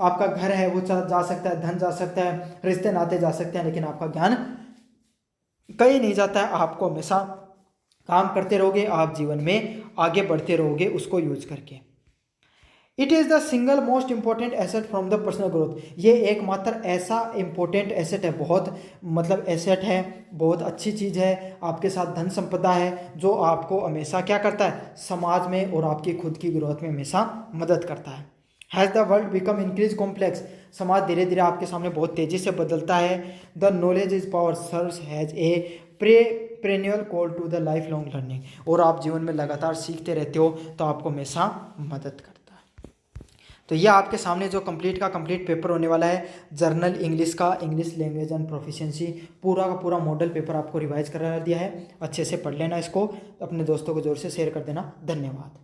आपका घर है वो जा सकता है, धन जा सकता है, रिश्ते नाते जा सकते हैं, लेकिन आपका ज्ञान कहीं नहीं जाता है। आपको हमेशा काम करते रहोगे, आप जीवन में आगे बढ़ते रहोगे उसको यूज करके। It is the single most important asset from the personal growth, ये एकमात्र ऐसा इंपॉर्टेंट एसेट है, बहुत मतलब एसेट है, बहुत अच्छी चीज़ है, आपके साथ धन संपदा है, जो आपको हमेशा क्या करता है, समाज में और आपकी खुद की ग्रोथ में हमेशा मदद करता है। Has the world become increase complex, समाज धीरे धीरे आपके सामने बहुत तेज़ी से बदलता है। The knowledge is power serves has a perennial call to the life long learning, और आप जीवन में लगातार सीखते रहते हो तो आपको हमेशा मदद करता है। तो ये आपके सामने जो कंप्लीट पेपर होने वाला है, जर्नल इंग्लिश का, इंग्लिश लैंग्वेज एंड प्रोफिशिएंसी, पूरा का पूरा मॉडल पेपर आपको रिवाइज करा दिया है। अच्छे से पढ़ लेना इसको, अपने दोस्तों को जोर से शेयर कर देना। धन्यवाद।